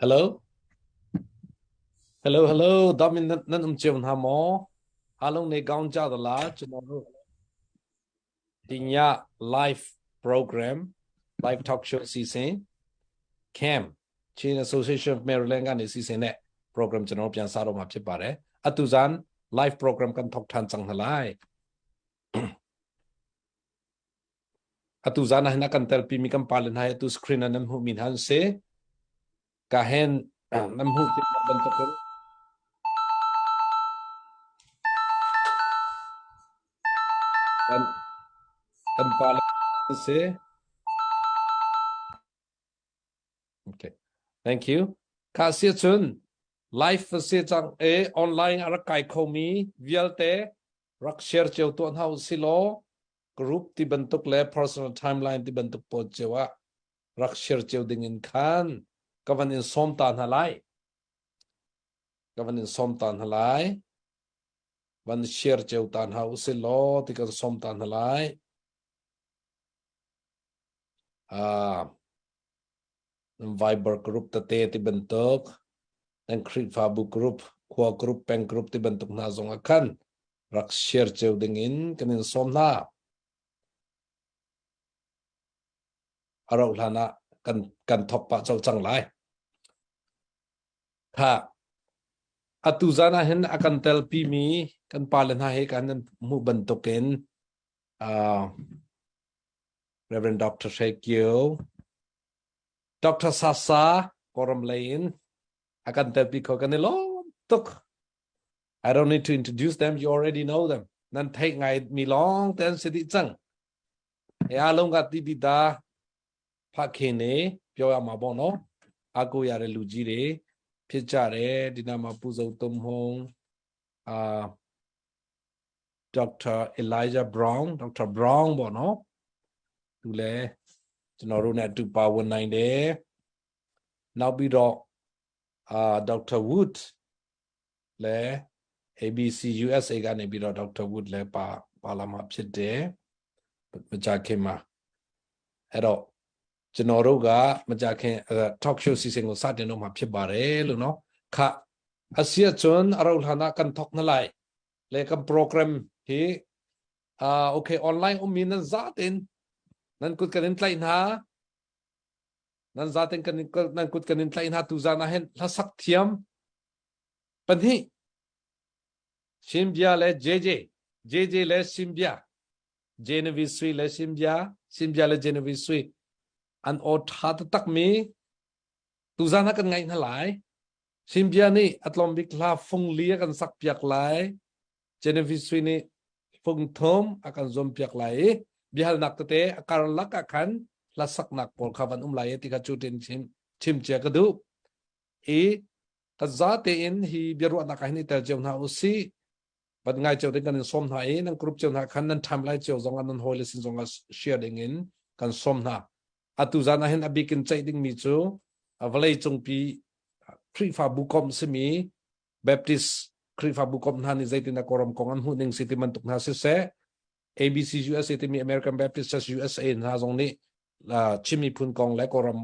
Hello, hello. Đó mình nên chiều hàm mỏ. Along này gong cha đó là cho nó đi nhà live program, live talk show season, cam. Chin Association of Maryland cái này season này program cho nóပြန်စားတော့မှာဖြစ်ပါတယ်။အတူဇန် live program กันทอกทันจังหลายအတူဇန်ให้นักกันเตลปีมีกันปาลนให้อตูสกรีนนั้นหูมินฮันเซกะเห็นน้ำหูที่มันตกเป็นกันปาลนเซ Okay, thank you. ข้าเสียชนไลฟ์เสียจังออนไลน์อะไรไก่เขามีวิลเตรักเชียร์เจ้าตัวเขาสิโลกรุ๊ปที่บรรทุกและ personal timeline ที่บรรทุกโปรเจกต์รักเชียร์เจ้าดิ่งขันก็วันนี้ส้มตาลหลายก็วันนี้ส้มตาลหลายวันเชียร์เจ้าตาลเขาสิโลที่กันส้มตาลหลายViber group ตะเตที่บรรทุกนั่นคลิปฟาบุกรุ๊ปขัวกรุ๊ปแปงกรุ๊ปที่บรรทุกนาจงอาคันรักเชียร์เจ้าดิ่งกันนี่ส้มหน้าเราหลานะกันทบปะเจ้าจังไรค่ะอตุจานะเห็นอาการเตลปีมีกันปาลนาเหกันนั้นมุบันตุกินReverend Dr. Shekio Dr. Sasa Koram Lain akan tapi kau kan lo tuk I don't need to introduce them you already know them nan thai ngai mi long ten sidi chang ya long ga ti bi da pha khin ne pyo ya ma bon no a ko ya de lu ji de phit ja de di na ma pu sau tum hong Dr. Elijah Brown Dr. Brown bon no du le ကျွန်တော်တို့နဲ့အတူပါဝင်နိုင်တယ်နောက်ပြီးတော့Dr. Wood လဲ ABCUSA ကနေပြီးတော့ Dr. Wood လဲပါလာမှာဖြစ်တယ်မကြခင်မှာအဲ့တော့ကျွန်တော်တို့ကမကြခင် talk show season ကိုစတင်တော့မှာဖြစ်ပါတယ်လို့เนาะခအစီအကျွန်းအရောလာနာကန် talk နလိုက်လဲက program ဟီokay online အမင်းဇာတင်nan kut kanin tlain ha nan zaten kanin nan kut kanin tlain ha tu zana hen la sak thiam panhi simbia le jj le simbia genevisui le simbia le genevisui an o tha tak mi tu zana kan ngai na lai simbia ni atlom bik la fung lia kan sak piak lai genevisui ni fung thom akan zom piak lai bihal nak te akar lak akan lasak nak pol khavan umlai tika chutin chim che kadu kazate in hi biru anak kahini tel jewna usi bat ngai chew kan som na nan group chew na khan nan tham lai chew zong an hole sin zong sharing in kan som na atu zana hen abikin chai ding mi chu avalai chung pi khri fa bukom simi baptist khri fa bukom na ni zaitina koram kong an hu ning city man tuk na se ABCUSA ที่มี American Baptist Church USA นะตรงนี้ชิมีพุนกองและกรม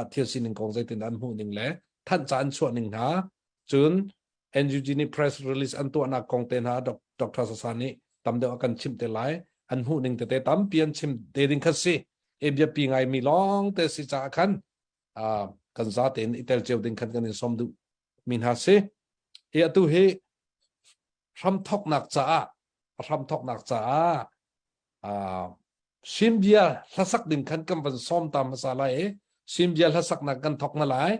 เที่ยวสินกองใจตินอันหูหนึ่งและท่านจานส่วนหนึ่งนะจุน NUG นี่ press release อันตัวนักกองเตนหาดร.สสานิตำเดียวกันชิมเตไลอันหูหนึ่งแต่ตำเปลี่ยนชิมเตดิงคัสซีเอเบียปีไงมีร้องแต่สิจ่าคันกันซาเตนอิตาเจียวดิงคันกันสมดุมินฮาซีตัวเฮรำทอกหนักจ้าSimbia lasak din kan kan ban som tam masala Simbia lasak na kan thok na lai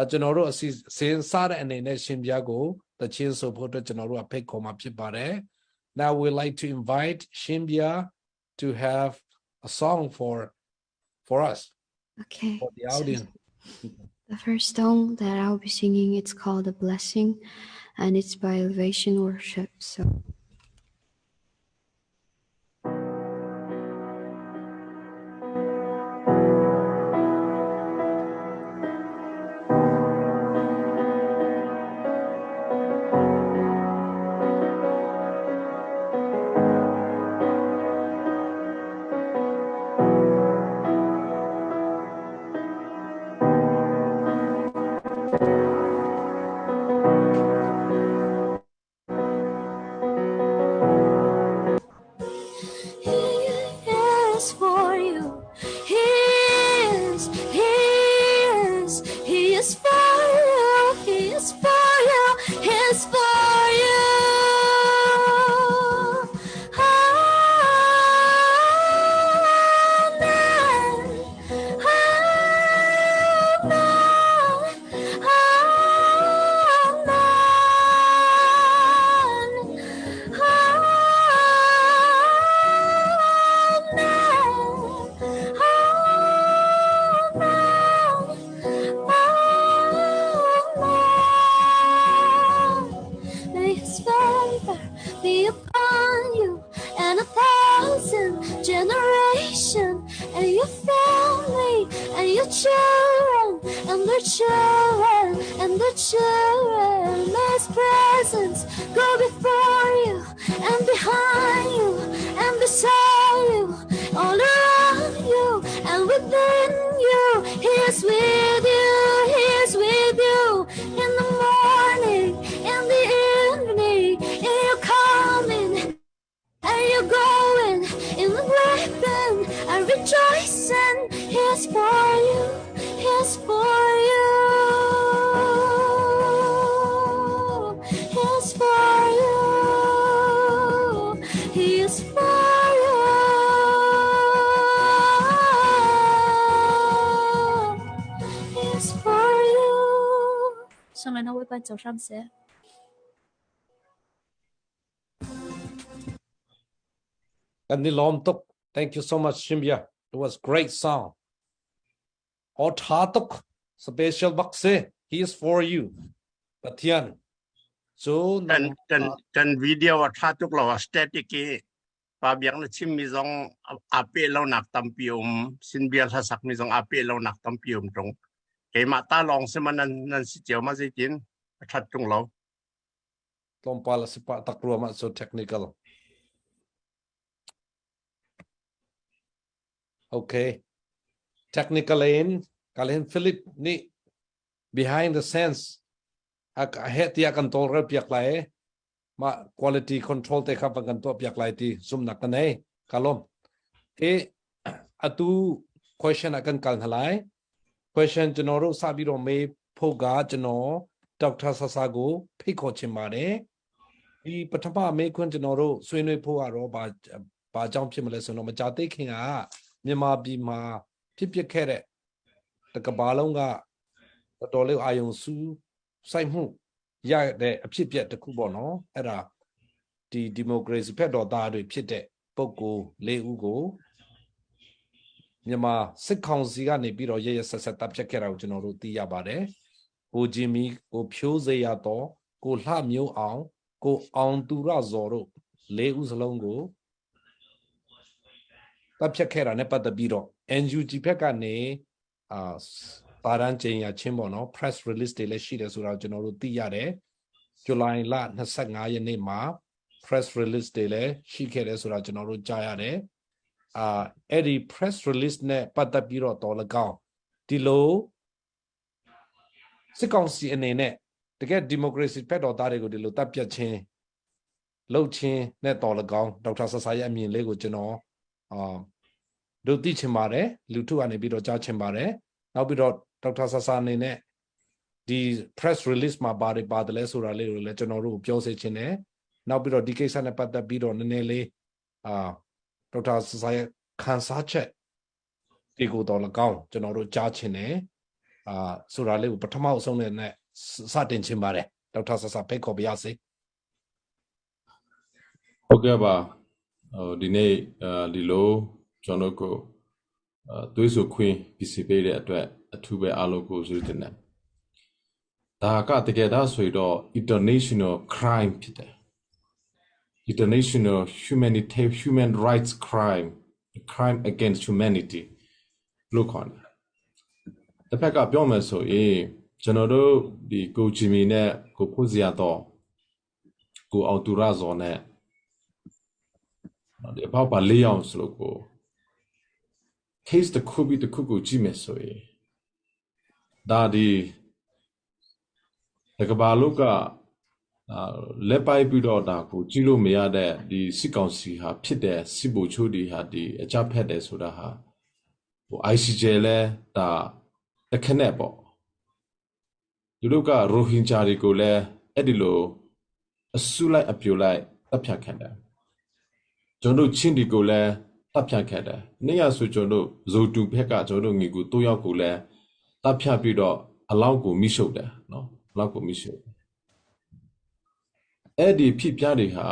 janoro asi sen sar ane ne Simbia go the chin so photo janoro a pek khoma phit pare now we like to invite Simbia to have a song for us okay for the audience the first song that I'll be singing it's called A Blessing and it's by Elevation Worship so favor be upon you and 1,000 generations, and your family and your children and their children and their children. May His presence go before you and behind you and beside you, all around you and within you. He is with you, He is with you in the morning, in the evening, in your coming and you're going, in the weeping and rejoicing. He is for you, He is for you, He is for you, He is for you, He is for you. 圣灵他会伴走上前。And the Lom Tuk, thank you so much, Shimbia. It was great song. Or Tatuk, special box, He is for you. Batian. So, กันวิดีโอว่าถ้าทุกเราสเตติกีปาเบียงละชิมมีสองอาเปเราหนักตำปิวมสินเบียร์ทัสักมีสองอาเปเราหนักตำปิวมตรงเกมาตาลองสมันนั้นสิเจียวมาสิจินทัดตรงเรา Tom Pala Sipa Takrua so technical. Okay. Technical in Kalin Philip ni behind the scenes. Het dia kan tolre piak lai ma quality control te khap kan to piak lai ti sum nak kanai kalom. Atu question akan kal halai. Question jano sabi ro me phoga jano Dr. Sasago phiko chimare. Di pathama me kun jano swin we pho aro ba jaung phit ma le so no ma ja tai khin ga Myanmar pi ma phit phit khae de takaba long ga taw le ayong su sai mu ya de a phit phat takku paw no aida di democracy phat daw da twe phit de pokko 4 ဦးကိုမြန်မာစစ်ကောင်စီကနေပြီးတော့ရရဆက်ဆက်တပ်ဖြတ်ခဲ့တာကိုကျွန်တော်တို့သိရပါတယ်။ကိုဂျင်မီကိုဖြိုးစေရတော့ကိုလှမျိုးအောင်ကိုအောင်သူရဇော်တို့ 4 ဦးစလုံးကိုတပ်ဖြတ်ခဲ့တာနဲ့ပတ်သက်ပြီးတော့ NUG ဘက်ကနေပါရန်ကျင်းရချင်းပေါ့နော် press release တွေလည်းရှိတယ်ဆိုတော့ကျွန်တော်တို့သိရတယ်။ဇူလိုင်လ25ရက်နေ့မှာ press release တွေလည်းရှိခဲ့တယ်ဆိုတော့ကျွန်တော်တို့ကြားရတယ်။အဲ့ဒီ press release နဲ့ပတ်သက်ပြီးတော့တော်လကောင်းဒီလိုစစ်ကောင်စီအနေနဲ့တကယ် democracy ဖက်တော်သားတွေကိုဒီလိုတပ်ပြတ်ခြင်းလှုပ်ခြင်းနဲ့တော်လကောင်းဒေါက်တာဆဆာရဲ့အမြင်လေးကိုကျွန်တော်တို့သိချင်ပါတယ်လူထုကနေပြီးတော့ကြားချင်ပါတယ်နောက်ပြီးတော့ဒေါက်တာဆဆာအနေနဲ့ဒီ press release မှာပါတယ်လဲဆိုတာလေးကိုလည်းကျွန်တော်တို့ပြောစေချင်တယ်နောက်ပြီးတော့ဒီကိစ္စနဲ့ပတ်သက်ပြီးတော့နည်းနည်းလေးဒေါက်တာဆဆာရဲ့ခန်းစားချက်ဒီကိုတော်လကောင်းကျွန်တော်တို့ကြားချင်တယ်ဆိုတာလေးကိုပထမအဆုံးနဲ့စတင်ချင်ပါတယ်ဒေါက်တာဆဆာဖိတ်ခေါ်ပါရစေဟုတ်ကဲ့ပါဒီနေ့ဒီလိုကျွန်တော်ကိုသွေးဆူခွင်းပစ္စည်းပေးတဲ့အတွက်အထူးပဲအားလုံးကိုကျေးဇူးတင်တယ်ဒါကတကယ်တော့ဆိုတော့ international crime ဖြစ်တယ် international human rights crime against humanity လို့ခေါ်တယ်တစ်ဖက်ကပြောမယ်ဆိုရင်ကျွန်တော်တို့ဒီကိုဂျီမီနဲ့ကိုဖိုးစရာတော့ကိုအော်တူရာဇော်နဲ့ဒီအပေါက်ပါ၄အောင်ဆိုလို့ကို case တစ်ခုပြီးတစ်ခုကိုကြည့်မယ်ဆိုရင်ဒါဒီတကဘာလုကလက်ပိုက်ပြီးတော့ဒါကိုကြည့်လို့မရတဲ့ဒီစစ်ကောင်စီဟာဖြစ်တဲ့စစ်ဗိုလ်ချုပ်တွေဟာဒီအကြဖက်တယ်ဆိုတာဟာဟို ICJ လဲဒါတခနဲ့ပေါ့သူတို့ကရိုဟင်ဂျာတွေကိုလည်းအဲ့ဒီလိုအစုလိုက်အပြုံလိုက်တပ်ဖြတ်ခံတယ်ကျွန်တော်တို့ချင်းဒီကိုလည်းတပ်ဖြတ်ခဲ့တယ်နေ့ရဆိုကျွန်တော်တို့ဇိုတူဘက်ကကျွန်တော်တို့ငီကို၃ယောက်ကိုလည်းတပ်ဖြတ်ပြီးတော့အလောက်ကိုမိရှုပ်တယ်နော်အလောက်ကိုမိရှုပ်အဲ့ဒီဖြစ်ပြတွေဟာ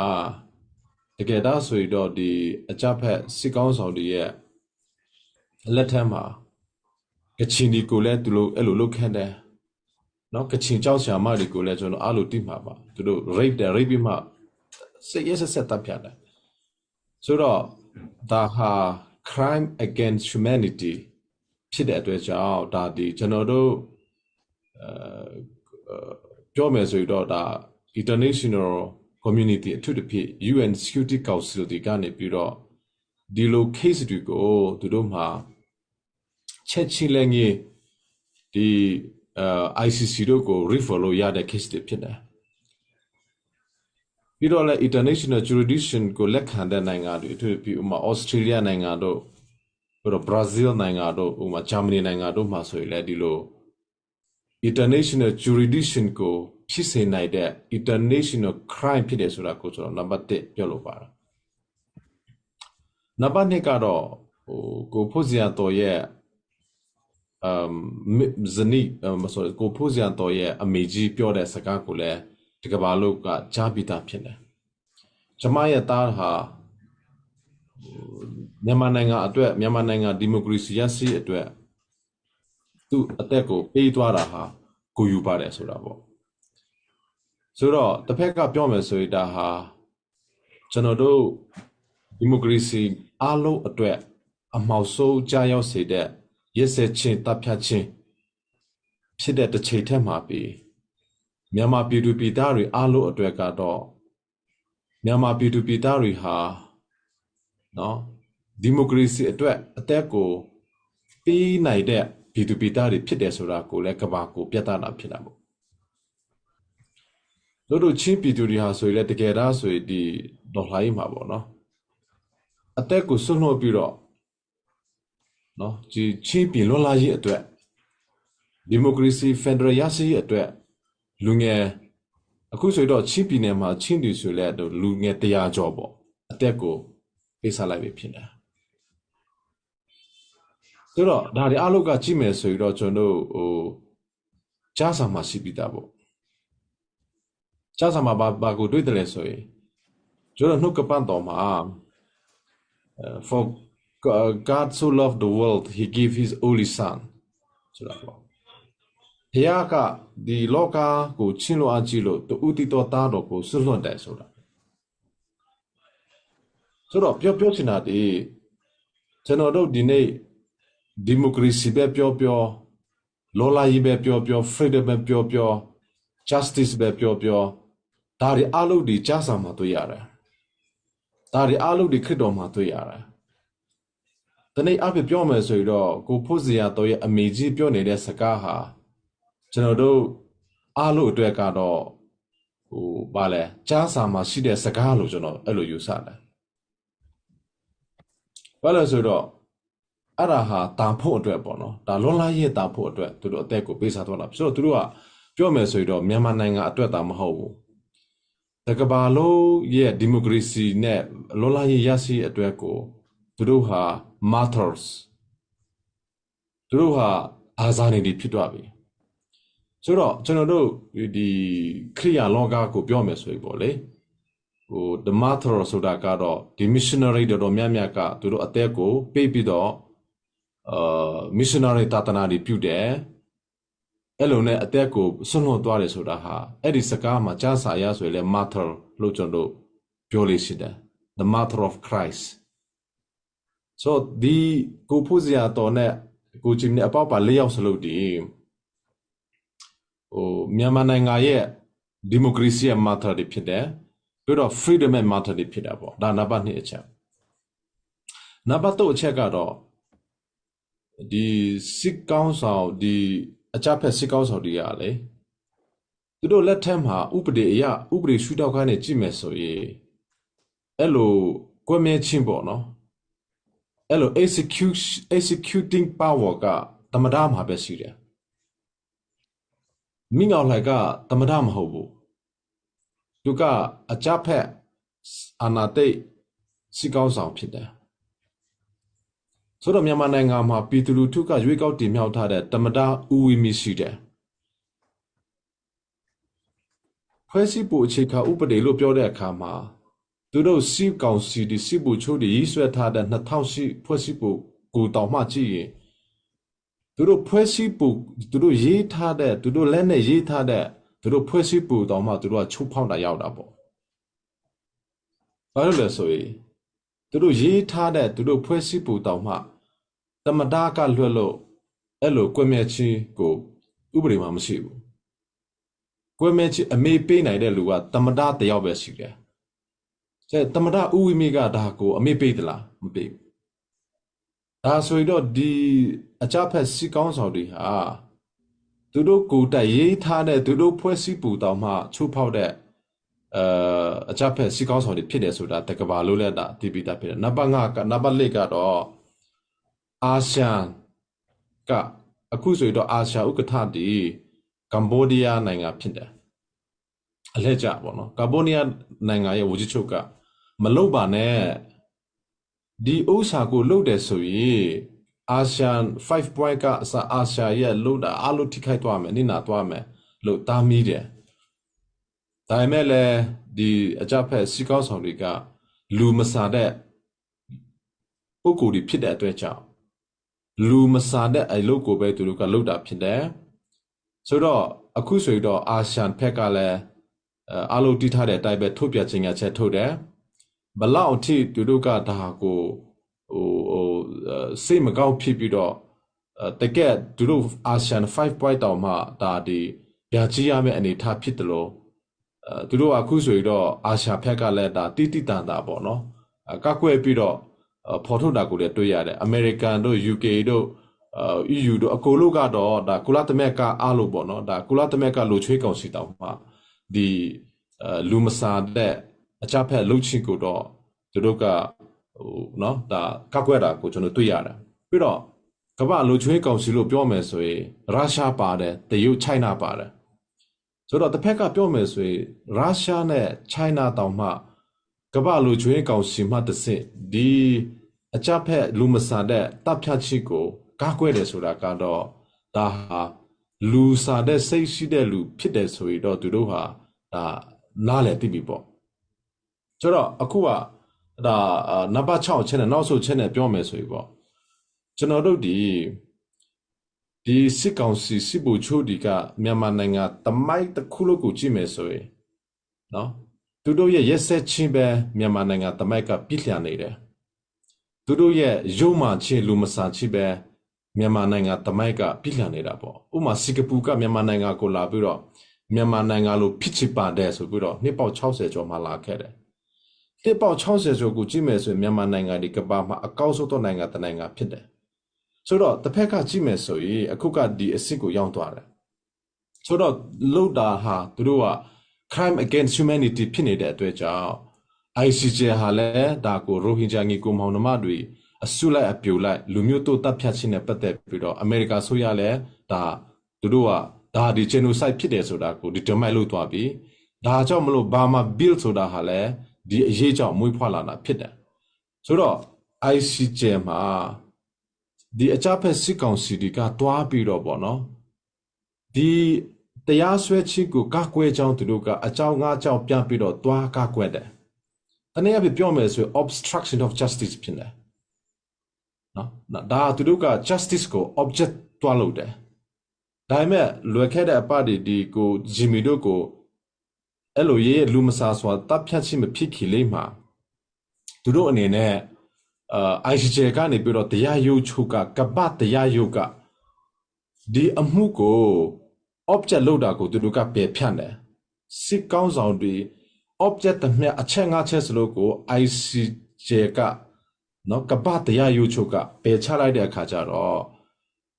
တကယ်တော့ဆိုရင်တော့ဒီအကြဖက်စစ်ကောင်းဆောင်တွေရဲ့လက်ထက်မှာကချင်ဒီကိုလည်းသူတို့အဲ့လိုလုပ်ခဲ့တယ်နော်ကချင်ကြောက်ဆရာမတွေကိုလည်းကျွန်တော်အားလို့တိမှာပါသူတို့ rape ပြီးမှ စိတ်ရဆက်တပ်ဖြတ်တယ်ဆိုတော့ဒါဟာ crime against humanity ဖြစ်တဲ့အတွက်ကြောင့်ဒါဒီကျွန်တော်တို့ပြောမယ်ဆိုတော့ဒါ international community အထူးသဖြင့် UN Security Council ဒီကနေပြီးတော့ဒီလို case တွေကိုသူတို့မှာချက်ချင်းလည်းငယ်ဒီ ICC တို့ကို refer လို့ရတဲ့ case တွေဖြစ်တယ်ပြီးတော့လည်း international jurisdiction ကိုလက်ခံတဲ့နိုင်ငံတွေအထူးသဖြင့်ဥပမာ Australia နိုင်ငံတို့ပြီးတော့ Brazil နိုင်ငံတို့ဥပမာ Germany နိုင်ငံတို့မှာဆိုရင်လည်းဒီလို international jurisdiction ကိုဖြစ်စေနိုင်တဲ့ international crime ဖြစ်တယ်ဆိုတာကိုကျွန်တော်နံပါတ်1ပြောလို့ပါတယ်နံပါတ်2ကတော့ကိုဖို့စရာတော်ရဲ့ဇနီးsorry ကိုဖို့စရာတော်ရဲ့အမေကြီးပြောတဲ့စကားကိုလည်းဒီကဘာလို့ကကြားပြီးသားဖြစ်တယ်ကျမရဲ့သားဟာမြန်မာနိုင်ငံအတွက်မြန်မာနိုင်ငံဒီမိုကရေစီရရှိအတွက်သူ့အသက်ကိုပေးသွားတာဟာကိုယူပါတယ်ဆိုတာပေါ့ဆိုတော့တစ်ဖက်ကပြောမယ်ဆိုရင်ဒါဟာကျွန်တော်တို့ဒီမိုကရေစီအားလုံးအတွက်အမှောက်ဆုံးကြားရောက်စေတဲ့ရက်စက်ခြင်းတပ်ဖြတ်ခြင်းဖြစ်တဲ့တစ်ချိန်ထက်မှာပြီးမြန်မာပြည်သူပြည်သားတွေအားလုံးအတွက်ကတော့မြန်မာပြည်သူပြည်သားတွေဟာနော်ဒီမိုကရေစီအတွက်အသက်ကိုပေးနိုင်တဲ့ပြည်သူပြည်သားတွေဖြစ်တယ်ဆိုတာကိုလည်းကဘာကိုပြသတာဖြစ်တာပေါ့တို့ချင်းပြည်သူတွေဟာဆိုရင်လည်းတကယ်တော့ဆိုရင်ဒီဒေါ်လာကြီးမှာပေါ့နော်အသက်ကိုစွန့်လွှတ်ပြီးတော့နော်ဒီချင်းပြည်လွတ်လာရေးအတွက်ဒီမိုကရေစီဖက်ဒရယ်ရရှိရေးအတွက်လူငယ်အခုဆိုတော့ချင်းပြည်နယ်မှာချင်းပြည်ဆိုလဲလူငယ်100ကျော်ပေါ့အသက်ကိုပေးစားလိုက်ပြီဖြစ်တယ်ဆိုတော့ဒါတွေအားလုံးကကြည့်မယ်ဆိုရင်တော့ကျွန်တော်ကြားစာမှာရှိပြီးသားပေါ့ကြားစာမှာဘာကိုတွေ့တယ်လဲဆိုရင်ကျွန်တော်နှုတ်ကပတ်တော်မှာ for God so loved the world he gave his only son ဆိုတာပေါ့ဘုရားကဒီလောကကိုချစ်လို့အကြည့်လို့တူတီတော်သားတော်ကိုစွန့်လွတ်တယ်ဆိုတာဆိုတော့ပြောချင်တာဒီကျွန်တော်တို့ဒီနေ့ဒီမိုကရေစီပဲပြောလောလာကြီးပဲပြော freedom ပဲပြော justice ပဲပြောဒါတွေအလုပ်တွေကြားစာမှာတွေ့ရတယ်ဒါတွေအလုပ်တွေခရစ်တော်မှာတွေ့ရတယ်ဒီနေ့အပြပြောမယ်ဆိုရင်တော့ကိုဖို့စရာတော်ရဲ့အမေကြီးပြောနေတဲ့စကားဟာကျွန်တော်တို့အားလို့အတွက်ကတော့ဘာလဲကြားစာမှာရှိတဲ့စကားလို့ကျွန်တော်အဲ့လိုယူဆတယ်ဘာလဲဆိုတော့အဲ့ဒါဟာတာဖို့အတွက်ပေါ့နော်ဒါလွန်လာရဲ့တာဖို့အတွက်သူတို့အသက်ကိုပေးစားသွားတာဆိုတော့သူတို့ကပြောမယ်ဆိုရင်တော့မြန်မာနိုင်ငံအတွက်တာမဟုတ်ဘူးတကဘာလုံးရဲ့ဒီမိုကရေစီနဲ့လွန်လာရဲ့ရရှိအတွက်ကိုသူတို့ဟာ martyrs သူတို့ဟာအာဇာနည်တွေဖြစ်သွားပြီဆိုတော့ကျွန်တော်တို့ဒီခရိယာလောကကိုပြောမယ်ဆိုရင်ပေါ့လေthe martyr ဆိုတာကတော့ဒီ missionary တော်များကသူတို့အသက်ကိုပေးပြီးတော့missionary တာတနာတွေပြုတယ်အဲ့လိုနဲ့အသက်ကိုဆွန့်လွတ်သွားတယ်ဆိုတာဟာအဲ့ဒီစကားမှာကြားစာရဆိုရင်လည်း martyr လို့ကျွန်တော်တို့ပြောလို့ရှိတယ် the martyr of Christ so ဒီကိုဖို့စရာတော်နဲ့ကိုချင်းနဲ့အပေါက်ပါ၄ယောက်စလုံးဒီမြန်မာနိုင်ငံရဲ့ဒီမိုကရေစီရဲ့ martyr တွေဖြစ်တယ်ပြီးတော့ freedom ရဲ့ martyr တွေဖြစ်တာပေါ့ဒါနံပါတ်2အချက်နံပါတ်3အချက်ကတော့ဒီစစ်ကောင်းဆောင်ဒီအကြဖက်စစ်ကောင်းဆောင်တွေကလေသူတို့လက်ထက်မှာဥပဒေအရဥပဒေရှုထောက်ခိုင်းနေကြည့်မယ်ဆိုရင်အဲ့လိုကွဲမြဲချင်းပေါ့နော်အဲ့လို executing power ကသမ္မတမှာပဲရှိတယ်မိငောင်လိုက်ကသမ္မတမဟုတ်ဘူးသူကအကြဖက်အာဏာသိမ်းစစ်ကောင်းဆောင်ဖြစ်တယ်ဆိုတော့မြန်မာနိုင်ငံမှာပြည်သူလူထုကရွေးကောက်တင်မြှောက်ထားတဲ့သမ္မတဦးဝင်းမြင့်ရှိတယ်ဖွဲ့စည်းပုံအခြေခံဥပဒေလို့ပြောတဲ့အခါမှာသူတို့စီကောင်စီဒီစီဘူချိုးတွေရေးဆွဲထားတဲ့2008ဖွဲ့စည်းပုံကိုတောင်မှကြည့်ရင်သူတို့ဖွဲ့စည်းပုံသူတို့ရေးထားတဲ့သူတို့လက်နဲ့ရေးထားတဲ့သူတို့ဖွဲ့စည်းပုံတောင်မှသူတို့ကချုပ်ဖောက်တာရောက်တာပေါ့ သူတို့ ဘာလို့လဲဆိုရင်သူတို့ရေးထားတဲ့သူတို့ဖွဲ့စည်းပုံတောင်မှတမဒါကလွှတ်လို့အဲ့လိုကွယ်မြဲချင်းကိုဥပဒေမှာမရှိဘူးကွယ်မြဲချင်းအမေပေးနိုင်တဲ့လူကတမဒါတယောက်ပဲရှိတယ်တမဒါဥဝိမေကဒါကိုအမေပေးသလားမပေးဘူးဒါဆိုရင်တော့ဒီအကြဖက်စီကောင်းဆောင်တွေဟာသူတို့ကိုယ်တိုင်ရေးထားတဲ့သူတို့ဖွဲ့စည်းပုံတောင်မှချိုးဖောက်တဲ့အကြဖက်စီကောင်းဆောင်တွေဖြစ်တယ်ဆိုတာတကဘာလို့လဲတာဒီပီတာဖြစ်တယ်နံပါတ်5နံပါတ်4ကတော့အာရှန်ကအခုဆိုရင်တော့အာရှဥက္ကဋ္ဌဒီကမ္ဘောဒီးယားနိုင်ငံဖြစ်တယ်အလှည့်ကျပေါ့နော်ကမ္ဘောဒီးယားနိုင်ငံရဲ့ဝန်ကြီးချုပ်ကမလုပ်ပါနဲ့ဒီဥစ္စာကိုလုပ်တယ်ဆိုရင်အာရှန်5 point ကအစအာရှရဲ့လုပ်တာအလို့ထိခိုက်သွားမယ်နင့်နာသွားမယ်လို့တားမိတယ်ဒါပေမဲ့လည်းဒီအကြဖက်စီကောင်းဆောင်တွေကလူမစားတဲ့ပုဂ္ဂိုလ်တွေဖြစ်တဲ့အတွက်ကြောင့်လူမစားတဲ့အလုပ်ကိုပဲသူတို့ကလုပ်တာဖြစ်တယ်ဆိုတော့အခုဆိုရင်တော့အာရှန်ဖက်ကလည်းအလုပ်တီးထားတဲ့အတိုင်းပဲထုတ်ပြခြင်းငါချက်ထုတ်တယ်ဘလောက်အထိသူတို့ကဒါကိုစိတ်မကောင်းဖြစ်ပြီးတော့တကယ်သူတို့အာရှန်5 point တောင်မှဒါဒီပြချရမယ့်အနေထားဖြစ်တယ်လို့သူတို့အခုဆိုရင်တော့အာရှဖက်ကလည်းဒါတိတိတန်တာပေါ့နော်ကကွယ်ပြီးတော့ဖော်ထုတ်တာကိုလည်းတွေ့ရတယ်အမေရိကန်တို့ UK တို့EU တို့အကိုလို့ကတော့ဒါကုလသမဂ္ဂအားလို့ပေါ့နော်ဒါကုလသမဂ္ဂလိုချွေးကောင်စီတောင်မှဒီလူမစာတဲ့အကြဖက်လှုပ်ချင်ကိုတော့သူတို့ကနော်ဒါကကွယ်တာကိုကျွန်တော်တွေ့ရတယ်ပြီးတော့ကမ္ဘာလိုချွေးကောင်စီလို့ပြောမယ်ဆိုရင်ရုရှားပါတယ်တရုတ်ချိုင်းနာပါတယ်ဆိုတော့တစ်ဖက်ကပြောမယ်ဆိုရင်ရုရှားနဲ့ချိုင်းနာတောင်မှကမ္ဘာလိုချွေးကောင်စီမှတစ်ဆင့်ဒီအကြဖက်လူမစာတဲ့တပ်ဖြတ်ချစ်ကိုကားကွဲတယ်ဆိုတာကတော့ဒါဟာလူစားတဲ့စိတ်ရှိတဲ့လူဖြစ်တယ်ဆိုရင်တော့သူတို့ဟာဒါနားလည်သိပြီပေါ့ဆိုတော့အခုကဒါနံပါတ်6ချက်နဲ့နောက်ဆုံးချက်နဲ့ပြောမယ်ဆိုရင်ပေါ့ကျွန်တော်တို့ဒီစစ်ကောင်စီစစ်ဗိုလ်ချုပ်တွေကမြန်မာနိုင်ငံတမိုက်တစ်ခုလုံးကိုကြည့်မယ်ဆိုရင်နော်သူတို့ရဲ့ရက်ဆက်ချင်းပဲမြန်မာနိုင်ငံတမိုက်ကပြည့်လျံနေတယ်သူတို့ရဲ့ရုံမှချင်းလူမဆန်ချင်းပဲမြန်မာနိုင်ငံတမိုက်ကပြည့်လျံနေတာပေါ့ဥပမာစင်ကာပူကမြန်မာနိုင်ငံကိုလာပြီးတော့မြန်မာနိုင်ငံလိုဖြစ်ချပါတယ်ဆိုပြီးတော့နှစ်ပေါက်60ကျော်မှလာခဲ့တယ်နှစ်ပေါက်60ကျော်ကိုကြည့်မယ်ဆိုရင်မြန်မာနိုင်ငံဒီကမ္ဘာမှာအကောက်ဆုံးသောနိုင်ငံတစ်နိုင်ငံဖြစ်တယ်ဆိုတော့တစ်ဖက်ကကြည့်မယ်ဆိုရင်အခုကဒီအစ်စ်ကိုရောက်သွားတယ်ဆိုတော့လို့တာဟာသူတို့က crime against humanity ဖြစ်နေတဲ့အတွက်ကြောင့် ICJ ဟာလည်းဒါကိုရိုဟင်ဂျာငီကိုမောင်နှမတွေအစုလိုက်အပြုံလိုက်လူမျိုးတို့တပ်ဖြတ်ခြင်းနဲ့ပတ်သက်ပြီးတော့အမေရိကန်ဆိုရလည်းဒါသူတို့ကဒါဒီ genocide ဖြစ်တယ်ဆိုတာကို determine လုပ်သွားပြီဒါကြောင့်မလို့ဘာမှ bill ဆိုတာဟာလည်းဒီအရေးကြောင့်မွေးဖွားလာတာဖြစ်တယ်ဆိုတော့ ICJ မှာဒီအကြဖက်စစ်ကောင်စီတွေကတွားပြီးတော့ပေါ့နော်ဒီတရားစွဲခြင်းကိုကာကွယ်ကြောင်းသူတို့ကအကြောင်း၅ကြောင်းပြန်ပြီးတော့တွားကာကွယ်တယ်တနည်းအားဖြင့်ပြောမယ်ဆိုရင် obstruction of justice ဖြစ်တယ်နော်ဒါသူတို့က justice ကို object တွားလို့တယ်ဒါပေမဲ့လွယ်ခဲ့တဲ့အပဒီကိုဂျီမီတို့ကိုအဲ့လိုရေးလူမစားစွာတပ်ဖြတ်ခြင်းမဖြစ်ခင်လေးမှာသူတို့အနေနဲ့ICJ ကနေပြီးတော့တရားရုံးချုပ်ကပတရားရုံးကဒီအမှုကို object လောက်တာကိုသူတို့ကပယ်ဖြတ်တယ်စစ်ကောင်းဆောင်တွေ object တမျှအချက်၅ချက်စလို့ကို ICJ ကနော်ကပတရားရုံးချုပ်ကပယ်ချလိုက်တဲ့အခါကျတော့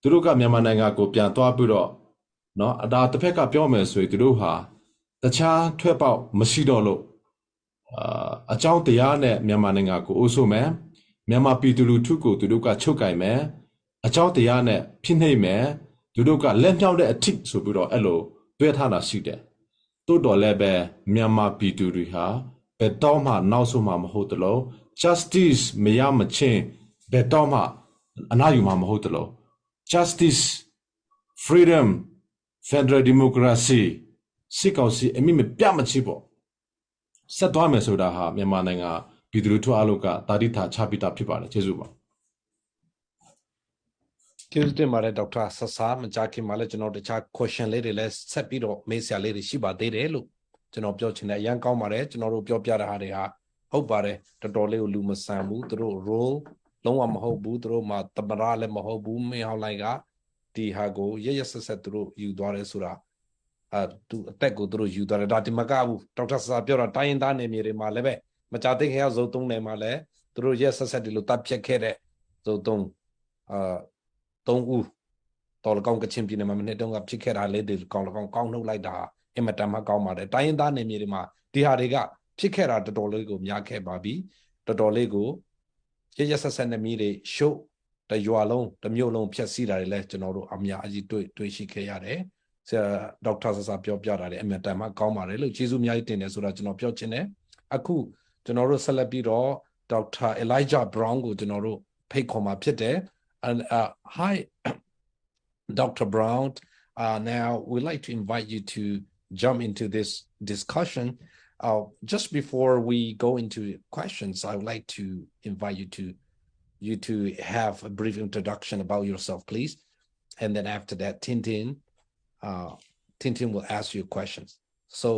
သူတို့ကမြန်မာနိုင်ငံကိုပြန်သွားပြီးတော့နော်ဒါတစ်ဖက်ကပြောမယ်ဆိုရင်သူတို့ဟာတခြားထွက်ပေါက်မရှိတော့လို့အကြောင်းတရားနဲ့မြန်မာနိုင်ငံကိုအိုးဆိုမယ်မြန်မာပြည်သူလူထုကိုသူတို့ကချုပ်ကင်မယ်အကြောင်းတရားနဲ့ဖိနှိပ်မယ်သူတို့ကလက်မြောက်တဲ့အထိဆိုပြီးတော့အဲ့လိုတွဲထားတာရှိတယ်တိုးတော်လည်းပဲမြန်မာပြည်သူတွေဟာဘယ်တော့မှနောက်ဆုံးမှမဟုတ်တလို့ justice မရမချင်းဘယ်တော့မှအနားယူမှမဟုတ်တလို့ justice freedom federal democracy စစ်ကောင်စီအမိမပြမချစ်ပေါ့ဆက်သွားမယ်ဆိုတာဟာမြန်မာနိုင်ငံပြည်သူလူထုအလုပ်ကတာတိထာချပိတာဖြစ်ပါတယ်ကျေးဇူးပါကျေးဇူးတင်ပါတယ်ဒေါက်တာဆဆာမကြခင်မှာလည်းကျွန်တော်တခြား question လေးတွေလည်းဆက်ပြီးတော့မေးစရာလေးတွေရှိပါသေးတယ်လို့ကျွန်တော်ပြောချင်တယ်အရန်ကောင်းပါတယ်ကျွန်တော်တို့ပြောပြတဲ့ဟာတွေဟာ ဟုတ်ပါတယ်တော်တော်လေးကိုလူမဆန်ဘူးသူတို့ role လုံးဝမဟုတ်ဘူးသူတို့မှာတမရလည်းမဟုတ်ဘူးမင်းဟောင်းလိုက်ကဒီဟာကိုရရဆက်ဆက်သူတို့ယူသွားတယ်ဆိုတာသူအသက်ကိုသူတို့ယူသွားတယ်ဒါဒီမကဘူးဒေါက်တာဆာပြောတာတိုင်းရင်းသားနယ်မြေတွေမှာလည်းပဲမကြသိခင်ကဇုံ3နယ်မှာလည်းသူတို့ရဆက်ဆက်ဒီလိုတပ်ဖြတ်ခဲ့တဲ့ဇုံ3 3ဦးတော်လကောင်းကချင်ပြည်နယ်မှာမနေ့တုန်းကဖြစ်ခဲ့တာလေးတွေကောင်းလကောင်းကောင်းနှုတ်လိုက်တာအင်မတန်မှကောင်းပါတယ်တိုင်းရင်းသားနယ်မြေတွေမှာဒီဟာတွေကဖြစ်ခဲ့တာတော်တော်လေးကိုများခဲ့ပါပြီတော်တော်လေးကိုရရဆက်ဆက်နဲ့မိတွေရှုပ်တရွာလုံးတစ်မြို့လုံးဖြတ်စီးတာတွေလည်းကျွန်တော်တို့အများကြီးတွေ့ရှိခဲ့ရတယ်ဆရာဒေါက်တာဆာပြောပြတာလည်းအင်မတန်မှကောင်းပါတယ်လို့ကျေးဇူးအများကြီးတင်တယ်ဆိုတာကျွန်တော်ပြောချင်တယ်အခုကျွန်တော်တို့ဆက်လက်ပြီးတော့ဒေါက်တာ Elijah Brown ကိုကျွန်တော်တို့ဖိတ်ခေါ်မှာဖြစ်တယ် and hi Dr. Brown now we'd like to invite you to jump into this discussion just before we go into questions I would like to invite you to have a brief introduction about yourself please and then after that Tintin will ask you questions so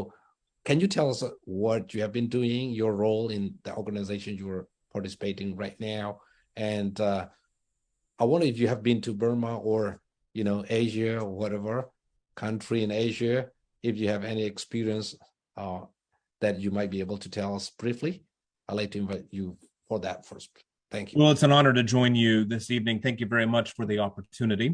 can you tell us what you have been doing your role in the organization you are participating right now and I wonder if you have been to Burma or Asia or whatever country in Asia if you have any experience that you might be able to tell us briefly I'd like to invite you for that first thank you well it's an honor to join you this evening thank you very much for the opportunity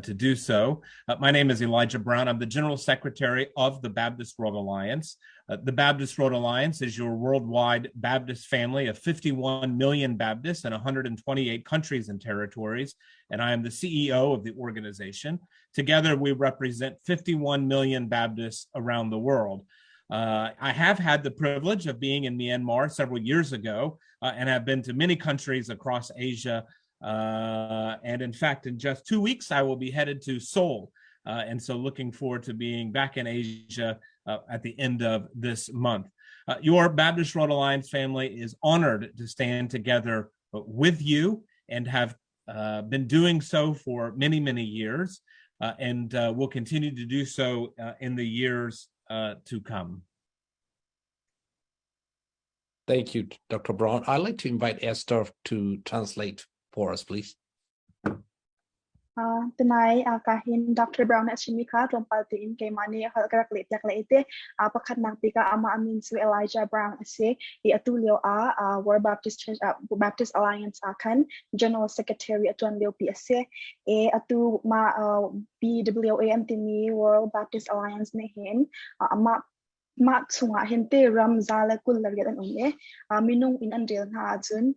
to do so. My name is Elijah Brown. I'm the General Secretary of the Baptist World Alliance. The Baptist World Alliance is your worldwide Baptist family of 51 million Baptists in 128 countries and territories, and I am the CEO of the organization. Together, we represent 51 million Baptists around the world. I have had the privilege of being in Myanmar several years ago and have been to many countries across Asia. And in fact, in just 2 weeks, I will be headed to Seoul. And so looking forward to being back in Asia at the end of this month. Your Baptist World Alliance family is honored to stand together with you and have been doing so for many, many years and will continue to do so in the years to come. Thank you, Dr. Brown. I'd like to invite Esther to translate for us, please. Tonight, kahin Dr. Brown at Shimika, Rompaltiin kay Mani, Halkaraklit, Laklaite, Apakat Nagpika, Ama Amin su Elijah Brown, say, Atulio World Baptist Church, Baptist Alliance Akan, General Secretary at Tuanlio PSA, Atu Ma BWA Antini, World Baptist Alliance Nehin, Ma Tsunga Hente, Ramzala Kularian Une, Minung in Andil Hadzun,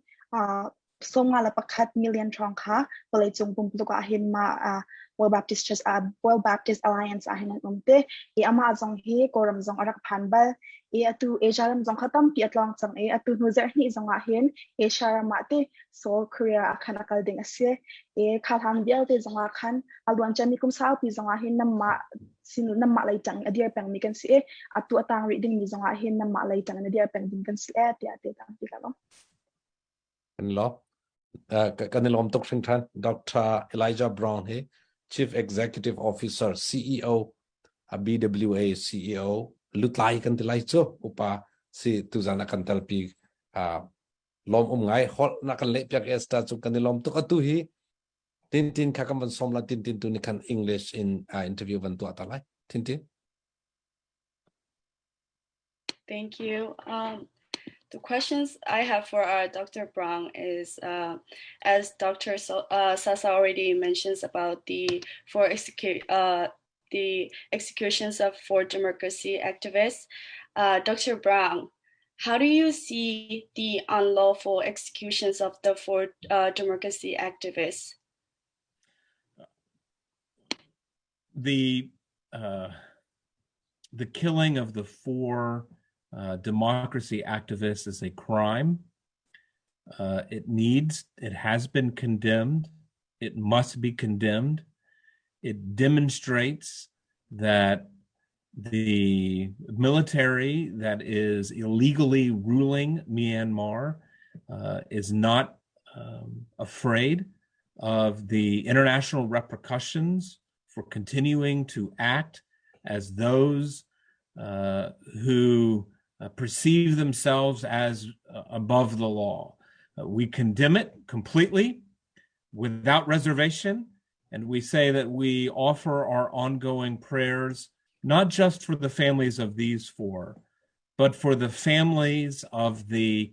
Songa la pakat million trongka balay chung pumpluka ahin ma World Baptist Church World Baptist Alliance ahin an umte ama zong he koram zong arak phanbal atu Asia zong khatam pi atlong chang atu nuzer ni zong ahin Asia mate Seoul Korea akan akal ding ase khathang bial te zong akhan alwan chani kum sao pi zong ahin namma sinu namma lai chang adir pang mi kan si atu atang reading ni zong ahin namma lai chang adir pang ding kan si te tang pi kalong Kanilom Tokshington, Dr. Elijah Brown, Chief Executive Officer, CEO, BWA CEO, Lutlai Kantilaicho, Upa, si Tuzana Kantalpi, Lom Umgai, Hot Nakanlepiak Esta to Kanilom Tokatuhi, Tintin Kakaman Somla Tintin Tunikan English in interview Vantuatalai. Tintin. Thank you. The questions I have for Dr. Brown is, as Dr. Sasa already mentions about the executions of for democracy activists, Dr. Brown, how do you see the unlawful executions of the for democracy activists? The killing of the four democracy activists is a crime. It has been condemned. It must be condemned. It demonstrates that the military that is illegally ruling Myanmar is not afraid of the international repercussions for continuing to act as those who perceive themselves as above the law. We condemn it completely without reservation, and we say that we offer our ongoing prayers not just for the families of these four, but for the families of the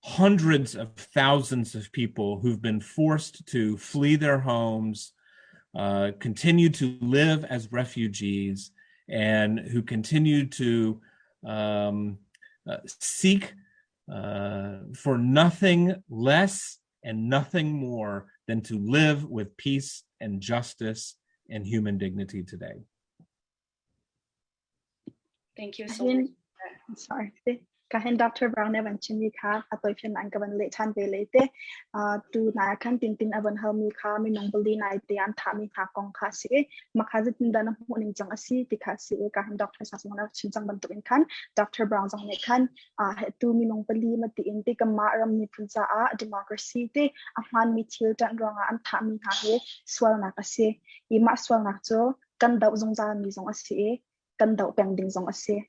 hundreds of thousands of people who've been forced to flee their homes, continue to live as refugees, and who continue to seek for nothing less and nothing more than to live with peace and justice and human dignity today. Thank you so much. Sorry. Kahen Dr. Brown evan chimi kha atoi chen an kaban le chan be le te tu na kan tin tin aban hal mi kha mi nong bali nai te an tha mi kha kong kha si ma kha zit dan mu ning chang asi ti kha si kahen Dr. sa song na chin chang ban tu in kan Dr. Brown jong ne kan tu mi nong bali ma ti in te ka ma ram ni pun sa a democracy te a man mi thil tan ronga an tha mi ha he swal na ka se I ma swal na cho kan dau jong za mi jong asi kan dau peng ding jong asi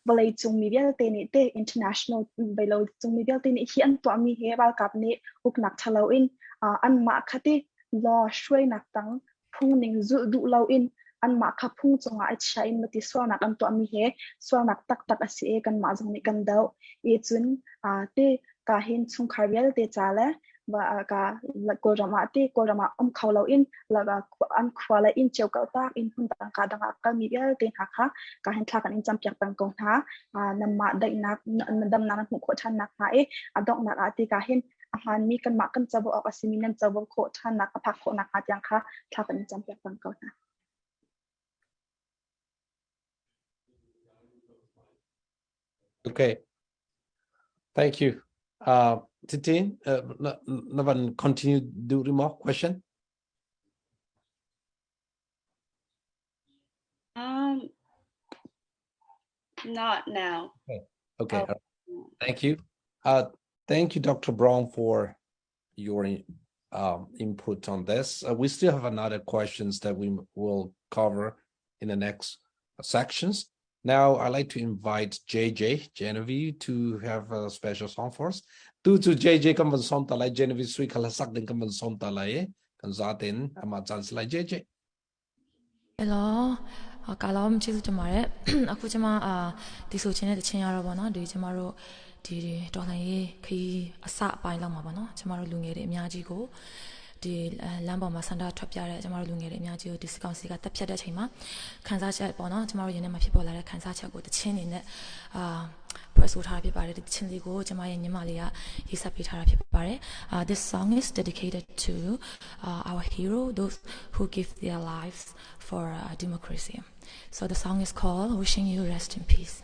balai chung mi bel te ni te international bailo chung mi bel te ni hian to mi he bal kap ni uk nak thalo in an ma khati law shwai nak tang phung ning zu du lo in an ma kha phung chunga a chain mati so nak an to mi he so nak tak tak ase kan ma jong ni kan dau e chun te ka hin chung kharvel te chale ba ka ko rama khawlo in laga an khwala in chewka ta in hun ta ka danga ka mi bel te ha kha ka hin thla kan in cham pyak pang kong tha namma dai nak dam na mu kho than nak ha e adok nak ati ka hin ahan mi kan ma kan chabo ak asimi nan chabo kho than nak ka phak kho nak ha tyang kha thla kan in cham pyak pang kong tha. Okay, thank you. Titin, Navan continue do more question. Not now. Okay. Thank you. Thank you, Dr. Brown, for your input on this. We still have another questions that we will cover in the next sections. Now, I'd like to invite Genevieve to have a special song for us. To JJ come on song talai Genevieve sui kala sak din come on song talai kan zatin ama chance lai JJ. Hello. Kalam chizu chamare. Aku chama di so chene de chen yara bana di chamaro di dolai khi asa pai lang ma bana chamaro lunge de mya ji ko di lamba ma sanda thap ya de chamaro lunge de mya ji ko di sikang si ka tap phya de chain ma khan sa chat bana chamaro yin ne ma phit paw la de khan sa chat ko de chin ni ne press ko thara phit pare de chin li ko chama yin nyima li ya hi sap pi thara phit pare. This song is dedicated to our hero, those who give their lives for democracy. So the song is called Wishing You Rest in Peace.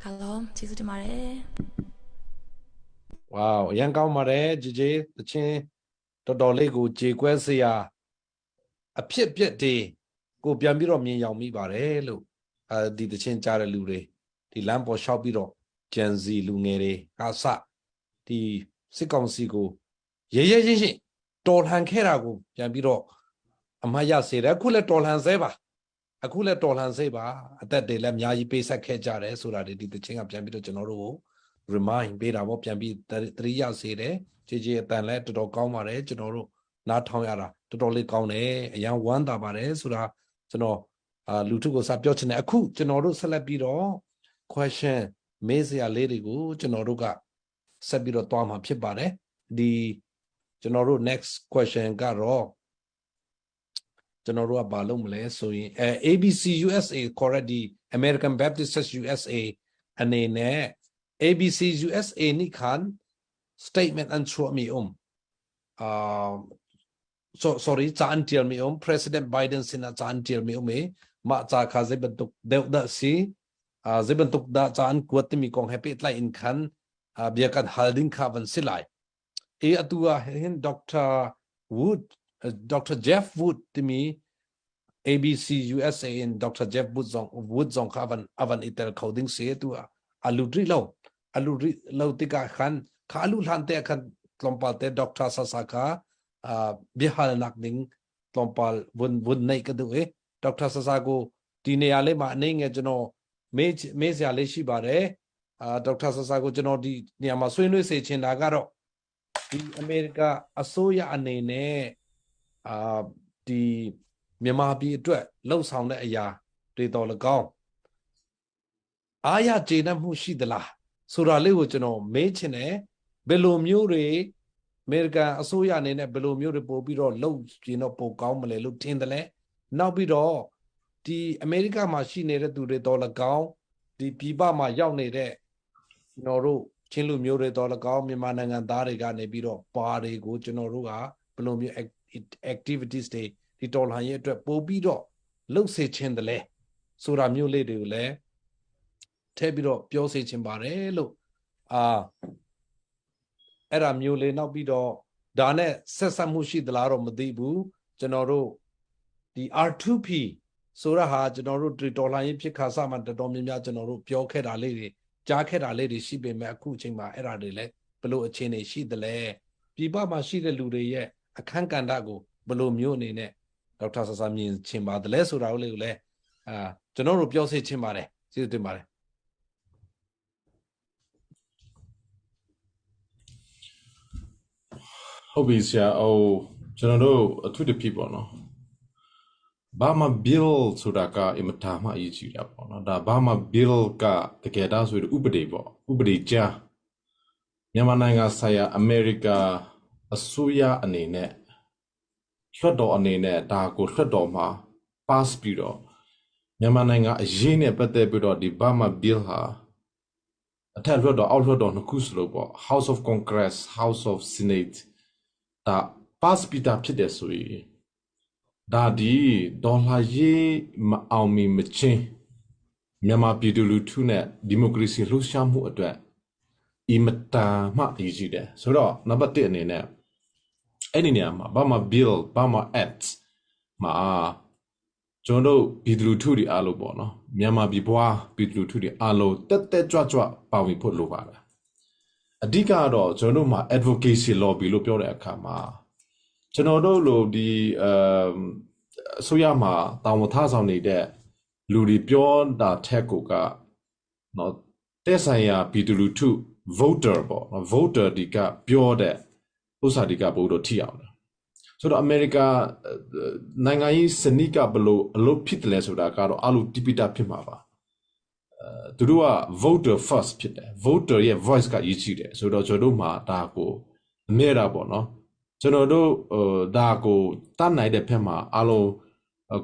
ကာလောကျေးဇူးတင်ပါတယ် Wow အရင်ကောင်းပါတယ်ဂျေဂျေတချင်းတော်တော်လေးကိုကြေကွဲစရာအဖြစ်ပြက်တွေကိုပြန်ပြီးတော့မြင်ရောက်မိပါတယ်လို့ဒီတချင်းကြားတဲ့လူတွေဒီလမ်းပေါ်လျှောက်ပြီးတော့ဂျန်စီလူငယ်တွေအစဒီစစ်ကောင်စီကိုရဲရဲချင်းချင်းတော်လှန်ခဲ့တာကိုပြန်ပြီးတော့အမှတ်ရစေတယ်အခုလည်းတော်လှန်ဆဲပါအခုလည်းတော်လှန်စေပါအသက်တွေလည်းအများကြီးပေးဆက်ခဲ့ကြတယ်ဆိုတာဒီတချင်းကပြန်ပြီးတော့ကျွန်တော်တို့ကို remind ပေးတာပေါ့ပြန်ပြီးသတိရစေတယ်ကြည်ကြည်အတန်လည်းတော်တော်ကောင်းပါတယ်ကျွန်တော်တို့နားထောင်ရတာတော်တော်လေးကောင်းတယ်အရန်ဝမ်းသာပါတယ်ဆိုတာကျွန်တော်လူထုကိုစပြောချင်တယ်အခုကျွန်တော်တို့ဆက်လက်ပြီးတော့ question မေးစရာလေးတွေကိုကျွန်တော်တို့ကဆက်ပြီးတော့တွားမှာဖြစ်ပါတယ်ဒီကျွန်တော်တို့ next question ကတော့ကျွန်တော်တို့ကဘာလုပ်မလဲဆိုရင်ABC USA correct ဒီ American Baptist Church USA အနေနဲ့ ABC USA နိခန် statement and show me sorry จานเทียมีPresident Biden สินะจานเทียมีมาจากข้าจะบรรทุกเดวดสิจะบรรทุกดาจานกวดที่มีกองแฮปปี้ไลน์อินคันเบียกันฮัลดิงคาวันสิไลตัวเห็นดร. Jeff Wood ที่มี ABC USA in Dr. Jeff Wood จงคาวันอวันอิตาลีเขาดิ้งเสียตัวอาลูริเราติกาขันข้าลูลันเตะขันลมปาเตดร. ซาซาคาบิฮาลนักดิ้งลมปาวนในกันดูดร. ซาซาโกทีเนียเลมาเนงจโนเมเซียเลชิบาเรดร. ซาซาโกจโนดีเนี่ยมาสวยนุ้ยเสียเชนดากาโรဒီအမေရိကအစိုးရအနေနဲ့ဒီမြန်မာပြည်အတွက်လှုပ်ဆောင်တဲ့အရာတွေတော်၎င်းအားရကျေနပ်မှုရှိသလားဆိုတာလေးကိုကျွန်တော်မေးချင်တယ်ဘယ်လိုမျိုးတွေအမေရိကန်အစိုးရအနေနဲ့ဘယ်လိုမျိုးတွေပို့ပြီးတော့လှုပ်ရင်တော့ပိုကောင်းမလဲလို့ထင်တယ်လေနောက်ပြီးတော့ဒီအမေရိကမှာရှိနေတဲ့သူတွေတော်၎င်းဒီပြည်ပမှာရောက်နေတဲ့ကျွန်တော်တို့ချင်းလူမျိုးတွေတော်၎င်းမြန်မာနိုင်ငံသားတွေကနေပြီးတော့ပါတွေကိုကျွန်တော်တို့ကဘယ်လိုမျိုး activities တွေဒီတော်လှန်ရေးအတွက်ပို့ပြီးတော့လှုပ်စေခြင်းတယ်လေဆိုတာမျိုးလေးတွေကိုလည်းထည့်ပြီးတော့ပြောစေခြင်းပါတယ်လို့အဲ့ဒါမျိုးလေးနောက်ပြီးတော့ဒါနဲ့ဆက်ဆက်မှုရှိသလားတော့မသိဘူးကျွန်တော်တို့ဒီ R2P ဆိုတာဟာကျွန်တော်တို့တော်လှန်ရေးဖြစ်ခါစမှတော်တော်များများကျွန်တော်တို့ပြောခဲ့တာလေးတွေကြားခဲ့တာလေးတွေရှိပေမဲ့အခုအချိန်မှာအဲ့ဒါတွေလည်းဘယ်လိုအခြေအနေရှိသလဲပြည်ပမှာရှိတဲ့လူတွေရဲ့အခန်းကဏ္ဍကိုဘယ်လိုမျိုးအနေနဲ့ဒေါက်တာဆာဆာမြင်ချင်ပါသလဲဆိုတာကိုလည်းကျွန်တော်တို့ပြောစေချင်ပါတယ်ကျေးဇူးတင်ပါတယ်ဟုတ်ပြီဆရာကျွန်တော်တို့အထူးတစ်ဖြစ်ပေါ့နော်ဘာမှ bill ဆိုတာကအင်မတန်မှအရေးကြီးတာပေါ့နော်ဒါဘာမှ bill ကတကယ်ဒါဆိုရင်ဥပဒေပေါ့ဥပဒေကြားမြန်မာနိုင်ငံဆိုင်ရာအမေရိကအစိုးရအနေနဲ့လွှတ်တော်အနေနဲ့ဒါကိုလွှတ်တော်မှာ pass ပြီးတော့မြန်မာနိုင်ငံအရေးနဲ့ပတ်သက်ပြီးတော့ဒီဘာမှ bill ဟာအထက်လွှတ်တော်အောက်လွှတ်တော်နှစ်ခုစလုံးပေါ့ House of Congress House of Senate ဒါ pass ပြီးတာဖြစ်တယ်ဆိုရင်ဒါဒီဒေါ်လာရေးမအောင်မီမချင်းမြန်မာပြည်သူလူထုနဲ့ဒီမိုကရေစီလှုပ်ရှားမှုအတွက်အမတန်မှအရေးကြီးတယ်ဆိုတော့နံပါတ်1အနေနဲ့အဲ့ဒီနေရာမှာဘာမှ bill ဘာမှ act မှာကျွန်တော်တို့ပြည်သူလူထုတွေအားလုံးပေါ့နော်မြန်မာပြည်ပွားပြည်သူလူထုတွေအားလုံးတက်ကြွပါဝင်ဖို့လိုပါတယ်အဓိကတော့ကျွန်တော်တို့မှာ advocacy lobby လို့ပြောတဲ့အခါမှာကျွန်တော်တို့လိုဒီအစိုးရမှာတာဝန်ထမ်းဆောင်နေတဲ့လူတွေပြောတာထက်ကိုကနော်တက်ဆိုင်ရာပြည်သူလူထု voter ပေါ့နော် voter ဒီကပြောတဲ့ဥစ္စာဒီကပို့တော့ထိအောင်တယ်ဆိုတော့အမေရိကနိုင်ငံရေးစနစ်ကဘလို့အလုပ်ဖြစ်တယ်လဲဆိုတာကတော့အလိုတိပိတာဖြစ်မှာပါသူတို့က voter first ဖြစ်တယ် voter ရဲ့ voice ကရေးကြည့်တယ်ဆိုတော့ကျွန်တော်တို့မှာဒါကိုအမြဲတာပေါ့နော်ကျွန်တော်တို့ဒါကိုတတ်နိုင်တဲ့ဖက်မှာအလို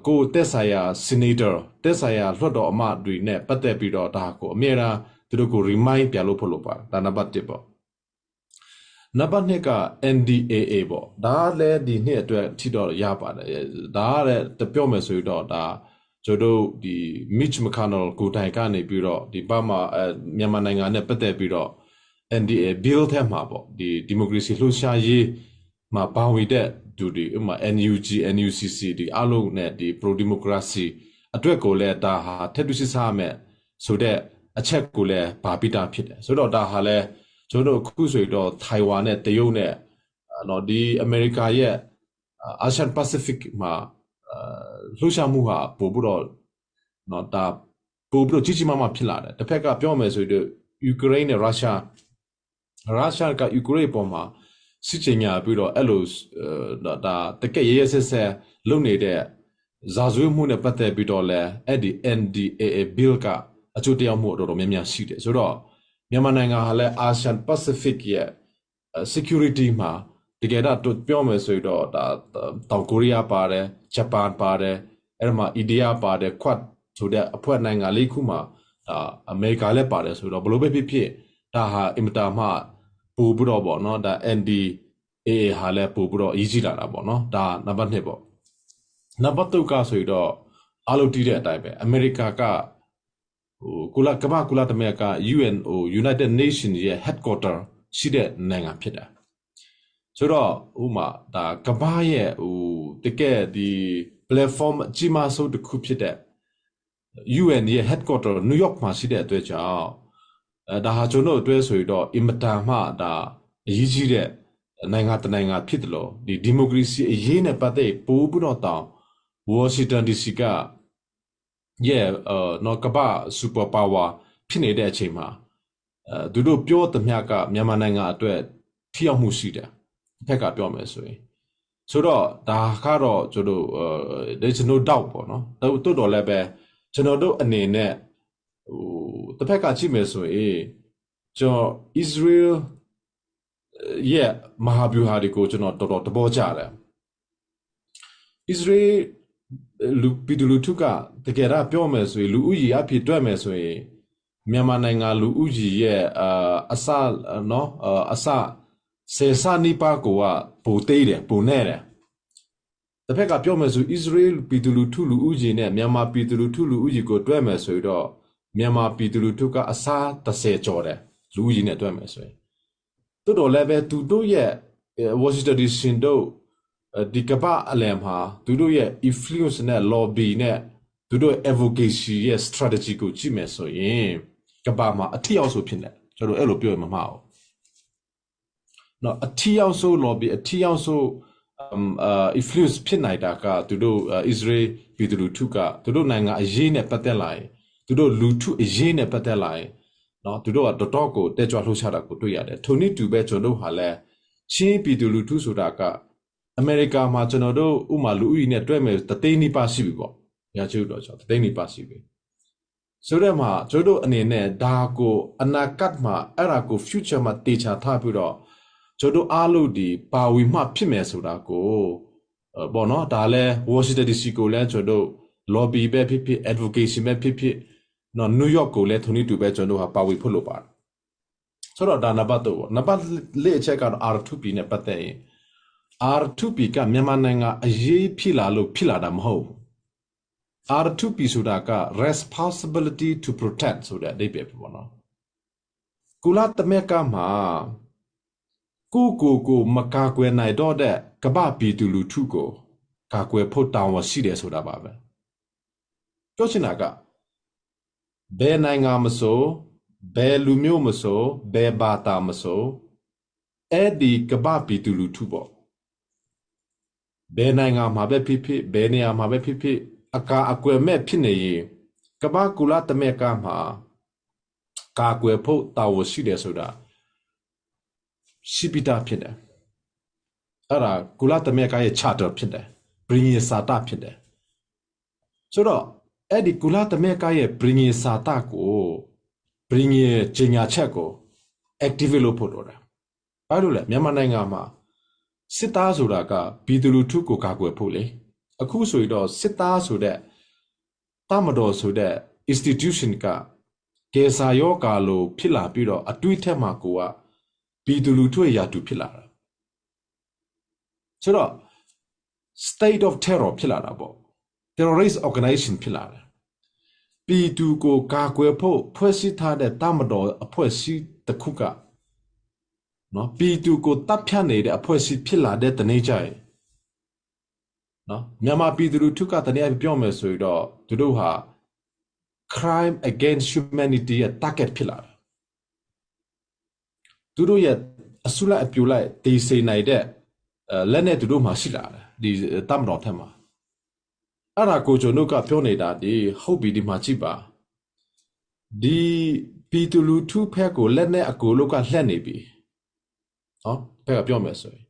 ကိုတက်ဆိုင်ရာ senator တက်ဆိုင်ရာလွှတ်တော်အမတ်တွေနဲ့ပတ်သက်ပြီးတော့ဒါကိုအမြဲတမ်းသူတို့ကို remind ပြလို့ဖို့လိုပါတယ်ဒါနံပါတ်1ပေါ့နံပါတ်2က NDAA ပေါ့ဒါလည်းဒီနှစ်အတွက်ထိတော့ရပါတယ်ဒါကလည်းပြောမယ်ဆိုရင်တော့ဒါ ကျွန်တော်ဒီ Mitch McConnell ကိုတိုင်ကနေပြီးတော့ဒီဘာမှမြန်မာနိုင်ငံနဲ့ပတ်သက်ပြီးတော့ NDA bill ထဲမှာပေါ့ဒီ democracy လှုပ်ရှားရေးမှာပါဝင်တဲ့သူတွေဥပမာ NUG NUCC ဒီအလုံးနဲ့ဒီ pro democracy အတွက်ကိုလည်းဒါဟာထက်တူစစ်စားမယ်ဆိုတဲ့အချက်ကိုလည်းပါပိတာဖြစ်တယ်ဆိုတော့ဒါဟာလည်းကျွန်တော်အခုဆိုတော့ထိုင်ဝမ်နဲ့တရုတ်နဲ့နော်ဒီအမေရိကရဲ့အာရှပစိဖိတ်မှာလှုပ်ရှားမှုဟာပို့ပြီးတော့နော်ဒါပို့ပြီးတော့ကြီးကြီးမားမားဖြစ်လာတယ်တစ်ဖက်ကပြောမယ်ဆိုတော့ယူကရိန်းနဲ့ရုရှားကယူကရိန်းပေါ်မှာစစ်ချင်ညာပြီးတော့အဲ့လိုဒါတကယ်ရဲရဲဆက်ဆက်လုပ်နေတဲ့ဇာဇွေးမှုနဲ့ပတ်သက်ပြီးတော့လဲအဲ့ဒီ NDAA bill ကအကျိုးတရားမှုတော်တော်များများရှိတယ်ဆိုတော့မြန်မာနိုင်ငံဟာလဲ ASEAN Pacific ရဲ့ security မှာတကယ်တော့ပြောမယ်ဆိုတော့ဒါတောင်ကိုရီးယားပါတယ်ဂျပန်ပါတယ်အဲ့မှာအိန္ဒိယပါတယ်ခွတ်ဆိုတဲ့အဖွဲ့နိုင်ငံလေးခုမှာဒါအမေရိကလည်းပါတယ်ဆိုတော့ဘလို့ပဲဖြစ်ဖြစ်ဒါဟာအင်မတာမှပို့ပြီးတော့ပေါ့နော်ဒါ NDAA ဟာလည်းပို့ပြီးတော့အရေးကြီးလာတာပေါ့နော်ဒါနံပါတ်1ပေါ့နံပါတ်2ကဆိုတော့အားလုံးတည်တဲ့အတိုင်းပဲအမေရိကကကုလသမဂ္ဂ UNO United Nations ရဲ့ headquarter ရှိတဲ့နိုင်ငံဖြစ်တယ်ဆိုတော့ဥမာဒါကမ္ဘာရဲ့တကယ်ဒီ platform အကြီးမားဆုံးတစ်ခုဖြစ်တဲ့ UN ရဲ့ headquarter New York မှာရှိတဲ့အတွက်ကြောင့်ဒါဟာကျွန်တော်အတွဲဆိုတော့အင်မတန်မှဒါအရေးကြီးတဲ့နိုင်ငံတနိုင်ငံဖြစ်တယ်လို့ဒီ democracy အရေးနဲ့ပတ်သက်ပို့ပြီးတော့တောင် Washington DC ကနော်ကမ္ဘာ super power ဖြစ်နေတဲ့အချိန်မှာသူတို့ပြောသမျှကမြန်မာနိုင်ငံအတွက်ထိရောက်မှုရှိတယ်တစ်ဖက်ကပြောမယ်ဆိုရင်ဆိုတော့ဒါကတော့ကျွန်တော်there's no doubt ပေါ့နော်တိုးတော်လည်းပဲကျွန်တော်တို့အနေနဲ့တစ်ဖက်ကကြည့်မယ်ဆိုရင်ကျွန်တော် Israel ရဲ့မဟာဗျူဟာတွေကိုကျွန်တော်တော်တော်သဘောကျတယ် Israel လူပြည်သူလူထုကတကယ်တော့ပြောမယ်ဆိုရင်လူဦးရေအဖြစ်တွက်မယ်ဆိုရင်မြန်မာနိုင်ငံလူဦးရေရဲ့အစနော်အစစေစာနိပါကိုကပိုသေးတယ်ပိုနေတယ်တစ်ဖက်ကပြောမယ်ဆို Israel ပြည်သူလူထုလူဦးရေနဲ့မြန်မာပြည်သူလူထုလူဦးရေကိုတွက်မယ်ဆိုတော့မြန်မာပြည်သူလူထုကအစား30ကျော်တယ်လူဦးရေနဲ့တွက်မယ်ဆိုရင်တိုးတော်လည်းပဲသူတို့ရဲ့ Washington DC တို့ဒီကမ္ဘာအလယ်မှာသူတို့ရဲ့ influence နဲ့ lobby နဲ့သူတို့ advocacy ရဲ့ strategy ကိုကြည့်မယ်ဆိုရင်ကမ္ဘာမှာအထီရောက်ဆိုဖြစ်နေကျွန်တော်အဲ့လိုပြောရင်မမှားဘူးနော်အထီရောက်ဆို lobby အထီရောက်ဆိုinfluence ဖြစ်နေတာကသူတို့ Israel ပြည်သူလူထုကသူတို့နိုင်ငံအရေးနဲ့ပတ်သက်လာရင်သူတို့လူထုအရေးနဲ့ပတ်သက်လာရင်နော်သူတို့ကတော်တော်ကိုတက်ကြွလှုပ်ရှားတာကိုတွေ့ရတယ်ထိုနည်းတူပဲကျွန်တော်တို့ဟာလဲချင်းပြည်သူလူထုဆိုတာကအမေရိကမှာကျွန်တော်တို့ဥမာလူဦးရေနဲ့တွဲမယ်တသိန်းနီးပါးရှိပြီပေါ့။ညာကျုပ်တော့ကျွန်တော်တသိန်းနီးပါးရှိပြီ။ဆိုတော့မှကျွန်တော်တို့အနေနဲ့ဒါကိုအနာဂတ်မှာအဲ့ဒါကို future မှာတေချာထားပြီးတော့ကျွန်တော်အားလုံးဒီပါဝင်မှဖြစ်မယ်ဆိုတာကိုပေါ့နော်ဒါလဲ Washington DC ကိုလည်းကျွန်တော်တို့ lobby ပဲဖြစ်ဖြစ် advocacy ပဲဖြစ်ဖြစ်နော် New York ကိုလည်းထုံးနည်းတူပဲကျွန်တော်တို့ဟာပါဝင်ဖို့လုပ်ပါတယ်။ဆိုတော့ဒါနံပါတ်3ပေါ့။နံပါတ်4အချက်ကတော့ R2P နဲ့ပတ်သက်ရင်R2P ကမြန်မာနိုင်ငံအရေးဖြစ်လာလို့ဖြစ်လာတာမဟုတ်ဘူး R2P ဆိုတာက responsibility to protect ဆိုတဲ့အဓိပ္ပာယ်ပေါ့နော်ကုလသမဂ္ဂမှာကိုမကာကွယ်နိုင်တော့တဲ့ကမ္ဘာပြည်သူလူထုကိုကာကွယ်ဖို့တာဝန်ရှိတယ်ဆိုတာပါပဲပြောချင်တာကဘယ်နိုင်ငံမဆိုဘယ်လူမျိုးမဆိုဘယ်ဘာသာမဆိုအဲ့ဒီကမ္ဘာပြည်သူလူထုပေါ့ဘယ်နိုင်ငံမှာပဲဖြစ်ဖြစ်ဘယ်နေရာမှာပဲဖြစ်ဖြစ်အကွယ်မဲ့ဖြစ်နေရင်ကမ္ဘာကုလသမဂ္ဂမှာကာကွယ်ဖို့တာဝန်ရှိတယ်ဆိုတာရှိပြီးသားဖြစ်တယ်အဲ့ဒါကုလသမဂ္ဂရဲ့ charter ဖြစ်တယ်ပြည်ညစာတဖြစ်တယ်ဆိုတော့အဲ့ဒီကုလသမဂ္ဂရဲ့ပြည်ညစာတကိုပြည်ညကြေညာချက်ကို activate လုပ်ဖို့တော့တယ်ဘာလို့လဲမြန်မာနိုင်ငံမှာစစ်သားဆိုတာကပြည်သူလူထုကိုကာကွယ်ဖို့လေအခုဆိုရင်တော့စစ်သားဆိုတဲ့တမတော်ဆိုတဲ့ institution ကကေစာယောဂါလိုဖြစ်လာပြီးတော့အတွေးထက်မှာကိုကပြည်သူလူထုရဲ့ယာတူဖြစ်လာတာဆိုတော့ state of terror ဖြစ်လာတာပေါ့ terrorist organization ဖြစ်လာတယ်ပြည်သူကိုကာကွယ်ဖို့ဖွဲ့စည်းထားတဲ့တမတော်အဖွဲ့အစည်းတစ်ခုကနော်ပြည်သူကိုတပ်ဖြတ်နေတဲ့အဖွဲ့အစည်းဖြစ်လာတဲ့တနေ့ကျရင်နော်မြန်မာပြည်သူလူထုကတနေ့ပြောမယ်ဆိုရင်တော့သူတို့ဟာ crime against humanity ရဲ့ target ဖြစ်လာတယ်သူတို့ရဲ့အစုလိုက်အပြုလိုက်တည်စေနိုင်တဲ့လက်နဲ့သူတို့မှရှိလာတယ်ဒီတမတော်ထက်မှာအဲ့ဒါကိုကျွန်တော်ကပြောနေတာဒီဟုတ်ပြီဒီမှာကြည့်ပါဒီပြည်သူလူထုဖက်ကိုလက်နဲ့အကိုလို့ကလှက်နေပြီဟောဖက်ကပြောမယ်ဆိုရင်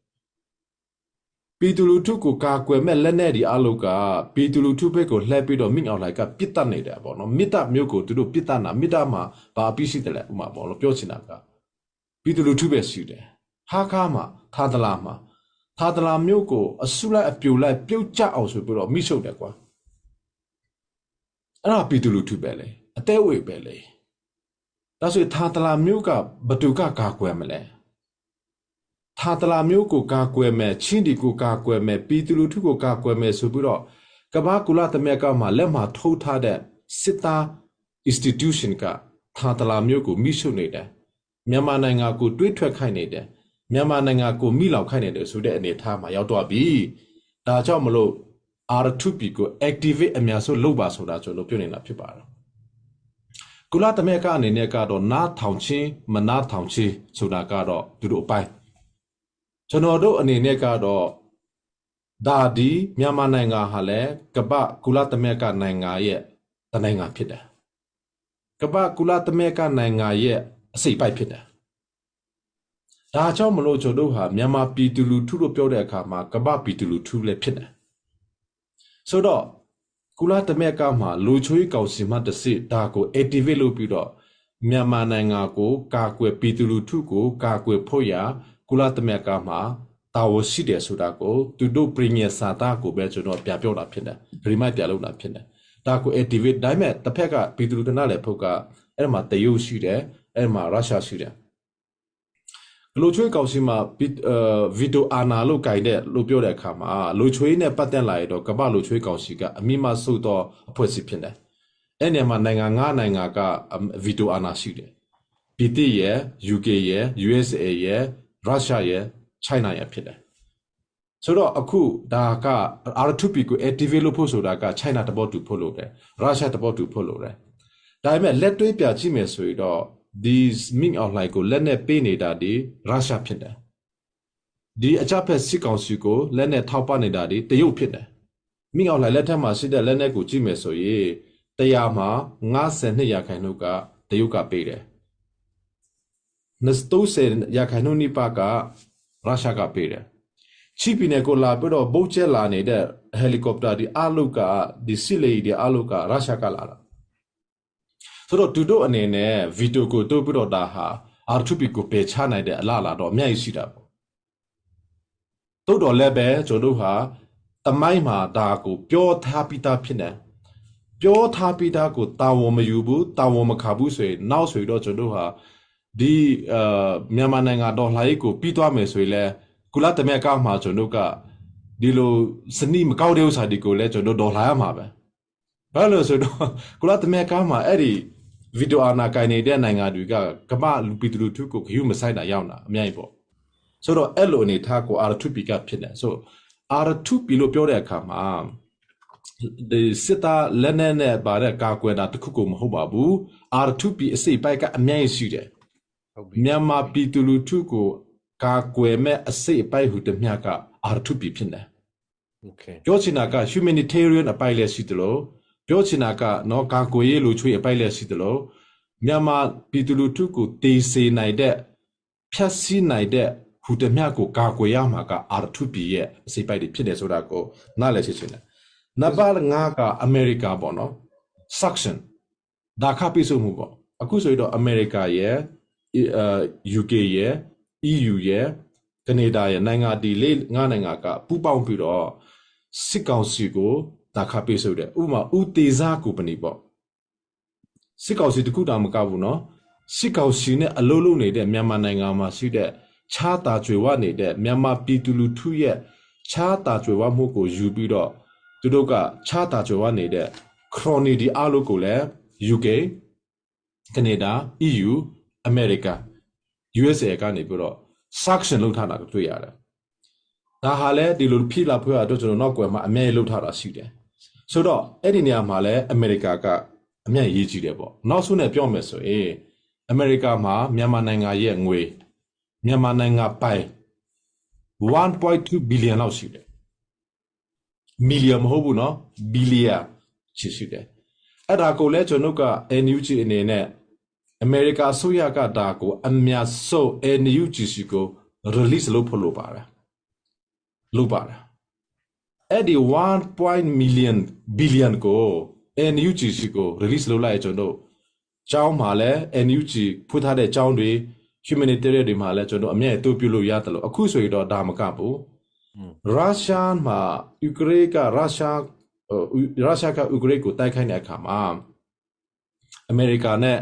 ပြည်သူလူထုကိုကာကွယ်မဲ့လက်နဲ့ဒီအလုပ်ကပြည်သူလူထုဘက်ကိုလှည့်ပြီးတော့မိအောင်လိုက်ကပြစ်တတ်နေတယ်ပေါ့နော်မိတ္တမျိုးကိုသူတို့ပြစ်တတ်တာမိတ္တမှာဘာအပြစ်ရှိတယ်လဲဥမာပေါ့လို့ပြောချင်တာကပြည်သူလူထုပဲရှိတယ်ဟာခါမှာသာတလာမှာသာတလာမျိုးကိုအစုလိုက်အပြုတ်လိုက်ပြုတ်ကျအောင်ဆိုပြီးတော့မိရှုပ်တယ်ကွာအဲ့ဒါပြည်သူလူထုပဲလေအသေးဝေပဲလေဒါဆိုသာတလာမျိုးကဘသူကကာကွယ်မလဲသာတလာမျိုးကိုကာကွယ်မယ်ချင်းဒီကိုကာကွယ်မယ်ပြည်သူလူထုကိုကာကွယ်မယ်ဆိုပြီးတော့ကမ္ဘာကုလသမဂ္ဂမှာလက်မှာထိုးထားတဲ့စစ်သား institution ကသာတလာမျိုးကိုမိရှုပ်နေတယ်မြန်မာနိုင်ငံကိုတွေးထွက်ခိုင်းနေတယ်မြန်မာနိုင်ငံကိုမိလောက်ခိုင်းနေတယ်ဆိုတဲ့အနေအထားမှာရောက်တော့ပြီဒါကြောင့်မလို့ R2P ကို activate အများဆုံးလုပ်ပါဆိုတာကျွန်တော်ပြောနေတာဖြစ်ပါတယ်ကုလသမဂ္ဂအနေနဲ့ကတော့နားထောင်ချင်းမနားထောင်ချင်းဆိုတာကတော့သူတို့အပိုင်းကျွန်တော်တို့အနေနဲ့ကတော့ဒါဒီမြန်မာနိုင်ငံဟာလည်းကမ္ဘာကုလသမဂ္ဂနိုင်ငံရဲ့တနိုင်ငံဖြစ်တယ်ကမ္ဘာကုလသမဂ္ဂနိုင်ငံရဲ့အစိပ်ပိုက်ဖြစ်တယ်ဒါကြောင့်မလို့ကျွန်တော်ဟာမြန်မာပြည်သူလူထုလို့ပြောတဲ့အခါမှာကမ္ဘာပြည်သူလူထုလည်းဖြစ်တယ်ဆိုတော့ကုလသမဂ္ဂမှာလူချိုးကောင်စီမှတစ်စစ်ဒါကို activate လုပ်ပြီးတော့မြန်မာနိုင်ငံကိုကာကွယ်ပြည်သူလူထုကိုကာကွယ်ဖို့ရာကုလသမဂ္ဂမှာတာဝန်ရှိတယ်ဆိုတာကိုသူတို့ပြည်နယ်စာသားကိုပဲကျွန်တော်ပြပြောတာဖြစ်တယ် remind ပြလုပ်တာဖြစ်တယ်ဒါကို activate ဒါပေမဲ့တစ်ဖက်ကပြည်သူလူထုနားလည်းဖို့ကအဲ့မှာတရုတ်ရှိတယ်အဲ့မှာရုရှားရှိတယ်လူချွေးကောင်စီမှာဗီတိုအာနာလို့ကြိုင်တဲ့လို့ပြောတဲ့အခါမှာလူချွေးနဲ့ပတ်သက်လာရတော့ကမ္ဘာလူချွေးကောင်စီကအမိမဆုတ်တော့အဖွဲ့အစည်းဖြစ်တယ်အဲ့ဒီမှာနိုင်ငံ9နိုင်ငံကဗီတိုအာနာရှိတယ်ပြည်တိရဲ့ UK ရဲ့ USA ရဲ့ရုရှားရဲ့ China ရဲ့ဖြစ်တယ်ဆိုတော့အခုဒါက R2P ကို activate လုပ်ဖို့ဆိုတာက China တဘောတူဖို့လို့တယ်ရုရှားတဘောတူဖို့လို့တယ်ဒါပေမဲ့လက်တွေ့ပြကြည့်မယ်ဆိုရင်တော့ဒီမင်းအောင်လိုက်ကိုလက်နဲ့ပေးနေတာဒီရုရှားဖြစ်တယ်ဒီအကြဖက်စစ်ကောင်စီကိုလက်နဲ့ထောက်ပနေတာဒီတရုတ်ဖြစ်တယ်မင်းအောင်လိုက်လက်ထက်မှာရှိတဲ့လက်နဲ့ကိုကြည့်မယ်ဆိုရင်100မှာ52ရာခိုင်နှုန်းကတရုတ်ကပေးတယ်30ရာခိုင်နှုန်းနိပါကရုရှားကပေးတယ်ချီပီနယ်ကိုလာပြီးတော့ဘုတ်ကျဲလာနေတဲ့ဟယ်လီကော်ပတာဒီအလုကဒီစစ်လေဒီအလုကရုရှားကလာတာဆိုတော့သူတို့အနေနဲ့ဗီဒီယိုကိုတို့ပြီးတော့ဒါဟာ R2P ကိုပယ်ချနိုင်တဲ့အလားအလာတော့အများကြီးရှိတာပေါ့တို့တော်လည်းပဲကျွန်တော်တို့ဟာတမိုင်းမှာဒါကိုပြောထားပြီးသားဖြစ်နေပြောထားပြီးသားကိုတာဝန်မယူဘူးတာဝန်မခါဘူးဆိုရင်နောက်ဆိုတော့ကျွန်တော်ဟာဒီမြန်မာနိုင်ငံတော်လှန်ရေးကိုပြီးသွားမယ်ဆိုရင်လဲကုလသမဂ္ဂမှာကျွန်တော်ကဒီလိုစနစ်မကောက်တဲ့ဥစ္စာတွေကိုလည်းကျွန်တော်တော်လှန်ရမှာပဲဘာလို့ဆိုတော့ကုလသမဂ္ဂမှာအဲ့ဒီဗီဒီယိုအာနာကိုင်နေတဲ့နိုင်ငံတွေကကမ္ဘာလူပြည်သူလူထုကိုဂရုမစိုက်တာရောက်တာအများကြီးပေါ့ဆိုတော့အဲ့လိုအနေထားကို R2P ကဖြစ်တယ်ဆို R2P လို့ပြောတဲ့အခါမှာဒီစစ်သားလက်နက်နဲ့ပါတဲ့ကာကွယ်တာတခုကိုမဟုတ်ပါဘူး R2P အစိပ်ပိုက်ကအများကြီးရှိတယ်မြန်မာပြည်သူလူထုကိုကာကွယ်မဲ့အစိပ်ပိုက်ဟူတမျှက R2P ဖြစ်တယ်ပြောချင်တာက humanitarian အပိုက်လည်းရှိတယ်လို့ပြောချင်တာကနော်ကာကွယ်ရေးလူချွေးအပိုက်လည်းရှိတယ်လို့မြန်မာပြည်သူလူထုကိုတေးစေနိုင်တဲ့ဖြတ်စည်းနိုင်တဲ့ဟူတမျှကိုကာကွယ်ရမှာက R2P ရဲ့အစိပ်ပိုက်တွေဖြစ်တယ်ဆိုတာကိုနားလည်ချင်တယ်နံပါတ်5ကအမေရိကပေါ့နော် suction ဒါခပိစုမှုပေါ့အခုဆိုတော့အမေရိကရဲ့UK ရဲ့ EU ရဲ့ကနေဒါရဲ့နိုင်ငံဒီ5နိုင်ငံကပူးပေါင်းပြီးတော့စစ်ကောင်စီကိုဒါခပိစုတယ်ဥပမာဦးသေးစားကုမ္ပဏီပေါ့စစ်ကောင်စီတခုတောင်မကဘူးနော်စစ်ကောင်စီနဲ့အလုပ်လုပ်နေတဲ့မြန်မာနိုင်ငံမှာရှိတဲ့ခြားတာကြွယ်ဝနေတဲ့မြန်မာပြည်သူလူထုရဲ့ခြားတာကြွယ်ဝမှုကိုယူပြီးတော့ သူတို့ကခြားတာကြွားနေတဲ့ crony ဒီအားလုံးကိုလည်း UK Canada EU America USA ကနေပြီးတော့ sanction လုပ်ထားတာကိုတွေ့ရတယ်ဒါဟာလည်းဒီလိုဖိလာဖွဲ့ရတော့ကျွန်တော်နောက်ကွယ်မှာအမြဲလုပ်ထားတာရှိတယ်ဆိုတော့အဲ့ဒီနေရာမှာလည်းအမေရိကကအမြဲရေးကြည့်တယ်ပေါ့နောက်ဆုံးနဲ့ပြောမယ်ဆိုရင်အမေရိကမှာမြန်မာနိုင်ငံရဲ့ငွေမြန်မာနိုင်ငံပိုင်1.2 billion လောက်ရှိတယ် million မဟုတ်ဘူးเนาะ billion ရှိတယ်အဲ့ဒါကိုလည်းကျွန်တော်က NUG အနေနဲ့အမေရိကအစိုးရကဒါကိုအများဆုံး NUG ကို release လုပ်ဖို့လိုပါတယ်အဲ့ဒီ1 million billion ကို NUG ကို release လုပ်လိုက်ကျွန်တော်ကျောင်းမှာလည်း NUG ဖွင့်ထားတဲ့ကျောင်းတွေ humanitarian တွေမှာလည်းကျွန်တော်အမြဲတူပြလို့ရတယ်လို့အခုဆိုရင်တော့ဒါမကဘူးရုရှားမှာယူကရိန်းကရုရှားကယူကရိန်းကိုတိုက်ခိုက်တဲ့အခါမှာအမေရိကန်နဲ့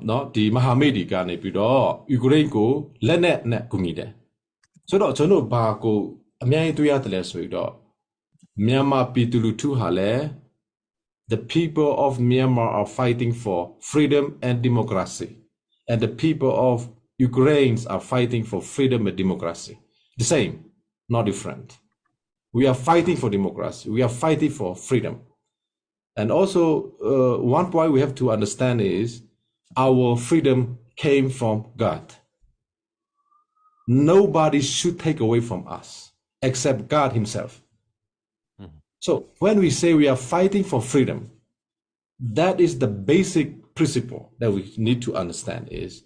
เนาะဒီမဟာမိတ်တွေကနေပြီးတော့ယူကရိန်းကိုလက်နဲ့ကူညီတယ်ဆိုတော့ကျွန်တော်ဘာကိုအများကြီးတွေ့ရတယ်လဲဆိုတော့မြန်မာပြည်သူလူထုဟာလည်း the people of Myanmar are fighting for freedom and democracy and the people of Ukraine are fighting for freedom and democracy the same not different we are fighting for democracy we are fighting for freedom and also one point we have to understand is our freedom came from God nobody should take away from us except God himself so when we say we are fighting for freedom that is the basic principle that we need to understand is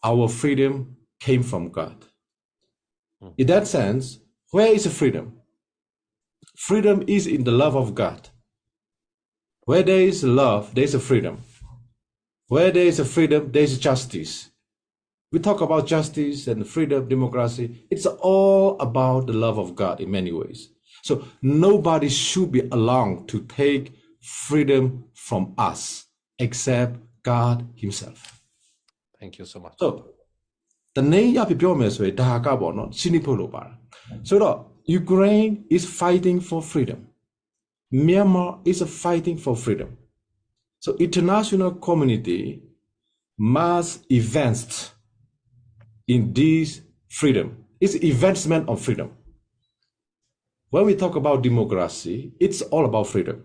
our freedom came from God in that sense where is the freedom freedom is in the love of God where there is love there is a freedom where there is a freedom there is justice we talk about justice and freedom democracy it's all about the love of God in many ways so nobody should be allowed to take freedom from us except God himself thank you so much so the name ရပြပြောမယ်ဆိုရင်ဒါကပေါ့နော်ရှင်းဖို့လိုပါတယ်ဆိုတော့ Ukraine is fighting for freedom Myanmar is fighting for freedom so international community must invest in this freedom it's investment of freedom when we talk about democracy it's all about freedom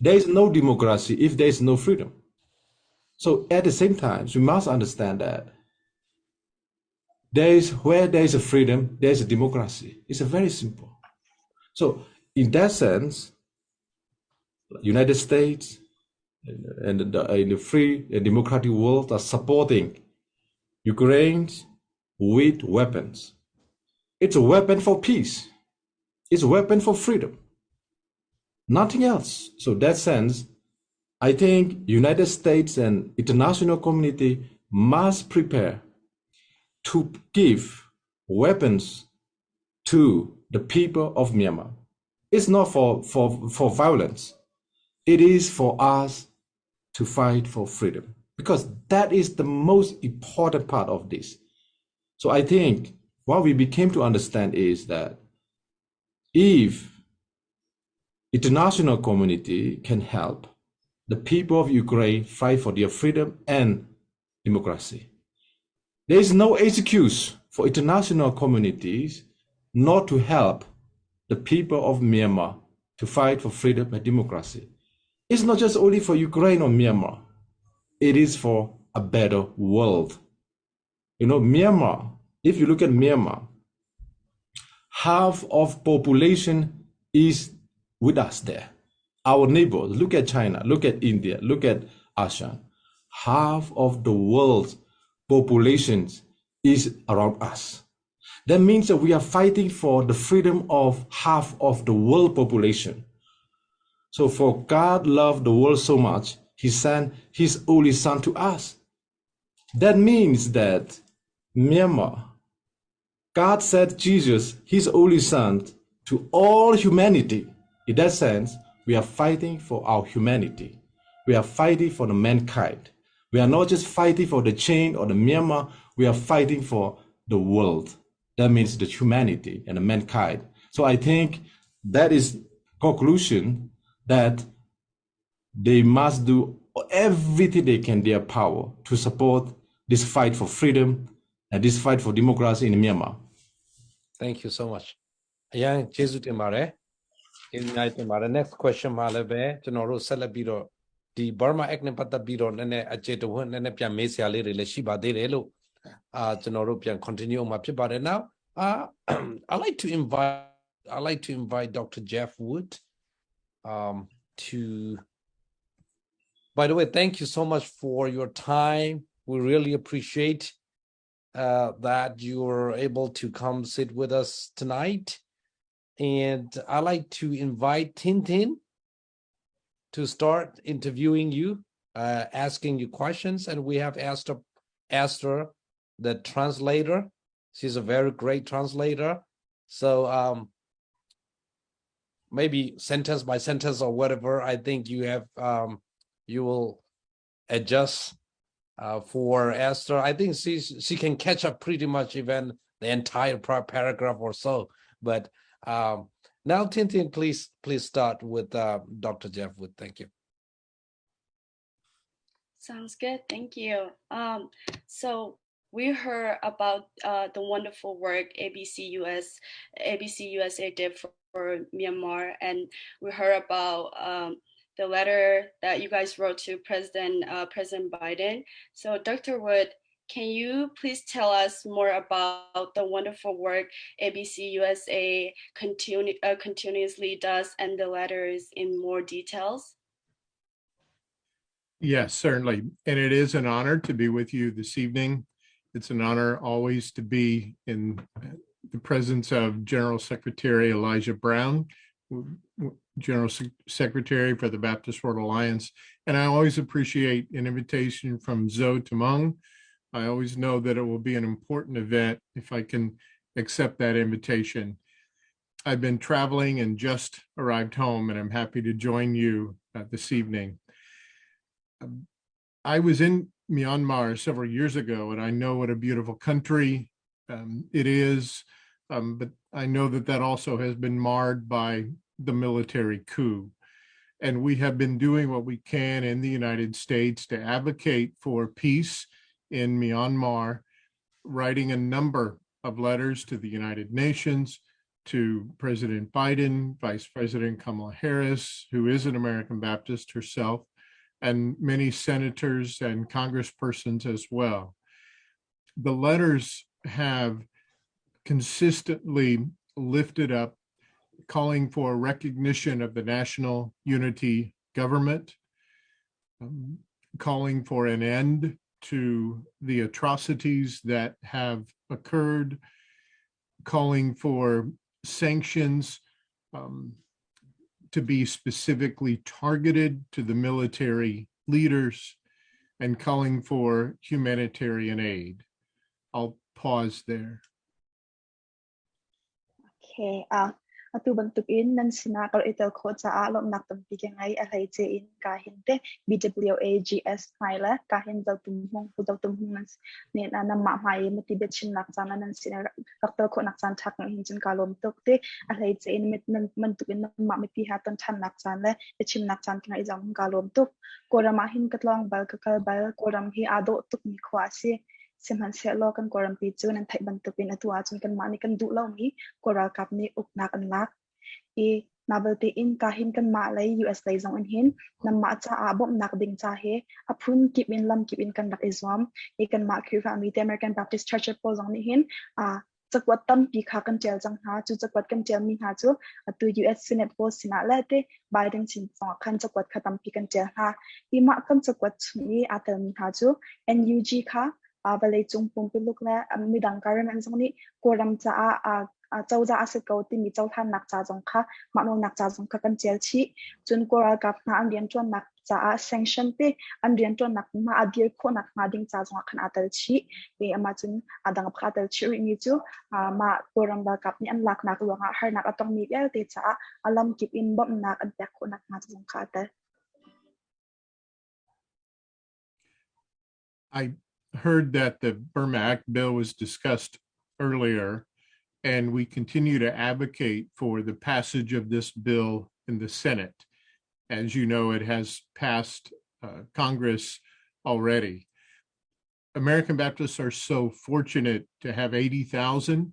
there is no democracy if there is no freedom so at the same time we must understand that where there is a freedom there is a democracy it's a very simple so in that sense United States and in the free and democratic world are supporting Ukraine with weapons it's a weapon for peace it's a weapon for freedom nothing else so in that sense I think United States and international community must prepare to give weapons to the people of Myanmar. It's not for violence. It is for us to fight for freedom because that is the most important part of this. So I think what we became to understand is that if international community can help the people of Ukraine fight for their freedom and democracy, there is no excuse for international communities not to help the people of Myanmar to fight for freedom and democracy. It's not just only for Ukraine or Myanmar. It is for a better world. You know, Myanmar, if you look at Myanmar, half of population is with us there. Our neighbors, look at China, look at India, look at ASEAN. Half of the world's populations is around us. That means that we are fighting for the freedom of half of the world population. So for God loved the world so much, he sent his only son to us. That means that Myanmar, God sent Jesus, his only son, to all humanity. In that sense, we are fighting for our humanity. We are fighting for the mankind. We are not just fighting for the chain or the Myanmar, we are fighting for the world. That means the humanity and the mankind. So I think that is conclusion that they must do everything they can in their power to support this fight for freedom and this fight for democracy in Myanmar. Thank you so much. Ayan, Jesu Timare. Next question, Malabe, General Celebiro. The Burma Act Nepata Biro, Nene Ajeto, Nene Pia Mesia Lele Shiba de Relo. General Pian continue Mapibare now. I like to invite Dr. Jeff Wood to. By the way, thank you so much for your time. We really appreciate that you're able to come sit with us tonight. And I'd like to invite Tintin to start interviewing you, asking you questions. And we have Esther, the translator. She's a very great translator. So maybe sentence by sentence or whatever, I think you have, you will adjust for Esther. I think she can catch up pretty much even the entire paragraph or so. But now, Tintin, please start with Dr. Jeff Wood. Thank you. Sounds good. Thank you. So we heard about the wonderful work ABC USA did for Myanmar, and we heard about the letter that you guys wrote to President Biden. So Dr. Wood, can you please tell us more about the wonderful work ABC USA continuously does and the letters in more details? Yes, certainly. And it is an honor to be with you this evening. It's an honor always to be in the presence of General Secretary Elijah Brown, General Secretary for the Baptist World Alliance. And I always appreciate an invitation from Zoe Tamung. I always know that it will be an important event if I can accept that invitation. I've been traveling and just arrived home, and I'm happy to join you this evening. I was in Myanmar several years ago, and I know what a beautiful country it is, but I know that also has been marred by the military coup. And we have been doing what we can in the United States to advocate for peace in Myanmar, writing a number of letters to the United Nations, to President Biden, Vice President Kamala Harris, who is an American Baptist herself, and many senators and congresspersons as well. The letters have consistently lifted up, calling for recognition of the national unity government, calling for an end to the atrocities that have occurred, calling for sanctions to be specifically targeted to the military leaders, and calling for humanitarian aid. I'll pause there. Okay. Atu bantukin nan sinakal itel khot sa alom nak tampi ke ngai alai che in kahin te BWAGS ngaila kahin dal tumhong pudal tumhong nan na ma mai motivation nak sana nan sinar kaktel khot nak san thak hin chin kalom tok te alai che in mit nan mantukin nan ma mi pi hatan than nak san le chim nak san ngai jam kalom tok korama hin katlong bal kakal bal koram hi ado tuk mi khwasi Simhan selo kan koram pichu nan thai bantukin atua chun kan mani kan du law mi koral kap ni uknak an lak e nabalti in kahin kan ma lai US lai zong an hin nam ma cha abom nak ding cha he aphun kip in lam kip in kan dak izom e kan ma khri family the American Baptist Church po zong ni hin chakwat tam pi kha kan chel jang ha chu chakwat kan chel mi ha chu atu US Senate po sina la te Biden chin song khan chakwat khatam pi kan chel ha i ma kan chakwat ni atal mi ha chu NUG kha balai chung pum piluk na midang karan an song ni koram cha chau ja asit ko ti mi chau than nak cha jong kha ma no nak cha jong kha kan chel chi chun koral kap na an rian chon nak cha sanction te an rian chon nak ma adir kho nak ma ding cha jong khan atal chi e ama chun adang pha atal chi ri ni chu ma koram ba kap ni an lak nak lo nga har nak atong mi bel te cha alam kip in bom nak an pek kho nak ma jong kha ta I heard that the Burma Act bill was discussed earlier, and we continue to advocate for the passage of this bill in the Senate. As you know, it has passed Congress already. American Baptists are so fortunate to have 80,000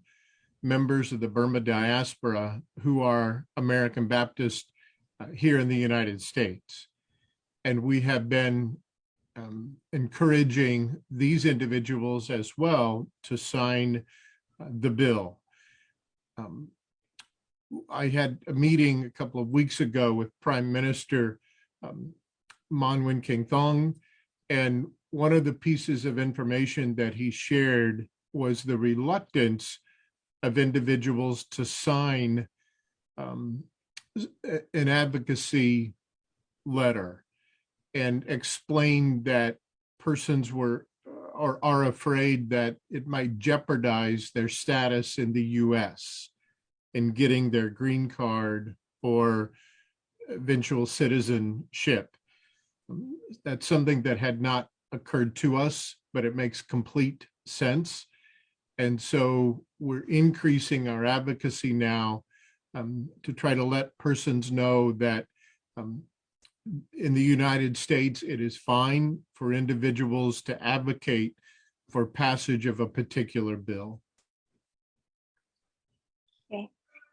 members of the Burma diaspora who are American Baptist here in the United States. And we have been encouraging these individuals as well to sign the bill. I had a meeting a couple of weeks ago with Prime Minister Mon Win King Thong, and one of the pieces of information that he shared was the reluctance of individuals to sign an advocacy letter, and explained that persons were or are afraid that it might jeopardize their status in the US in getting their green card or eventual citizenship. That's something that had not occurred to us, but it makes complete sense. And so we're increasing our advocacy now to try to let persons know that in the United States, it is fine for individuals to advocate for passage of a particular bill.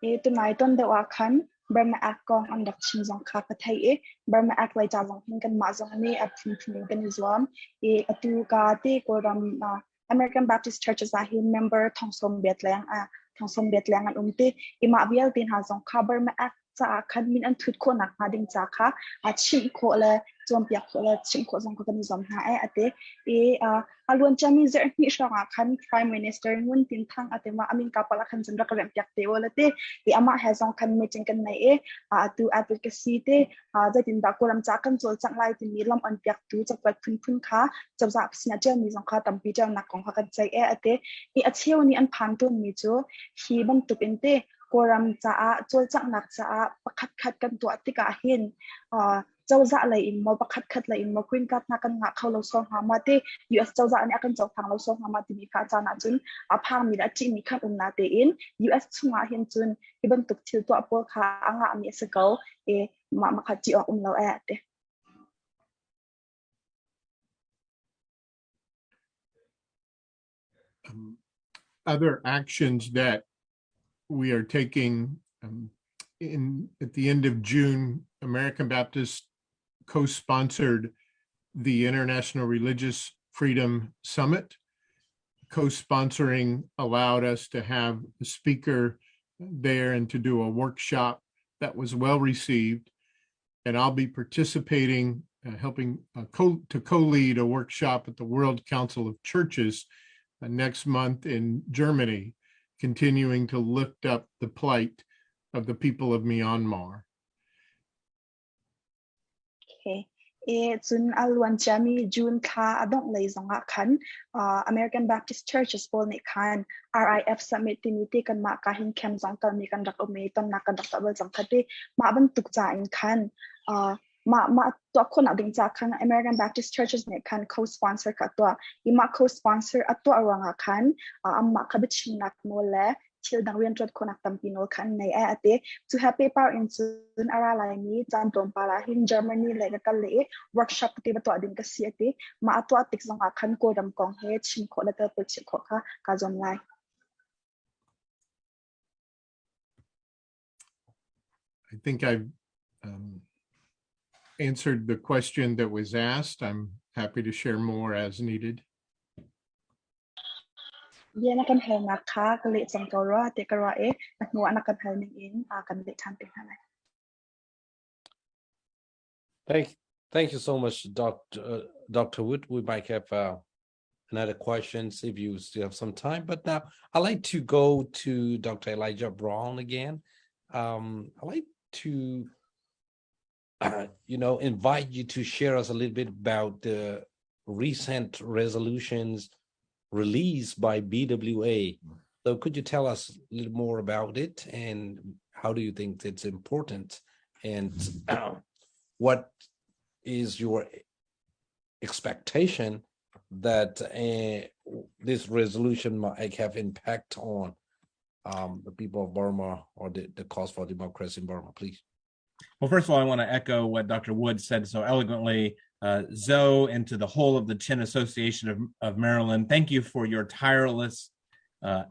Itu mai ton de wa khan Burma Act kong ang dak chin zong kha ka thai e Burma Act lai cha zong hin kan ma zong ni at thin thin kan izwam e atu ka te ko ram American Baptist Churches a hin member thongsom betlang an umte ima bial tin ha zong kha Burma Act cha khan min an thut ko nak ma ding cha kha a chin ko la chom pyak ko la chin ko zong ko kan zom ha e ate e alwan chami zer ni shanga khan Prime Minister ngun tin thang ate ma amin ka pala khan jandra ka rem pyak te wala te e ama ha zong khan meeting kan nai e atu advocacy te za tin da ko ram cha kan chol chang lai tin ni lam an pyak tu chak pat phun kha chap za psina che mi zong kha tam pi chang nak kong kha kan chai e ate e acheu ni an phan tu mi chu hi ban tup in te koram cha chol chang nak cha pakhat khat kan tu atika hin châu dạ lại in mo pakhat khat lại in mo queen kat na kan nga khau lo song ha ma te US châu dạ ani akan chau thang lo song ha ma ti mi kha cha na chun aphang mi da chi mi khan na te in US chunga hin chun iban tuk thil to apol kha anga mi sakal e ma kha chi lo a te Other actions that we are taking at the end of June, American Baptist co-sponsored the International Religious Freedom Summit. Co-sponsoring allowed us to have a speaker there and to do a workshop that was well received. And I'll be participating, helping to co-lead a workshop at the World Council of Churches next month in Germany, continuing to lift up the plight of the people of Myanmar. Okay. Chun alwan chami June kha adong lei zonga khan American Baptist Churches pol ni khan RIF summit ti mi te kan ma ka hin khem zong tal mi kan rak ome ton na kan rak tabal jang khate ma ban tuk cha in khan ma to khona ding cha khan American Baptist Churches ne khan co-sponsor ka to ima co-sponsor atwa awanga khan amma khabit chin nak mole til dang rian trot khonak tampino khan nei a ate to have paper in sun ara lai mi chan tom para hin Germany le ka le workshop ti ba to adin ka si ate ma atwa tik zong a khan ko ram kong he chin kho la ta pe chin kho kha ka zom lai. I think I've answered the question that was asked. I'm happy to share more as needed. Dia nak kan hal nak kha ka le chang ko ra te ka ra e nak nu anak kan hal ning in kan le chan te halai. Thank you so much, Dr. Wood. We might have another questions if you still have some time, but now I'd like to go to Dr. Elijah Brown again. I'd like to invite you to share us a little bit about the recent resolutions released by BWA. So could you tell us a little more about it, and how do you think it's important, and what is your expectation that this resolution might have impact on the people of Burma or the cause for democracy in Burma, please. Well, first of all, I want to echo what Dr. Wood said so eloquently. Zoe, and to the whole of the Chin Association of Maryland, thank you for your tireless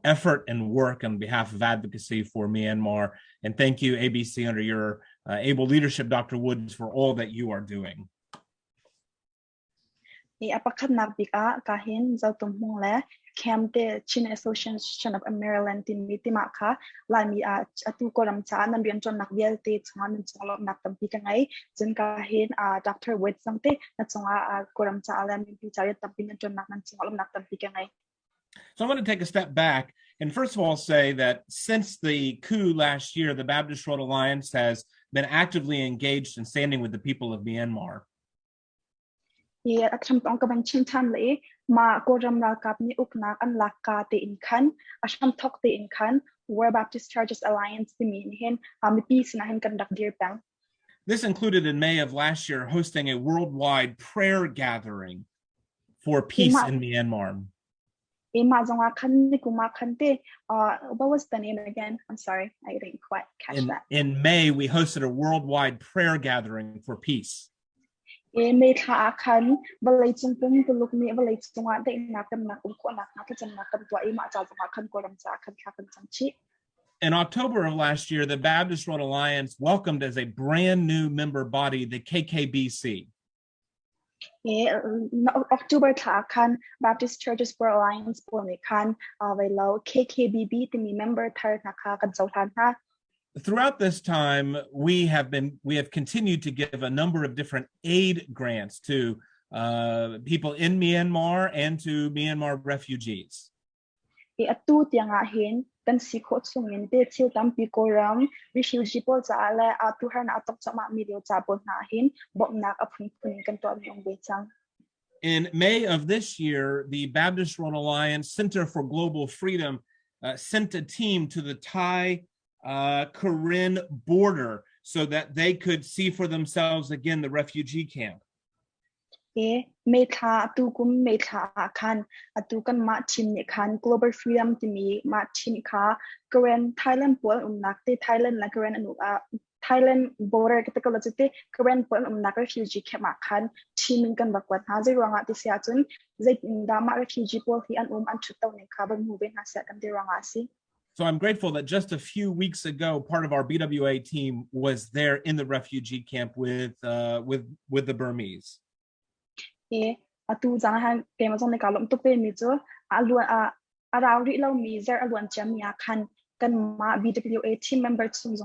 effort and work on behalf of advocacy for Myanmar. And thank you, ABC, under your able leadership, Dr. Woods, for all that you are doing. Camde Chin Association of Maryland in Mitimaka, Lami Atu Koram Cha, and Bianton Nakvialte, Twan and Solo Nakam Pikangai, Zinkahin, Dr. Wood something, Natsonga Koram Cha, and Pitaria Tampin and Nakan Solo Nakam Pikangai. So I'm going to take a step back and first of all say that since the coup last year, the Baptist Road Alliance has been actively engaged in standing with the people of Myanmar. Yeah, Akram Tonkaban Chintanle, Ma Goram Rakapni Uknak and Laka de Inkan, Asham Tok de Inkan, War Baptist Churches Alliance, the Minhin, Peace and Ahin conduct dear bang. This included in May of last year hosting a worldwide prayer gathering for peace in Myanmar. What was the name again? I'm sorry, I didn't quite catch that. In May, we hosted a worldwide prayer gathering for peace. In October of last year, the Baptist Road Alliance welcomed as a brand new member body the KKBC. October Baptist Churches for Alliance KKBB to member Throughout this time, we have continued to give a number of different aid grants to people in Myanmar and to Myanmar refugees. In May of this year, the Baptist Road Alliance Center for Global Freedom sent a team to the Thai Karen border so that they could see for themselves again the refugee camp. Global Freedom Timi Karen Thailand border Karen refugee camp teaming kan bakwat ranga tisiatun dama refugee moving So I'm grateful that just a few weeks ago, part of our BWA team was there in the refugee camp with the Burmese. BWA team member team member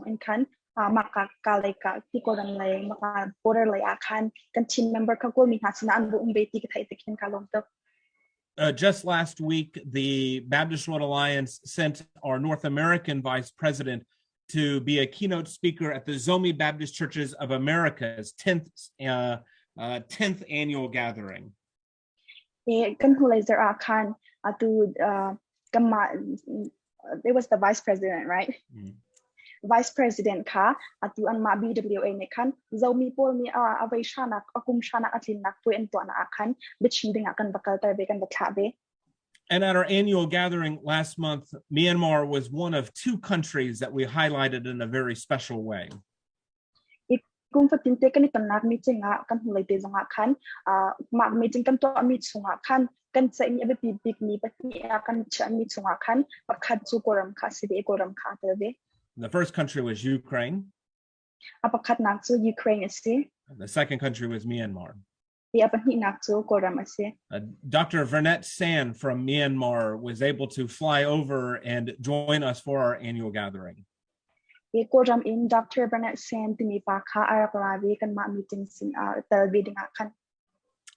just last week, the Baptist Road Alliance sent our North American Vice President to be a keynote speaker at the Zomi Baptist Churches of America's 10th annual gathering. It was the vice president, right? Vice President ka atu an ma BWA ne kan zomi pol mi awai shana akum shana atlin nak tu en to na akan bichinding akan bakal tarbe kan bathabe. And at our annual gathering last month, Myanmar was one of two countries that we highlighted in a very special way. Kung fatinte kan itanak meeting kan hulai te zonga kan ma meeting kan to mi chunga kan sa ni abe big ni pati akan chan mi chunga kan pakhat chu koram kha sibe koram kha tarbe. The first country was Ukraine. Ukraine. The second country was Myanmar. Dr. Vernette San from Myanmar was able to fly over and join us for our annual gathering. Dr. Vernette San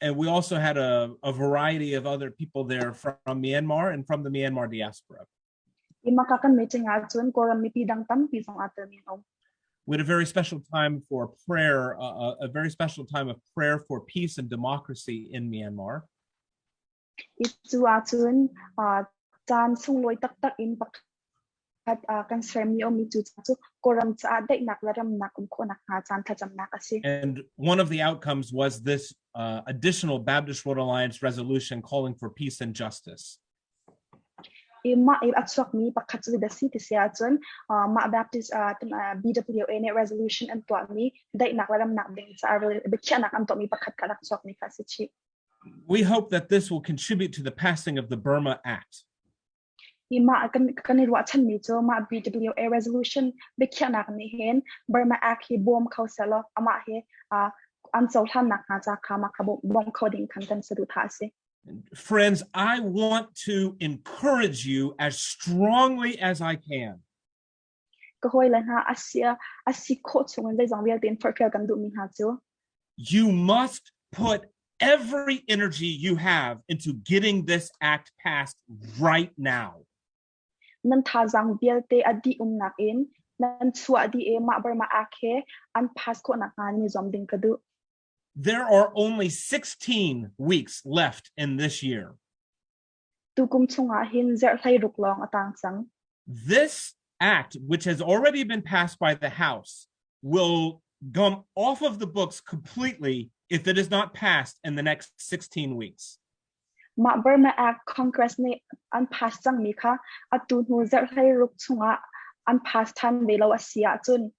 and we also had a variety of other people there from Myanmar and from the Myanmar diaspora. We had a very special time for prayer, a very special time of prayer for peace and democracy in Myanmar. And one of the outcomes was this additional Baptist Road Alliance resolution calling for peace and justice. ma atswak mi pakhat chu da si ti sia chun ma Baptist BWA ne resolution and to mi dai nak lam nak ding sa be nak am to mi pakhat ka rak swak mi ka si chi. We hope that this will contribute to the passing of the Burma Act. Ma kan ru chan mi chu ma BWA resolution be nak ni hen Burma Act hi bom khau salo ama he an so than nak ha cha kha ka bom coding kan sa du tha se. Friends, I want to encourage you as strongly as I can. You must put every energy you have into getting this act passed right now. There are only 16 weeks left in this year. This act, which has already been passed by the House, will come off of the books completely if it is not passed in the next 16 weeks. Burma Act Congress ne unpassed sang mika atu nu zer hai ruk chunga unpassed tan velo asia chun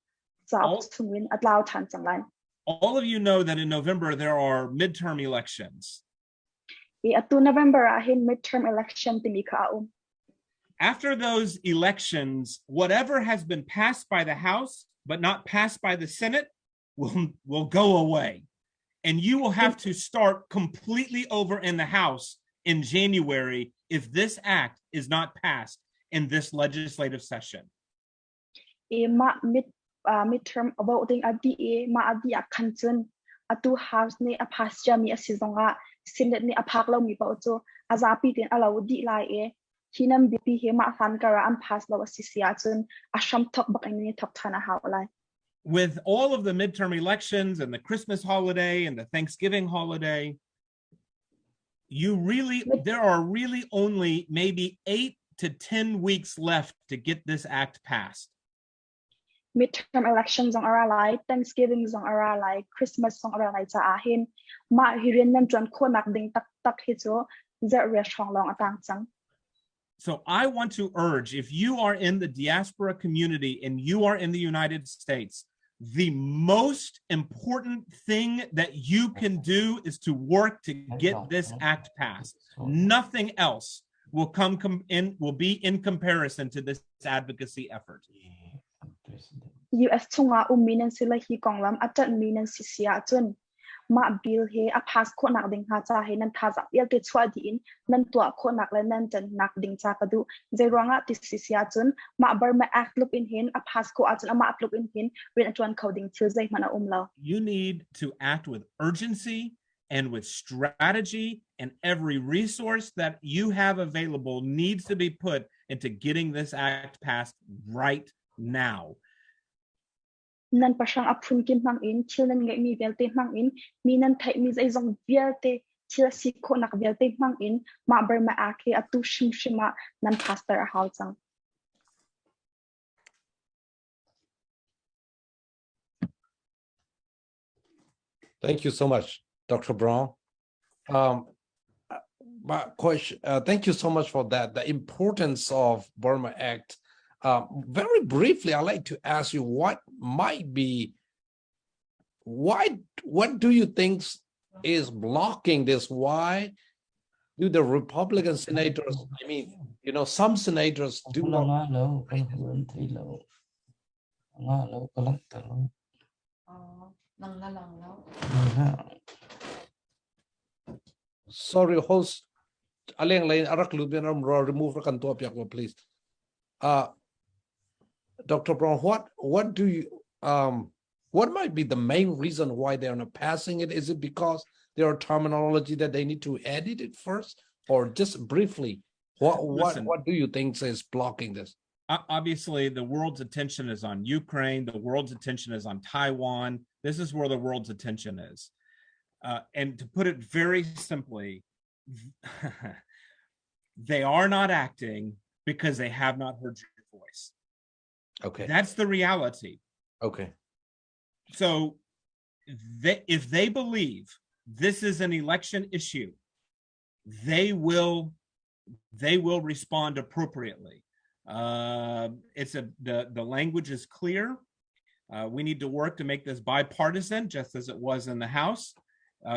zap chungin atlaw tan changlan. All of you know that in November there are midterm elections. November midterm election. After those elections, whatever has been passed by the House but not passed by the Senate will go away. And you will have to start completely over in the House in January if this act is not passed in this legislative session. Midterm voting adi ma adi kanchun atu house ne apas jami asizonga Senate ne apak lo mi pa cho azapi tin alaw di lai hinam bp he ma han kara am pass lo asisia chun asham tok bak ni tok thana ha lai. With all of the midterm elections and the Christmas holiday and the Thanksgiving holiday, there are really only maybe 8 to 10 weeks left to get this act passed. Midterm elections on our life, Thanksgiving on our life, Christmas on our life sa ahin, ma hirin nam chuan ko nak ding tak hito zer restaurant long atang chang. So I want to urge, if you are in the diaspora community and you are in the United States, the most important thing that you can do is to work to get this act passed. Nothing else will be in comparison to this advocacy effort. US chunga minan sila hi konglam atat minan sisia chun ma bill he a pass ko nak ding ha cha he nan tha za yel te chwa di in nan tua ko nak la nan chen nak ding cha ka du je ronga ti sisia chun ma Burma Act look in hin a pass ko a chun ma look in hin wen atwan coding til zai mana umla. You need to act with urgency and with strategy, and every resource that you have available needs to be put into getting this act passed right now. Nan pasang apun kim mang in chilan ngai mi velte mang in mi nan thai mi zai zong velte chila si ko nak velte mang in ma Burma Act he atu shim shima nan pastor hau chang. Thank you so much, Dr. Brown. My question, thank you so much for that. The importance of Burma Act. Very briefly, I'd like to ask you what do you think is blocking this? Why do the Republican senators, some senators do not. Sorry, host. Remove please. Dr. Brown, what might be the main reason why they're not passing it? Is it because there are terminology that they need to edit it first, or just briefly, what do you think is blocking this? Obviously, the world's attention is on Ukraine. The world's attention is on Taiwan. This is where the world's attention is. And to put it very simply, they are not acting because they have not heard your voice. Okay. That's the reality. Okay. So if they believe this is an election issue, they will they will respond appropriately. The language is clear. We need to work to make this bipartisan, just as it was in the House.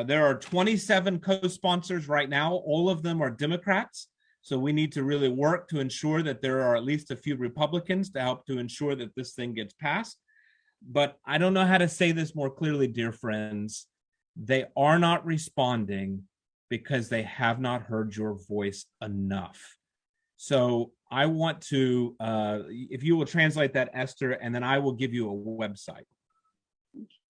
There are 27 co-sponsors right now. All of them are Democrats. So we need to really work to ensure that there are at least a few Republicans to help to ensure that this thing gets passed. But I don't know how to say this more clearly, dear friends. They are not responding because they have not heard your voice enough. So I want to, if you will translate that, Esther, and then I will give you a website.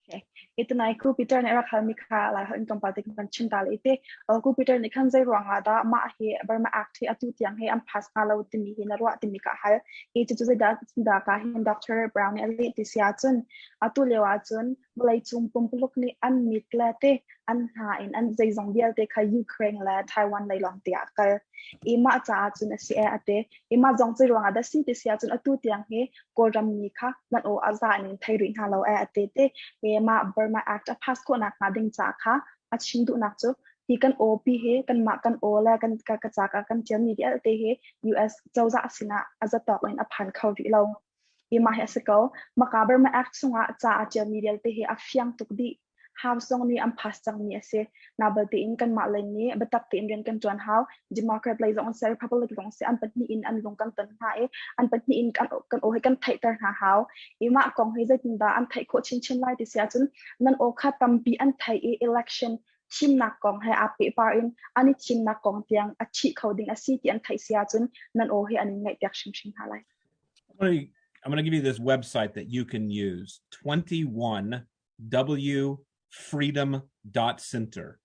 Okay. Ito na ku Peter na rakal mikha la hin kampatik ban chinta le ite ku Peter ni khan zai ruang ada ma he Burma Act he atu tiang he am pas ka lo timi he na ro timi ka ha e chu zai da ka hin Dr. Brown ali ti sia chun atu lewa chun mulai chung pum puluk ni an mit la te an ha in an zai zong bial te kha Ukraine la Taiwan lai long tia ka ima cha chun si e ate ima zong zai ruang ada si ti sia chun atu tiang he ko ram ni kha nan o aza ni thai rin ha lo e ate te e ma Burma Act a pass ko nak ding cha kha a chin du nak chu hi kan op he kan ma kan o la kan ka cha ka kan chen media te he US chau za sina as a top line a phan khau ri lo i ma he sako ma ka Burma Act sunga cha a chen media te he a fyang tuk di how song ni am pass chang ni ase na ba te in kan ma len ni ba tak te in kan chuan how democrat lai zong se republic zong se an pat ni in an long kan tan ha e an pat ni in kan o he kan thai tar ha how i ma kong he za tin da an thai ko chin chin lai ti sia chun nan o kha tam pi an thai e election chim na kong he a pe par in ani chim na kong tiang a chi coding a si ti an thai sia chun nan o he an ngai tak shim shim ha lai I'm going to give you this website that you can use, 21wfreedom.center.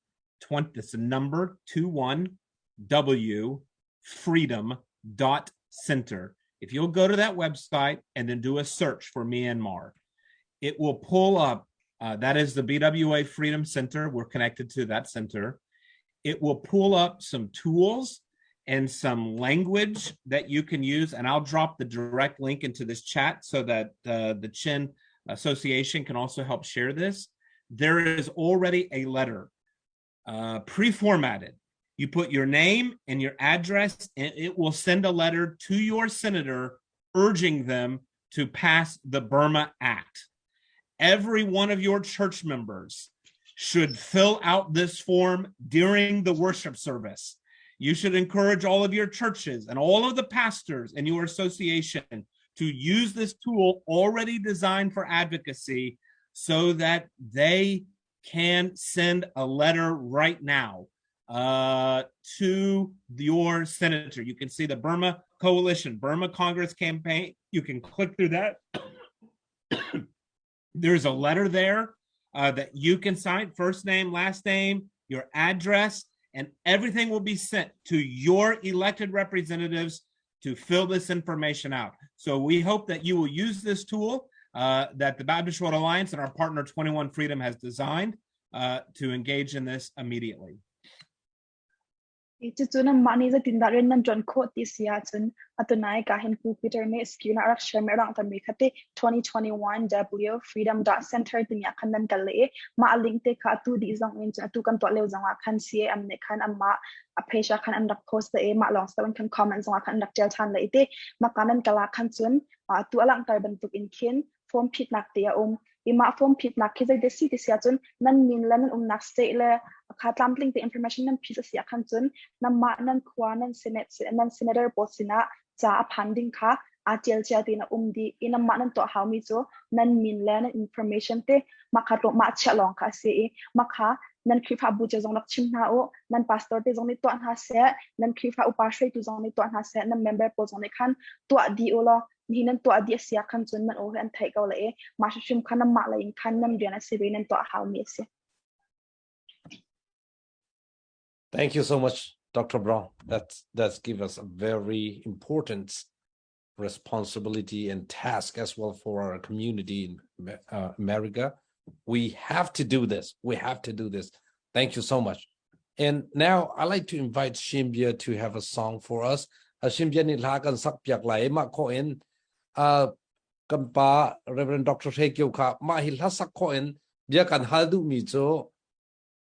It's a number 21wfreedom.center. If you'll go to that website and then do a search for Myanmar, it will pull up, that is the BWA Freedom Center. We're connected to that center. It will pull up some tools and some language that you can use. And I'll drop the direct link into this chat so that the Chin Association can also help share this. There is already a letter pre-formatted. You put your name and your address, and it will send a letter to your senator urging them to pass the Burma Act. Every one of your church members should fill out this form during the worship service. You should encourage all of your churches and all of the pastors in your association to use this tool already designed for advocacy so that they can send a letter right now to your senator. You can see the Burma Coalition, Burma Congress campaign. You can click through that. There's a letter there that you can sign, first name, last name, your address, and everything will be sent to your elected representatives to fill this information out. So we hope that you will use this tool that the Baptist Road Alliance and our partner 21 Freedom has designed to engage in this immediately. Itu na mani za tindarin nan John Court this year chun atunai ka hin ku Peter me skill na rak share me rang ta mi khate 2021 wfreedom.center tinya khanan kale ma link te kha tu di zang in tu kan to lew zanga khan sie am ne khan amma a pesha khan an rak post e ma long sta kan comment zanga khan rak tel than le ite ma kanan kala khan chun tu alang tar ban tuk in khin form phit nak te ima form phit nak khizai de si ti sia chun nan min lan nak stay le kha tlampling the information nan phisa sia khan chun nan ma nan khwa nan senator posina cha funding kha atel cha tina di ina ma nan to how mi cho nan min lan information te ma kha to ma cha long kha se ma kha nan khifa bu cha jong lak chim na o nan pastor te jong ni to ha se nan khifa upashai tu jong ni to ha se nan member po jong ni khan to di o lo ni nan to adi sia khan chun nan o han thai ka le ma shim khan ma la in khan nam diana se be nan to how mi se. Thank you so much, Dr. Brown. That's give us a very important responsibility and task as well for our community in America. We have to do this. We have to do this. Thank you so much. And now I'd like to invite Shimbia to have a song for us. Shimbia ni lakan sak piak lai ma ko en kampa Reverend Dr. Hekyo ka ma hil sak ko en bia kan haldu mi cho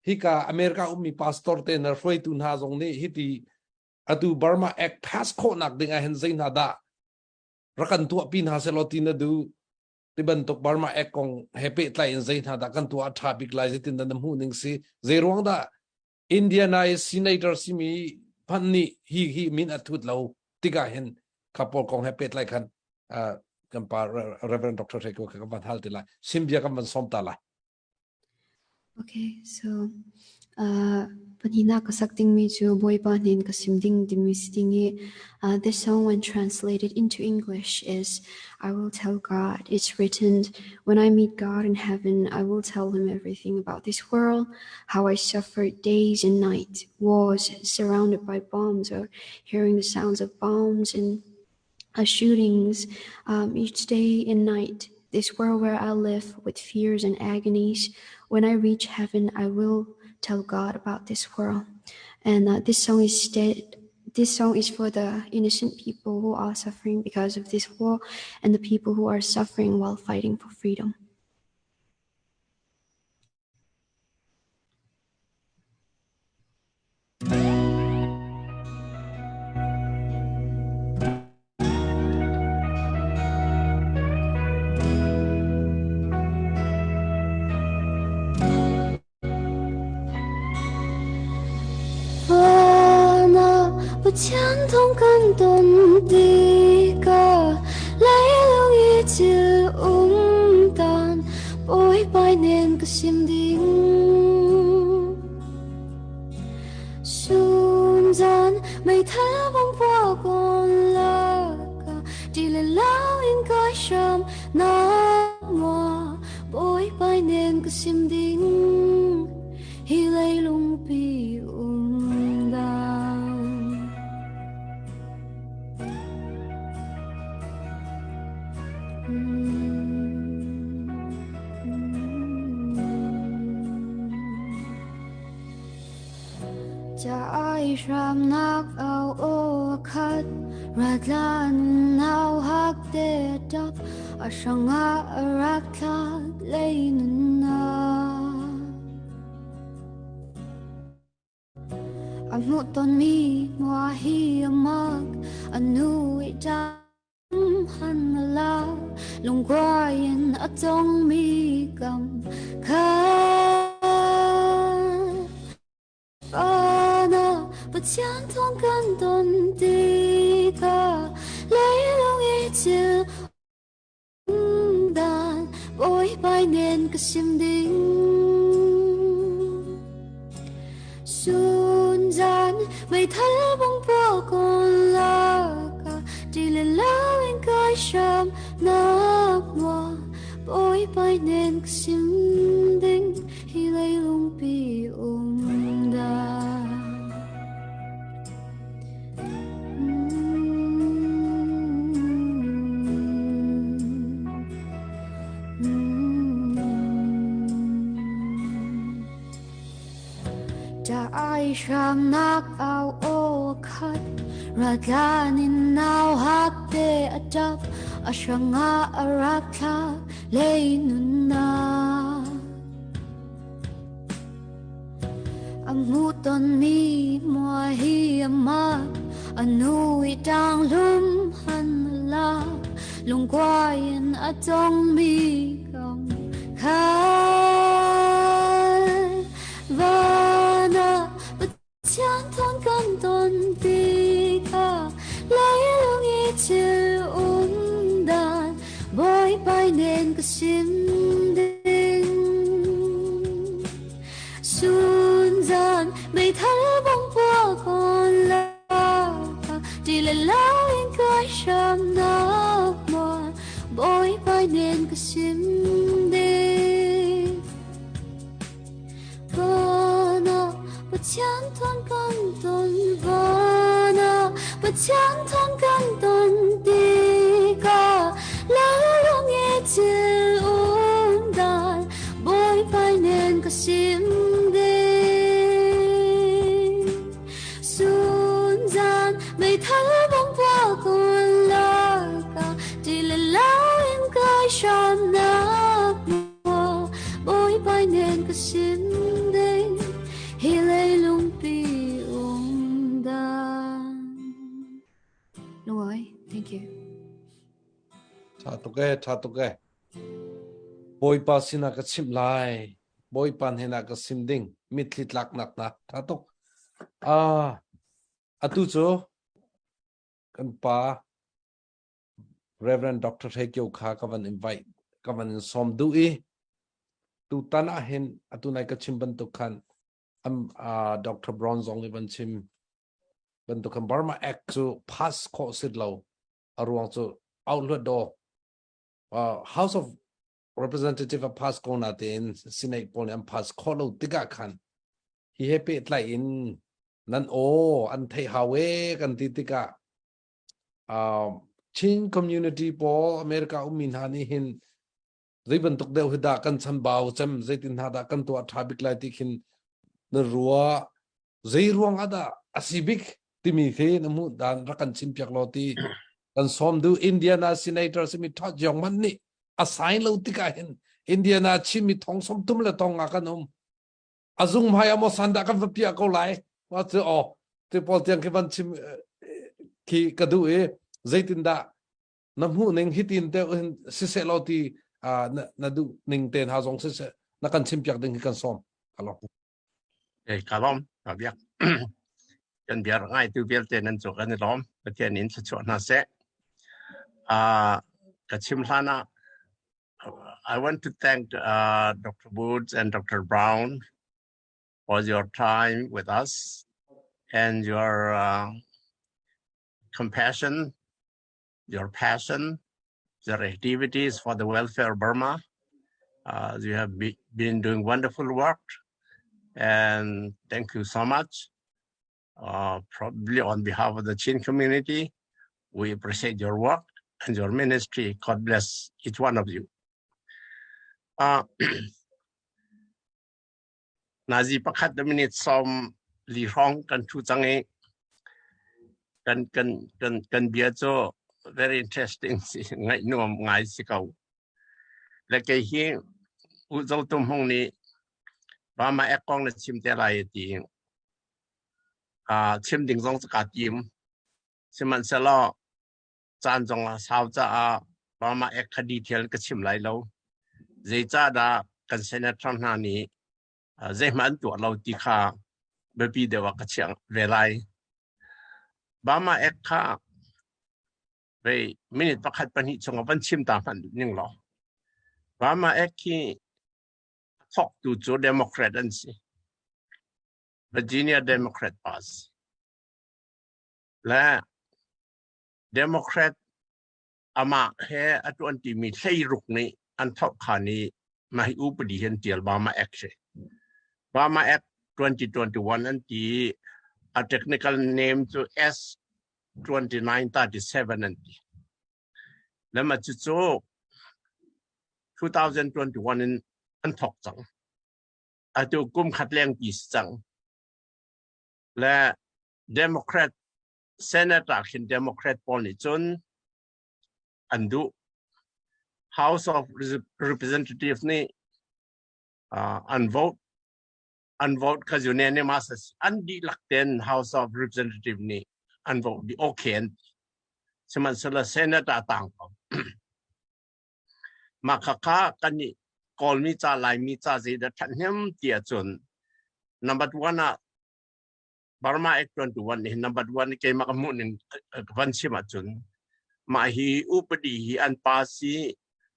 hika America umi pastor te na roi tu na zong ni hiti atu Burma Act pass ko nak ding ahen zain hada rakan tu pin ha selotin du tiban tok Burma Act kong happy tlai in zain hada kan tu atha big lai zitin dan hu ning si zerong da Indianized senator simi panni hi min atut lo tiga hen kapol kong happy tlai kan kampa Reverend Dr. Teko kan hal tilai simbia kan som tala. Okay, so panina kasakting mi chu boy panin kasimding dimistingi. This song, when translated into English, is "I will tell God." It's written, "When I meet God in heaven, I will tell him everything about this world, how I suffered days and nights, was surrounded by bombs, or hearing the sounds of bombs and shootings each day and night. This world where I live with fears and agonies. When I reach heaven, I will tell God about this world." And this song is for the innocent people who are suffering because of this war, and the people who are suffering while fighting for freedom.不牵动感动的歌，泪流一直淡，不会百年个心定。瞬间没太阳波光了个，地里老应该上那么，不会百年个心定，一泪龙比淡。Jai ram nak au o khat radlan nau hak de dap ashanga arakla leinna amuton mi muahi amak anu ita hanala lungwayen atong mi kam kha Ana 不牵动感动的歌，泪流一直淡，不会百年个心定。瞬间没太阳波光了个，地里老应该上那么，不会百年个心定，一泪龙比淡。Jai ram nak au o khat radlanin nau hak de adap ashanga arakla leinuna amuton mi muahi amak anu itang lum hanla lungwayen atong mi kam khai vana 不牵动感动的歌，泪流一直淡，不会百年个心定。瞬间没太阳波光了，地里老应该上那么，不会百年个心定。不牵动感动，不牵动感动的歌，泪流一直淡，不会百年个心定。瞬间没太阳波光了个，地里老应该上那么，不会百年个心定。一泪龙比淡。Thank you. ชาตุเกบอยปาสินักชิมไลบอยปันเฮนักชิมดิ่งมิดลิดลักนักนะชาตุกตุโจกันปา Reverend Dr. Hekyo Kha kavan invite kavan som dui tu tana hen atunai ka chimban tukhan Dr. Bronzong iban chim bentukan Burma Act to pass ko sidlo aruang to outlet do House of Representative of pass ko natin Senate po ang pass ko lo tiga kan hi happy itlay in nan an thay hawe kan titiga Chin community po America uminhani hin riban tuk deu hida kan chan baw cham zaitin hada kan to athabik lai tikin na ruwa zai ruang ada asibik timi khe namu dan rakan chim pyak loti kan som du Indiana senator simi thot jong man ni assign lo tika hin Indiana chimi thong som tum la tong akanum azung maya mo sanda kan pia ko lai wa chu te pol tiang ke ban chim ki kadu e zaitin da namu ning hitin te sise loti na du ning ten ha zong sise na kan chim pyak ding kan som alo kalom biak kan biar ngai tu biar te nan chu kan lom patien in chu na se ka chim hlana I want to thank Dr. Woods and Dr. Brown for your time with us and your compassion, your passion, your activities for the welfare of Burma. You have been doing wonderful work, and thank you so much. Probably on behalf of the Chin community, we appreciate your work and your ministry. God bless each one of you. Nazi pakat the minute som li hong kan tu change kan bia cho very interesting si ngai nuam ngai si kau la ke hi u zo tum hong ni ba ma ekong na chim te lai ti chim ding zong ka tim siman sa lo chan jong la sao cha ba ma ek khadi thel ka chim lai lo zai cha da kan senator na ni zai man tu lo ti kha be pi de wa ka chiang ve lai ba ma ek khaไปมินิประคัดปนิชงวันชิมตามพันนิ่งหรอว่ามาเอ็กที่ทอกดูจูเดโมแครตอันสิเวอร์จิเนียเดโมแครตพาสและเดโมแครตอามาเฮอตัวอันที่มีใช่รุกนี้อันทอกขานี้มาให้อุปดีเห็นเตียลบามาเอ็กเชบามาเอ็ก2021อันที่ a technical name to S2937 nanti. Lama cucu 2021 in antok jang. Atu kum khat leng pis jang. La Democrat Senator kin Democrat poli chun andu House of Representatives ni unvote cause unanimous andi lakten House of Representatives ni unvote di okay seman sela Senator tang makaka kani call mi cha lai mi cha ji da thanhem tia chun number 1 Burma Act 21 ni number 1 ke makamu ning van sima chun ma hi upadi hi an pasi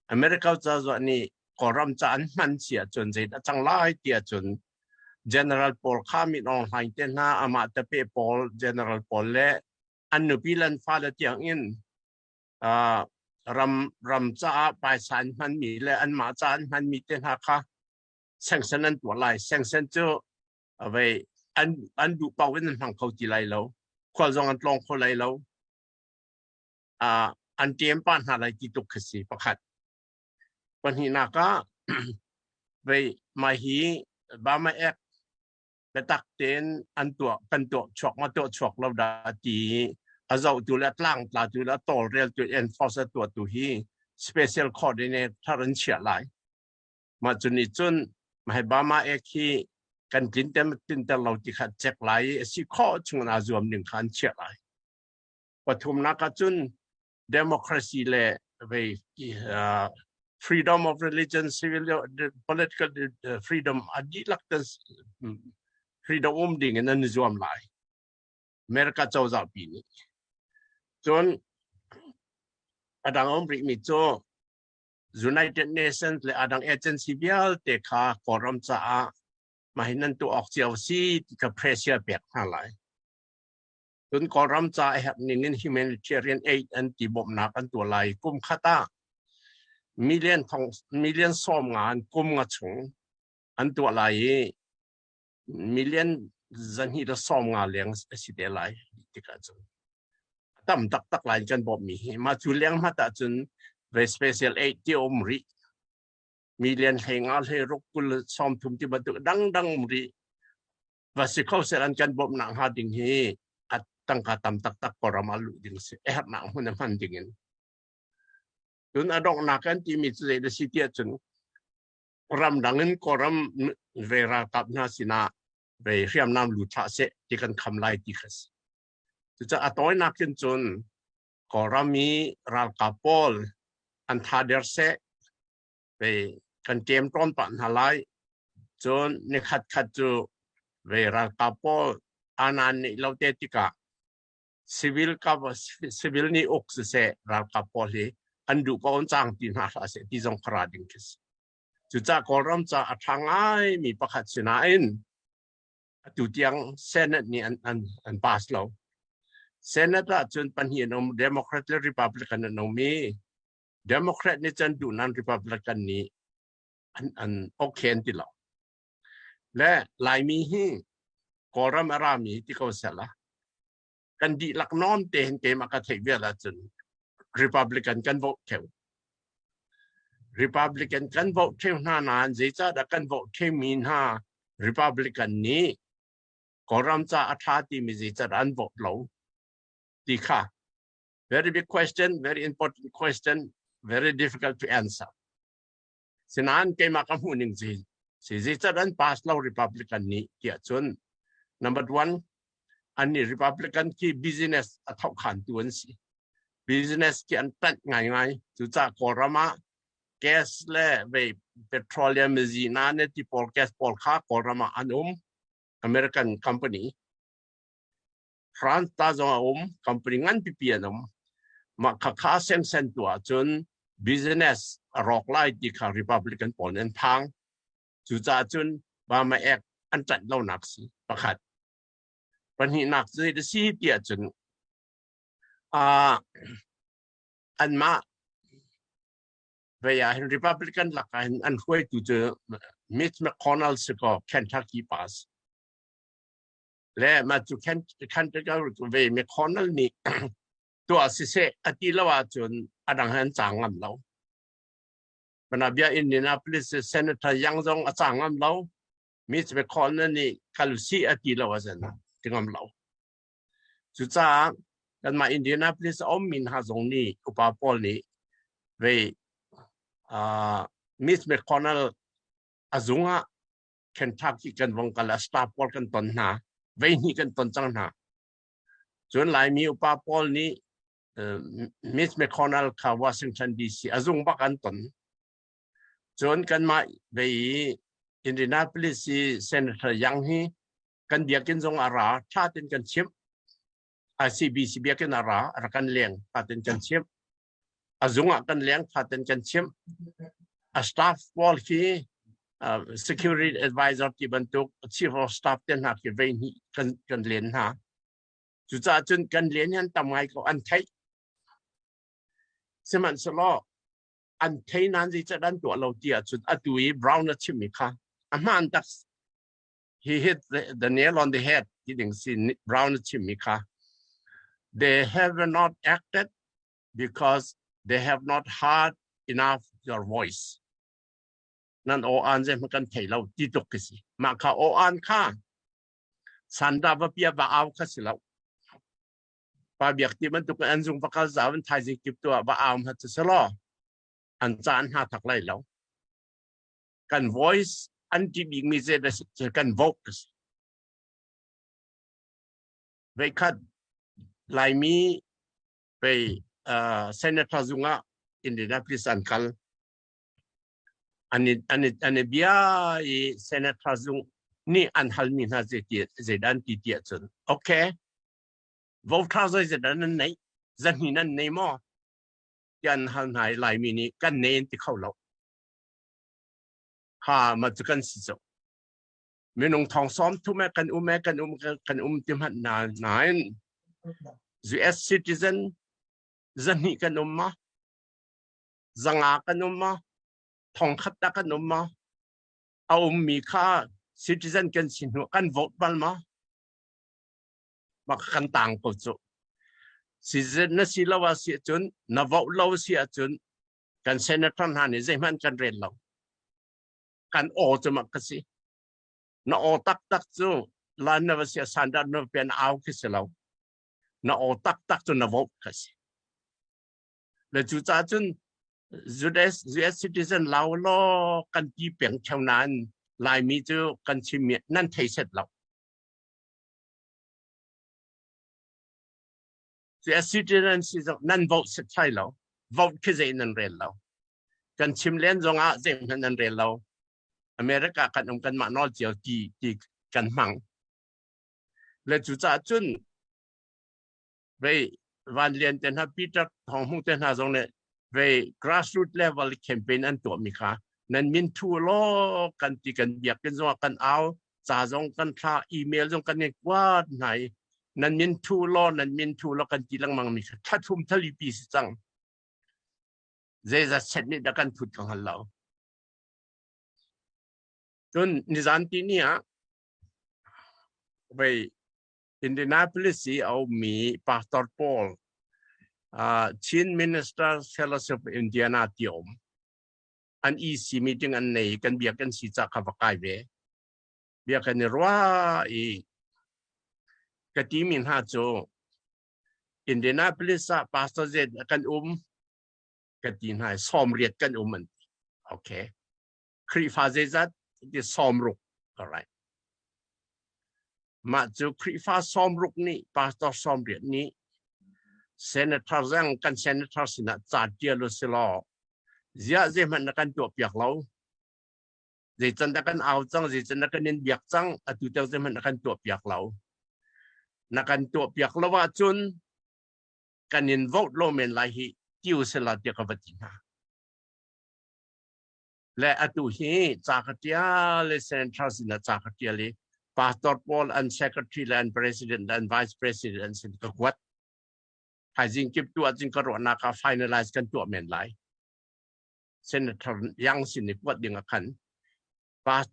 America cha zo ni koram cha an man sia chun je da changlai tia chun General Paul Khamit on hain ten na ama te pe Paul General Paul le anu pilan fa le tiang in ram cha pai san man mi le an ma cha an man mi ten ha kha sanction an tua lai sanction chu ave an du pau wen hang khau ti lai lo khwal jong an tlong kho lai lo an tiem pan ha lai ti tuk khasi pakhat pan hi na ka ve mai hi ba ma ek betak ten an tua kan to chok ma to chok lo da ti azau tu la tlang tla tu la tol rel tu enforcer tu tu hi special coordinator ran chia lai ma chuni chun mai ba ma ek hi kan tin te lo ti khat check lai si kho chung na zoom ning khan chia lai pathum na ka chun democracy และไปfreedom of religion civil political freedom อดีลักษณ์freedom ดิ่งนั้นนิยมหลายอเมริกาเจ้าจะปีนี้จนอดังอเมริกมีโจ United Nations และอดังเอเจนซี่เบียลเตคากอรัมจ้ามาให้นั่นตัวออกเจียวซีกับเพรสเซียเปียกหลายจนกอรัมจ้าแห่งนี้ humanitarian aid อันที่บ่มหนักอันตัวไหลกุมขตามิเลียนซ้อมงานกุมงาชงอันตัวไหลมิเลียนจันฮีเราซ้อมงานเลี้ยงสิเดลัยที่กันจนตั้มตักหลายกันบ่มีมาจุเลี้ยงมาแต่จนเวสเปเชียลเอที่อมริมิเลียนแห่งอาเฮรุกุลซ้อมทุ่มที่บรรทุกดังมริว่าสิเขาเสร็จกันบ่หนังหาดิ่งฮีอัดตั้งกาตั้มตักกอรามาลุดิ่งสิหนังหุ่นมันดิ่งจนอดอกนักกันที่มีใจเดสิเตียจนรำดังนั้นก็รำเวลากับนาสินาไปเรียมน้ำลุชาเสที่กันคำไล่ที่ขัสจะอตอยนักกันจนก็รำมีรัลกาโปลอันทาเดร์เสไปกันเกมต้นปันหาไลจนในขัดจูเวรัลกาโปลอานันนี่เราเตติกาcivil ni ok seรัลกาโปลอันดูก็อันจังที่น่าสนที่จงคราดิ่งคิสจุดจากกรมจะทางไงมีประคัตสินาอินตุเตียงเซเนตนี่อันพาสแล้วเซเนตจนปัญหานมเดโมแครตและริพับลิกันนมีเดโมแครตนี่จันดูนันริพับลิกันนี้อันโอเคที่แล้วและหลายมีฮีกรมรามีที่เขาเสละกันดีลักนอนเตนเกมากระเทเวลาจนRepublican kan vote theo Republican kan vote theo na nan zecha da kan vote theo min ha Republican ni koram cha athati mi zecha an vote lo ti kha very big question very important question very difficult to answer sinan ke ma kam hu ning si zecha an pass lo Republican ni tia chun number 1 ani Republican ki business athau khan tuan si business ที่อันตัดง่ายๆจุดจากกรมาแก๊สและเวpetroleum จีน่าเนี่ยที่พอแก๊สพอค่ากรมาอันAmerican company ฟรานซ์ตาจงcompany งั้นพิเศษมาค่าเซ็นตัวจน business รอกไล่ที่ข้า Republican ปนอันพังจุดจากจนบามาเอกอันตัดเล่าหนักสิประคัดปัญหาหนักจะสิเดียจนอันมาเวียน Republican หลักอันคุยตัวเจอมิชแมคคอนเนลส์ก็เคนทักกี้พาสและมาจุเคนทักกี้เวียแมคคอนเนลนี่ตัวสิเซอติลาวจนอดังหันจางงำเราปนเบียอินเดียนาโพลิสเซเนเตอร์ยังจงจางงำเรามิชแมคคอนเนลนี่คาลุซีอติลาวจันถึงงำเราจุดจ้ากันมาอินเดียนาโพลิสมินฮาจงนี่อุปปอลนี่เวมิสเมคคอนเนลอาจุงะเคนทักกี้กันวงกันละสตาร์ปอลกันตอนหน้าเวนี่กันตอนจังหน้าจนหลายมีอุปปอลนี่มิสเมคคอนเนลข้าวอชิงตันดีซีอาจุงบักกันตอนจนกันมาเวอินเดียนาโพลิสเซนเตอร์ยังฮีกันเดียกินจงอาราชาติกันชิมCBC เบียกันอารารักันเลี้ยงชาติกันชิมอาจุงะกันเลี้ยงชาติกันชิมstaff วอลที่security advisor ที่บรรทุก chief of staff เต็นหักที่เวนี่กันเลี้ยงฮะจุดจนกันเลี้ยงนั้นทำไมก็อันไทยสมันสโลอันไทยนั้นจะดันตัวเราเดียจุดอตุย brown นะชิมิค่ะอามันตัก he hit the nail on the head ที่ดึงสิ brown นะชิมิค่ะThey have not acted because they have not heard enough your voice. นั่นโออันจะมันกันเทเราติดตกกันสิมาข้าโออันข้าสันดาบเปียบเอาข้าสิเราปาเบียกที่มันตุกอันซุงประกาศสาวไทยสิกิบตัวบ่เอามาจะสลออันจานหาทักไล่เรากัน voice อันที่บิงมีเจดจะกัน vote ไว้คัดหลายมีไป Senator Zunga Indianapolis Ankal ani biya Senator Zung ni anhal min ha zedan titia chun okay voter zedan nei zani nan nei mo yan hal nai lai mini kan nei ti khau lo ha ma chu kan si zo menung thong som tu me kan tim hat na nine US citizen zani kan ma zanga kan ma thong khat ta kan ma au mi kha citizen kan sin kan vote bal ma kan tang ko chu citizen na silawa si chun na vote lo si chun kan senator han ni zaiman kan ren lo kan o chu ma ka si na o tak chu lan na si sanda no pen au ki se lo na o tak chu na vote ka si le chu cha chun US citizen lao lo kan ti piang chau nan lai mi chu kan chim nan thei set lo US citizen si nan vote set chai lo vote ki zai nan rel lo kan chim len zonga zai nan rel lo America kan kan ma no jiao ti kan mang le chu cha chun vei van lien ten ha Peter hong hu ten ha zong ne về grassroots level campaign an to mi kha nan min thu lo kan ti kan biak kan zo kan au cha jong kan tha email jong kan ne kwa nai nan min thu lo kan ti lang mang mi kha tha thum thali pi si chang ze za set ni da kan phut kang hal lo tun ni zan ti ni a về Indianapolis si au mi Pastor Paul Chin Minister Fellowship Indiana tiom an EC meeting an nei kan biak kan si cha khavakai ve biak kan rwa kati min ha cho Indianapolis sa pastor z kan kati hai som riat kan man okay kri fa zat di som ruk alright ma cho kri fa som ruk ni pastor som riat ni Senator Zhang kan Senator sina cha dia lo silo zia ze man kan to piak lo ze chan da kan au chang ze chan da kan nin biak chang atu te ze man kan to piak lo na kan to piak lo wa chun kan nin vote lo men lai hi tiu sela dia ka batina le atu hi cha ka tia le Senator sina cha ka tia le Pastor Paul and Secretary and President and Vice President sin ka kwat hai jing kip tu jing ka ro na ka finalize kan tu men lai Senator Yang sin ni kwat ding kan pas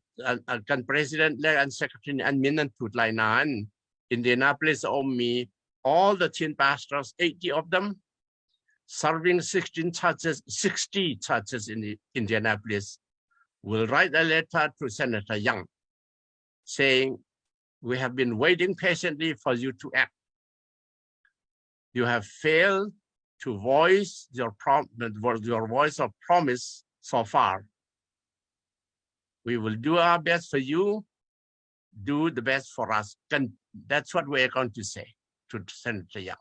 kan President le and Secretary and minan tut lai nan Indianapolis me all the 10 pastors 80 of them serving 60 churches in Indianapolis will write a letter to Senator Yang saying we have been waiting patiently for you to act. You have failed to voice your voice of promise so far. We will do our best for you. Do the best for us. That's what we're going to say to Senator Yang.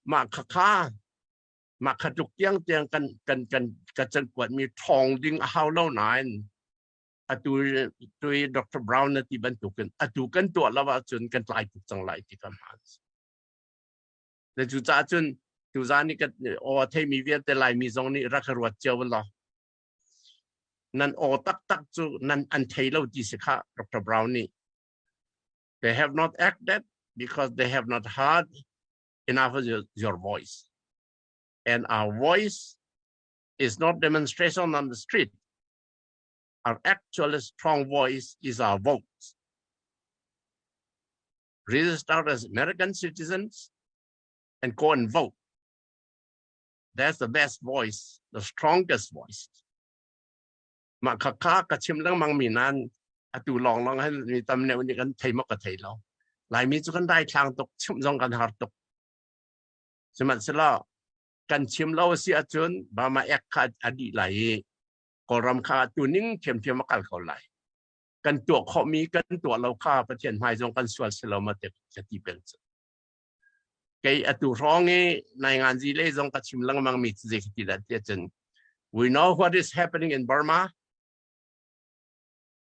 Ma katuk tiang kan kwat mi thong ding how low nine. Atu Dr. Brown na ti bantukan. Atu kan tu lawa chun kan lai tuk chang lai ti kan hans. Le chu cha chun tu za ni kan o thei mi viet te lai mi zong ni ra kharwat chaw lo. Nan o tak chu nan an thei lo ti sikha Dr. Brown ni. They have not acted because they have not heard enough of your voice. And our voice is not demonstration on the street. Our actual strong voice is our votes. Register as American citizens and go and vote. That's the best voice, the strongest voice. Ma kaka kachim lang mang minan atu long hai mi tam ne ni kan thei mak ka thei lo. Lai mi chu kan dai thang tok chum jong kan har tok. Semat sela kan chim lo si achun ba ma ek kha adi lai koram kha tuning kem makal ko lai kan to kho mi kan to lo kha pathian hai jong kan swal selo ma te ti pen kay atu rongi na ngan zile zong kachim lang mang mit zikitila tieten. We know what is happening in Burma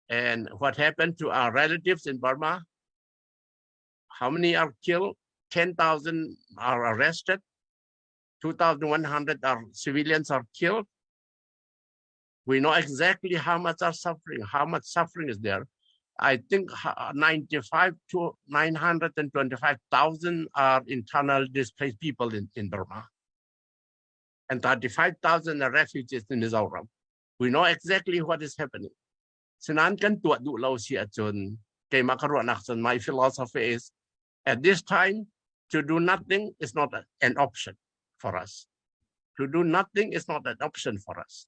and what happened to our relatives in Burma. How many are killed? 10,000 are arrested. 2,100 civilians are killed. We know exactly how much are suffering, how much suffering is there. I think 95 to 925,000 are internal displaced people in Burma. And 35,000 are refugees in Mizoram. We know exactly what is happening. Sinan kan tuat du lau si achun kay makaruan akson. My philosophy is, at this time, to do nothing is not an option for us. To do nothing is not an option for us.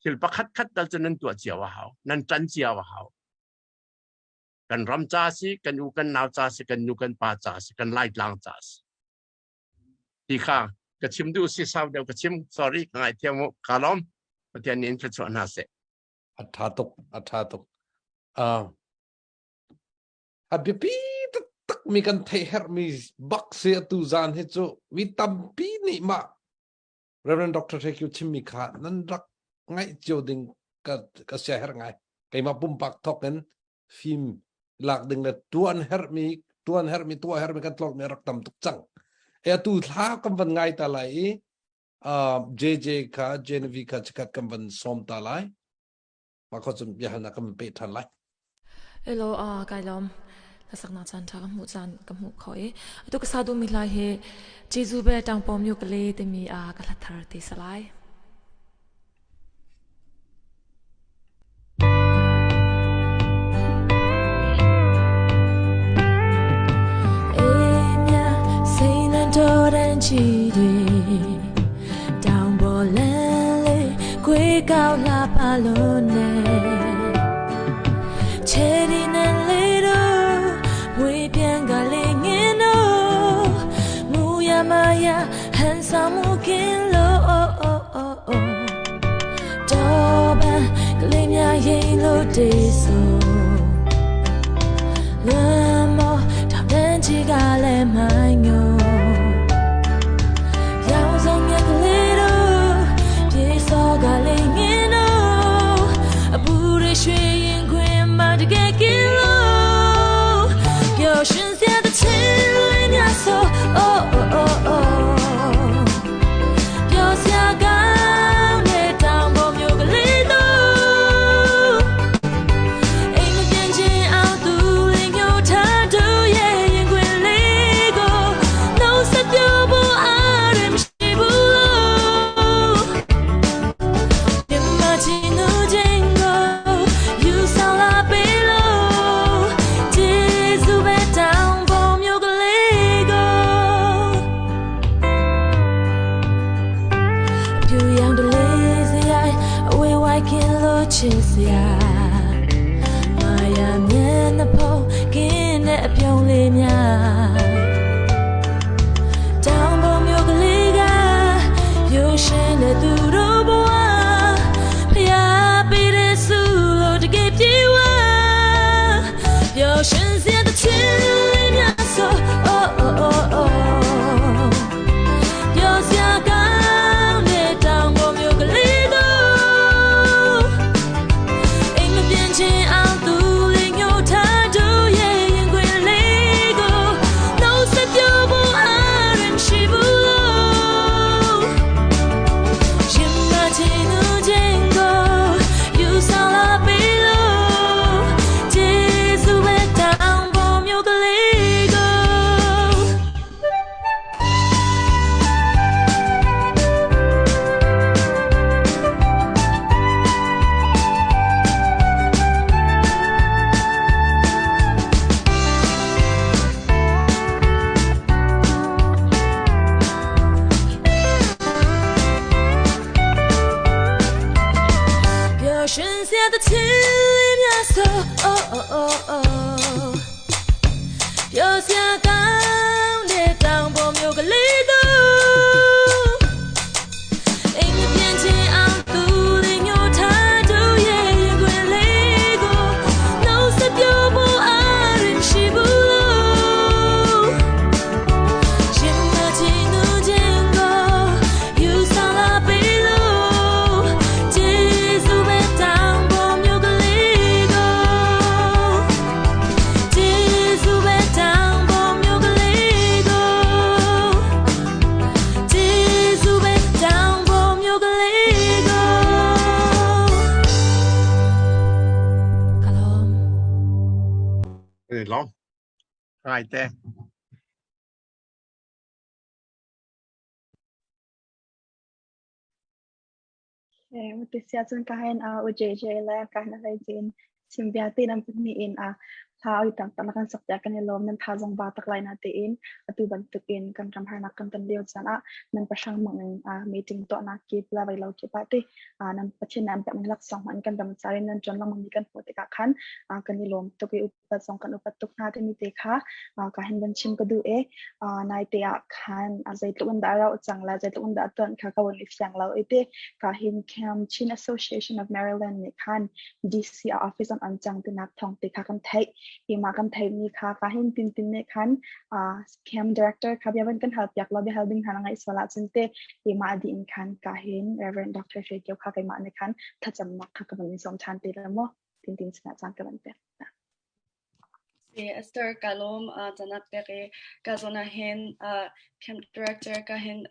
Silpakat dal chun tuat siawahao, nan chan siawahao. Kan ram chasi, kan ukan naw chasi, kan ukan pa chasi, kan light lang chasi. Tika, kachim du si saw daw kachim, sorry, kang ay tiamo kalom, patian nin kachon hase. Atatok. Abipi tak mi kan teher mi bakse tu zan hecho mi tampi ni ma. Reverend Dr. Tekyu Chimika nan rak ngai joding ka share ngai. Kay mapumpak token film lak ding na tuan her mi tua her mi kan tlok mi rak tam tuk chang. E tu tha kam van ngai talai JJ ka Genevieve ka chikat kam van som talai. Makosum bihan na kam pe tan lai. Hello kai lom lasak na chan tha mu chan kam mu khoi tu ka sadu mi lai he jesu be tang pom yu kle te mi ka la thar te salai. Down bolele kwe kao la palone cheri nan le do we pian ga le ngin no mu ya ma ya han sa mu kin lo do ban kle nya yin lo de so le mo ta dan chi ga le mai nyo ngay thế Một tí xíu chân kahin UJJ là kahin là jin simbiati nam puniin thao itang talakan sakya kanilom nan thazong batak lai natin atu bantukin kan ramharnak kan tandiyo sana nan pasang mang meeting to na ki plawai law ki pati nan pachin nam tak nglak song man kan dam sarin nan jon lam mang kan pote ka khan kanilom to ki upat song kan upat tuk na te mi te kha kahin ban chim kadu nai te khan azai tlun da ra changla zai tlun da ton kha ka won ifyang law ite kahin Cam Chin Association of Maryland ni khan DC office on anchang tinak thong te kha kan thai ima kan thai ni kha kahin tin tin ne khan Cam director khabyavan kan help yak lobby helping hana ngai swala chinte ima di in khan kahin Reverend Dr. Shekyo kha kai ma ne khan thacham nak kha kan som chan te lamo tin tin sna chang kan te Esther Kalom janak peke kazona hen camp director ka hen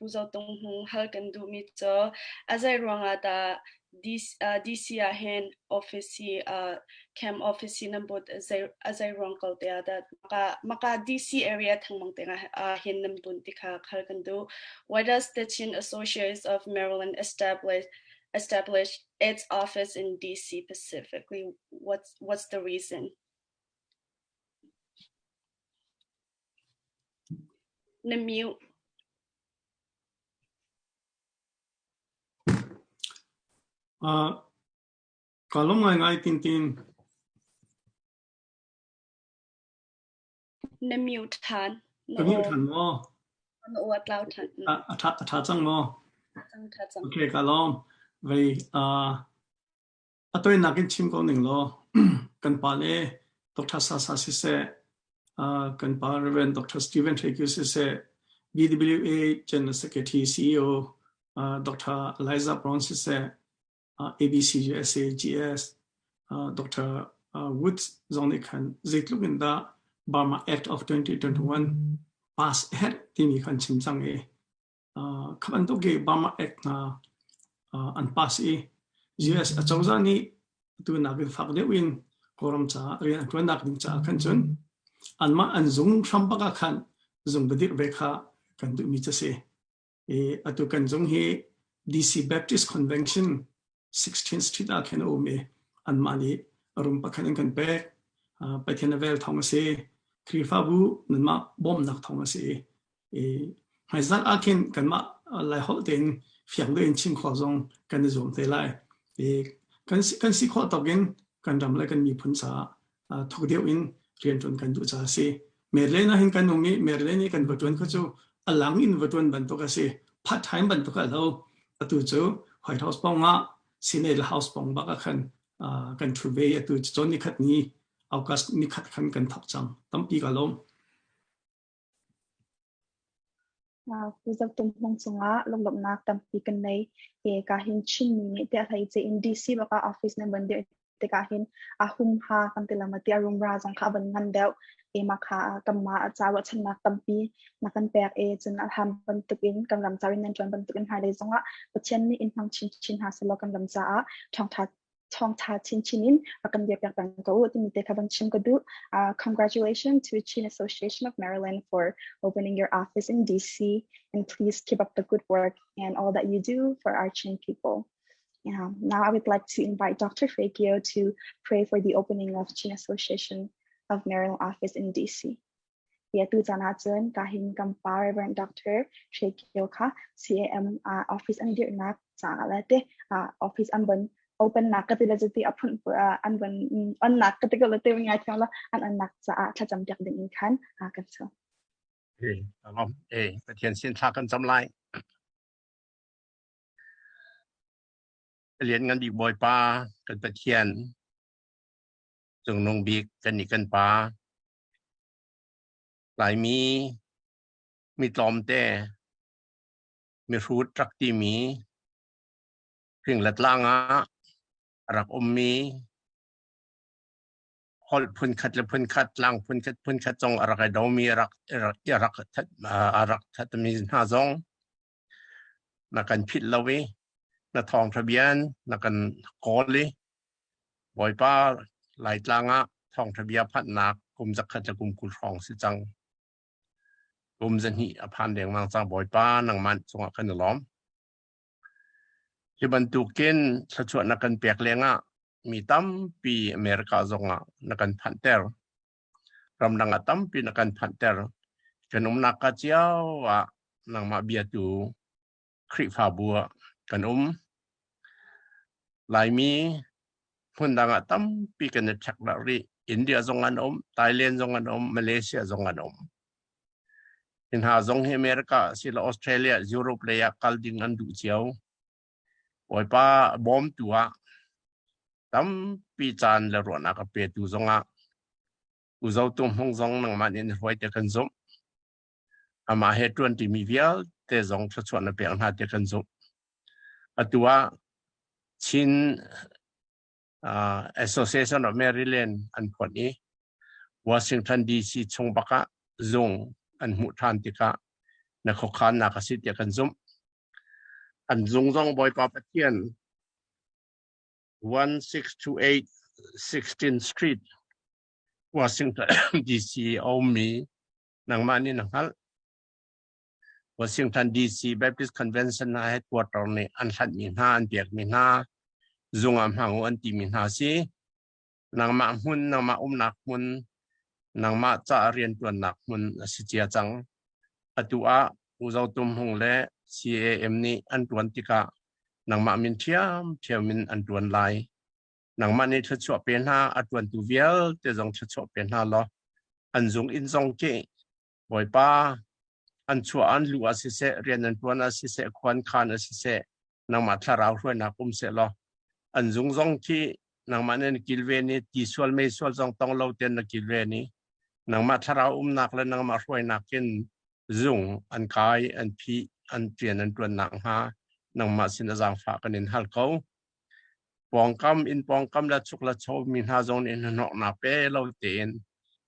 puzo tong hung hal kan du mi cho azai ronga da DC hen office camp office nambot azai rong kal te da maka DC area thangmang te hen nam bun ti kha khal kan du why does the Chin Associates of Maryland establish its office in DC specifically? What's the reason? Mute. Kalau ngai tin Mute tan. mute tan mo Wat lau tan. tha chang mo okay kalau vậy atoi nakin chim ko ning lo kan pa le Dr. Sasa se kan pa Reverend Dr. Stephen Trekyu se BWA General Secretary CEO Dr. Eliza Brown se ABCUSA GS Dr. Woods zone kan zitlugin da Burma Act of 2021 pass ahead timi kan chim chang khaban to ge Burma Act na an pass US achawza ni tu na bin fak de win koram cha rian twan nak ning cha kan chun anma anzung shambaka khan zung bedir bekha kan du mi chase atu kan zung he DC Baptist Convention 16th Street a khen ome anmani arum pakhan kan pe pathenavel thongase krifabu nanma bom nak thongase haizal akin kan ma lai hol ten fiang de chin kho zong kan zum te lai kan si kho tawgen kan ram lai kan mi phun sa thok deu in rian ton kan du cha se merlena hin kan nomi merleni kan batun kho chu alang in batun ban to ka se part time ban to ka lo atu chu White House ponga Senate House pong ba ka khan kan thube atu chon ni khat ni aukas ni khat khan kan thak chang tampi ka lom Puzak tum hong sunga lom nak tampi kan nei kahin chin ni te thai che in DC baka office na bande te kahin ahum ha kan telamati arum ra jang kha ban ngan deu makha kamma chawa channa tampi nakan pek chun alham ban tukin kan ram charin nan chon ban tukin ha le zonga pachen ni in hang chin ha selo kan ram cha thong tha chin akan dia pek bang ko ti mi te khaban chim ko du congratulations to Chin Association of Maryland for opening your office in DC and please keep up the good work and all that you do for our Chin people. Now I would like to invite Dr. Fekio to pray for the opening of Chin Association of Maryland office in DC. Tu jana chen kahin kampa Reverend Dr. Shekyo kha CAM office an dir nak cha la te office an ban open nak ka tila jati apun an ban an nak ka te ko te ngai thala an nak cha tha cham jak ding in khan kan so pathian sin tha kan cham lai lian ngan bi boy pa kan pathian jung nong bi kan ni kan pa lai mi tlom te mi root trak ti mi phing lat langa rak mi hol phun khat le phun khat lang phun khat jong arak ai do mi arak that mi ha jong na kan phit lawi na thong thabian na kan koli boy pa lai tlanga thong thabia phat nak กุมจักขจะกุมกุลทองสิจังกุมจะหิอภันแดงมังจังบ่อยป้านังมันสงกันล้อมที่บรรทุกเกณฑ์ชวนนักการเปียกเลี้ยงมีตั้มปีอเมริกาจงนักการพันเตอร์รำดังตั้มปีนักการพันเตอร์ขนมนักกะเจ้านังมาเบียตูคริฟาบัวขนมลายมีพุ่นดังตั้มปีกันชักดารีอินเดียจงกันไทยแลนด์จงกันมาเลเซียจงกันอินหาจงอเมริกาสิลออสเตรเลียยุโรปเลยกัลดิงันดูเจ้าโอ้ยป้าบอมตัวตั้มปีจานละรวนักเปียตูจงอุจาตุมหงจงนังมันอินหวยเตกันจมอามาเหตุที่มีเวียเตจงชวนเปียงหาเตกันจมตัวชินAssociation of Maryland อันพอนี้ Washington DC ชงบักะจงอันมุทันติกะนักขานนักสิทธิ์กันจมอันจงบ่อยปาปะเทียน1628 16th Street Washington DC เอามีนังมานี่นังฮัล Washington DC Baptist Convention นะ headquarter นี่อันหัดมีหน้าอันเปียกมีหน้าจงหางอันตีมีหน้าสินังมาหุ่นนังมานักมุนนังมาจะเรียนตัวนักมุนสิเจียจังตัวอุจาตุมหงและ CAM นี่อันตัวติกะนังมามินเทียมมินอันตัวลายนังมานี่ชัวเป็นหาอันตัวตัวเวียลแต่จงชัวเป็นหาล้ออันจงอินจงเจบ่อยป้าอันชัวอันลัวสิเสเรียนอันตัวนั้นสิเสควันคานสิเสนังมาทาราวช่วยนักกุมเสล้ออันจงที่นังมาเนี่ยกิลเวนี่ที่ส่วนไม่ส่วนจงต้องเล่าเต็นนักกิลเวนี่นังมาทาราวนักและนังมาช่วยนักกินจงอันกายอันพีอันเปลี่ยนอันตัวหนังหานังมาสินจางฝากกันในฮัลเขาปองกำอินปองกำและชุกและโชมีหาจงอินนอกนาเป้เล่าเต็น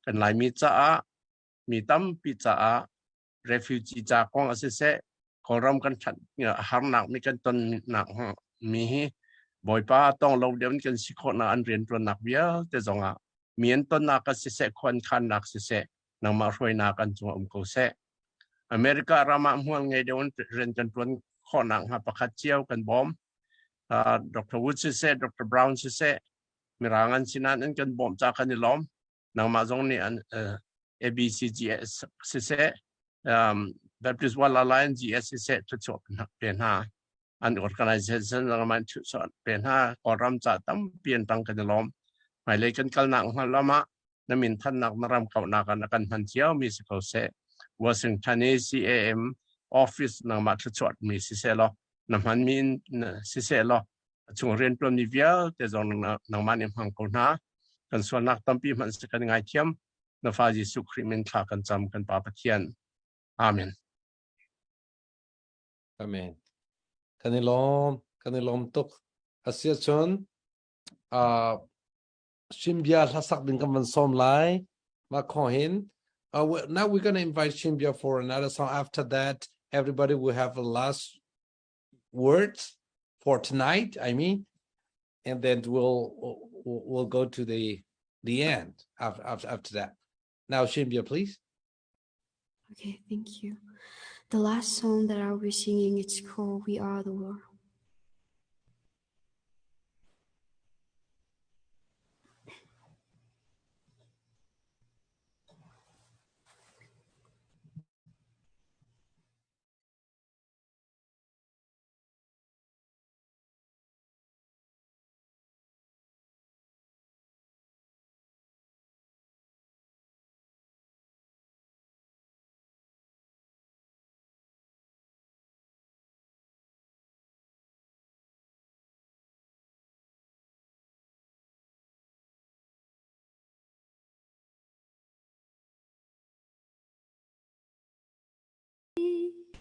กันหลายมีจ้ามีตั้มปีจ้าrefugee จากกองอาศัยของรำกันฉันเนี่ยหางหนักมีกันตนหนักมีบ่อยป้าต้องเราเดี๋ยวกันสิคนอันเรียนตัวหนักเบี้ยแต่จงมีอันต้นหนักก็สิเสคนขันหนักสิเสนังมาช่วยนักกันจงกูเสอเมริการามาห่วงไงเดี๋ยวเรียนกันตัวข้อหนักหาประคัดเจียวกันบอมดร.วูดสิเสดร.บราวน์สิเสมีรางานสินันกันบอมจากกันในล้อมนังมาจงนี่อันABCGS สิเสBaptist World Alliance GS สิเสทุกชนเป็นหาอัน organization นังมันทุกชนเป็นหาขอรำจัดตั้มเปลี่ยนตังกันในล้อมหมายเลขกันกัลนักหันละมะน้ำมินท่านนักนรำเขานักกันพันเที่ยวมีสิเขาเสWashington CAM Office นังมาทุกชนมีสิเสล้อน้ำมันมีสิเสล้อช่วงเรียนตัวมีเวียแต่จงนังมันยังพังเขาหน้ากันส่วนนักตั้มปีมันสิกันง่ายเทียมนับฟ้ายิสุคริมินขากันจำกันปาปะเทียนอาเมนอาเมนกันนิลมตุกอาเซียชนชิมเบียทักดินกันมันซ้อมไลมาขอเห็นnow we're going to invite Shimbia for another song. After that, everybody will have a last words for tonight. I mean, and then we'll go to the end after that. Now, Shimbia, please. Okay, thank you. The last song that I'll be singing, it's called We Are the World.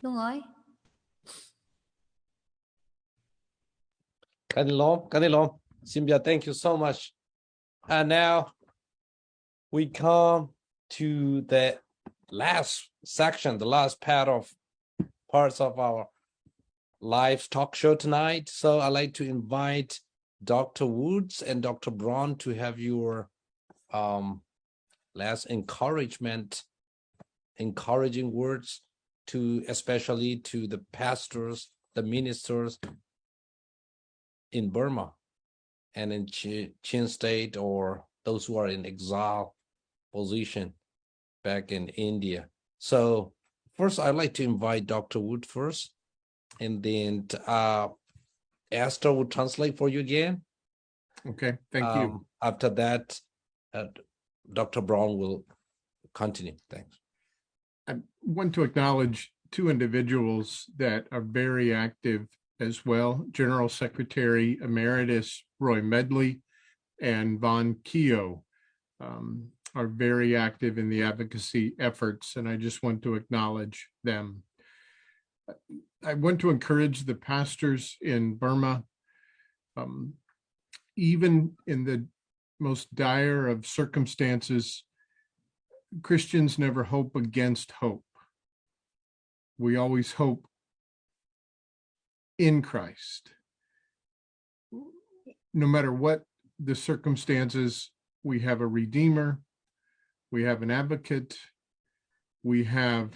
Luôn rồi. Kanilom, Shimbia, thank you so much. And now we come to the last section, the last parts of our live talk show tonight. So I'd like to invite Dr. Woods and Dr. Braun to have your last encouraging words to, especially to the pastors, the ministers in Burma and in Chin State, or those who are in exile position back in India. So first, I'd like to invite Dr. Wood first, and then Esther will translate for you again. Okay, thank you. After that, Dr. Brown will continue. Thanks. I want to acknowledge two individuals that are very active as well. General Secretary Emeritus Roy Medley and Von Keogh are very active in the advocacy efforts, and I just want to acknowledge them. I want to encourage the pastors in Burma, even in the most dire of circumstances. Christians never hope against hope. We always hope in Christ. No matter what the circumstances, we have a Redeemer, we have an advocate, we have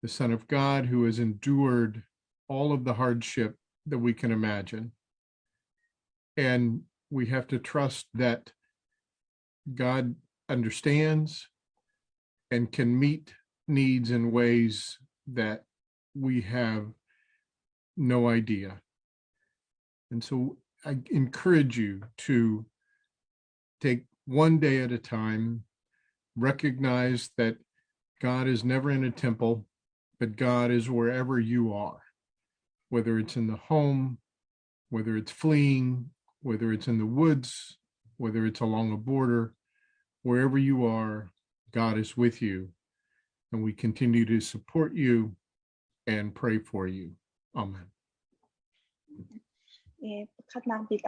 the Son of God who has endured all of the hardship that we can imagine. And we have to trust that God understands and can meet needs in ways that we have no idea. And so I encourage you to take one day at a time, recognize that God is never in a temple, but God is wherever you are, whether it's in the home, whether it's fleeing, whether it's in the woods, whether it's along a border, wherever you are, God is with you. And we continue to support you and pray for you. Amen. คัดนางปีก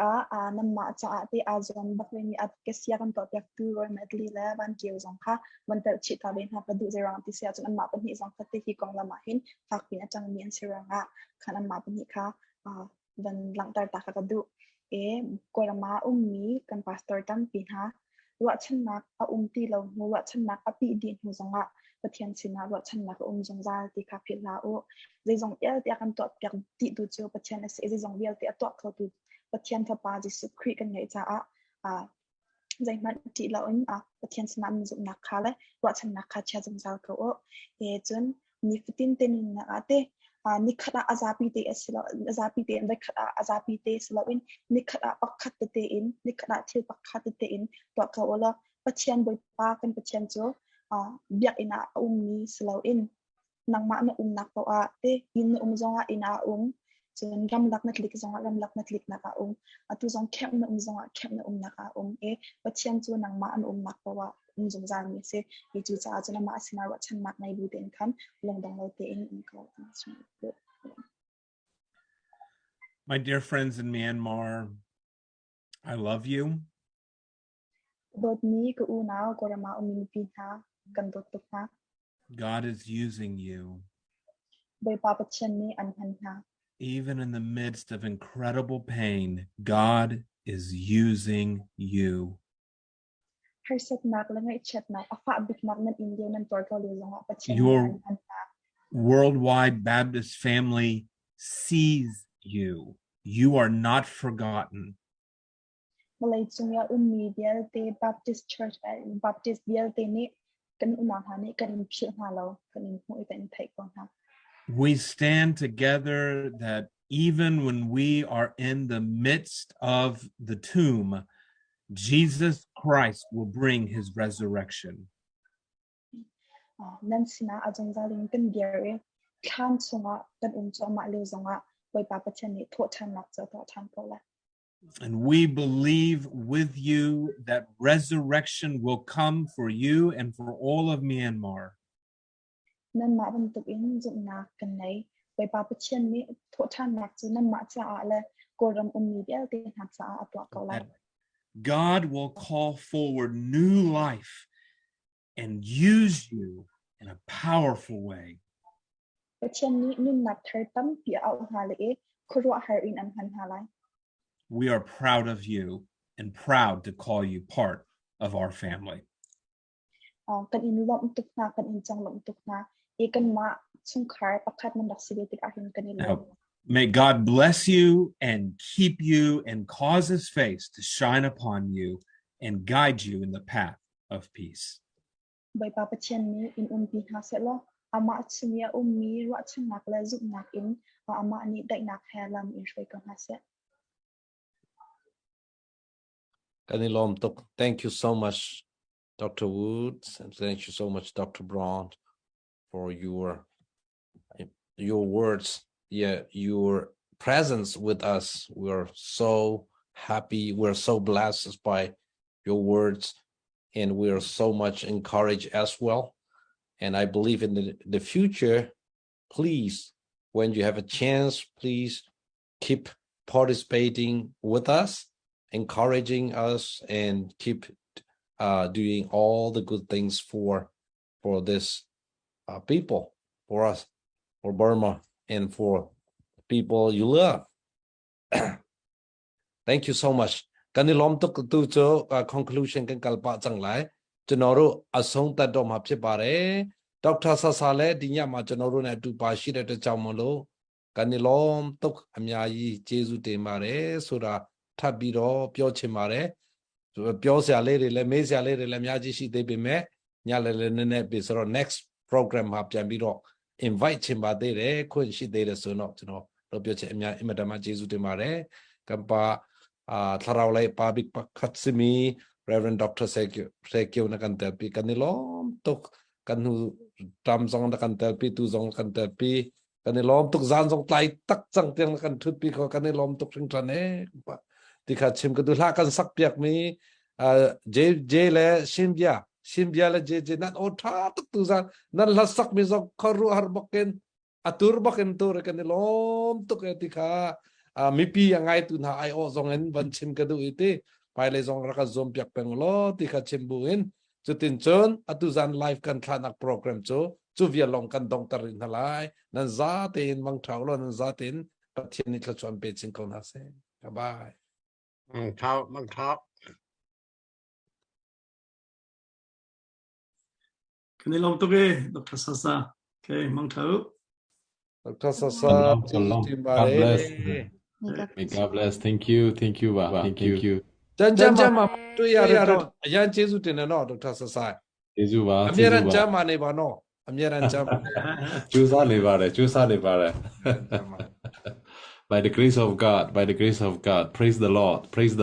น้ำมาจากที่อาจจะบักเลยมีอัดเกษียกันต่อจากตัวรอยเมดลีและวันเกี่ยวสองค่ะวันเตอร์ชิตาเวนหากระดูเจรังที่เสียจนน้ำมาเป็นหิสองคัดที่กองละมาหินฝากปีนจังเมียนเสียรังขันน้ำมาเป็นหิค่ะวันหลังตาตากระดูกอรมามีกันพาสตอร์ตั้งปีฮะว่าฉันนักตีเราว่าฉันนักปีดินหูสองประเทศสินะว่าฉันนักจงใจที่ข้าพิลาใจจงที่อากันตัวจากติดูเจอประเทศนั้นใจจงเวียลที่ตัวเขาดูประเทศพระบาจิสุคริกันไงจ้าใจมันที่เราประเทศสินะมันจงนักข้าเลยว่าฉันนักข้าเชื่อจงใจเขาจนมีฟิตินเต็นนักนิขดาอาซาปีเตอสละอาซาปีเตนได้ขดาอาซาปีเตสละนิขดาปักขัดเตอินนิขดาที่ปักขัดเตอินตัวเขาละประเทศบริปากันประเทศโจเบียอินามีสละนางมาเนนักตัวอินจงอินาจนกำลักนักลิกจงกำลักนักลิกนักตุจงแคบเนจงแคบเนนักประเทศโจนางมาเนนักตัวจงจามีเสยจูจ้าจนมาสินาวัชนักในบูเดนคันลงดังเราเตอินเขา My dear friends in Myanmar, I love you. God is using you. Even in the midst of incredible pain, God is using you. Your worldwide Baptist family sees you. You are not forgotten. Baptist Church Baptist We stand together that even when we are in the midst of the tomb, Jesus Christ will bring his resurrection. And we believe with you that resurrection will come for you and for all of Myanmar. That God will call forward new life and use you in a powerful way. We are proud of you and proud to call you part of our family. kan in lom tuk na kan in chang lom tuk na ikan ma sungkhar pakhat man daksibitik ahin kan in Now, may God bless you and keep you and cause his face to shine upon you and guide you in the path of peace. bai pa pachen ni in pi ha se lo ama chimia mi ro chang nak la zuk nak in ama ni dai nak halam in shoi kan ha se Kanilom tok. Thank you so much, Dr. Woods, and thank you so much, Dr. Braun, for your words. Yeah, your presence with us. We're so happy. We're so blessed by your words, and we're so much encouraged as well. And I believe in the future, please, when you have a chance, please keep participating with us, encouraging us, and keep doing all the good things for this people, for us, for Burma, and for people you love. Thank you so much. Kanilom tok tu cho conclusion kan kalpa changlai chanoru asong ta dom ha phit pare Dr. Sasale dinya ma chanoru na tu pa shi de taw mlo Kanilom tok amya yi jesu tin pare soda that pi do pyo chin pare pyo sia le de le me sia le de le mya ji shi thei pi me nya le le ne ne pi so next program ha pyan pi do invite chin pa thei de khun shi thei de so no chano lo pyo chin amya imadama jesu tin pare kampa Tharau Pabik Katsimi, Reverend Dr. Sekyo Nakantelpi, Kanilom took Kanu Tamsong Nakantelpi, Tuzong Kantelpi, Kanilom took Zanzong Tlai Tak Zang Tiang Kantupi, Kanilom took Ringtrane, Tikachim Kadulakan Sakpiak me, Jele, Shimbia, J, not Ota Tuzan, not Lasak Mizok Koru Harboken, Aturboken to Kanilom took Etika. Mipi yang ai tu na ai o zongen ban chim ka du ite pai le zong ra ka zom pyak peng lo ti ka chim buin chu tin chon atu zan live kan thanak program chu via long kan dong tar in halai nan za tin mang thau lo nan za tin pathian ni thla chon pe chin kon ha se bye mang thau Kanilom toge Dr. Sasa okay mang thau Dr. Sasa God bless. May God bless. Thank you ba. Thank you. Jan ma tu ya ro yan jesu tin no Dr. Sasa Jesu ba. Amyeran jam ma ne ba no Amyeran jam Chu sa ne ba. By the grace of God, praise the Lord. praise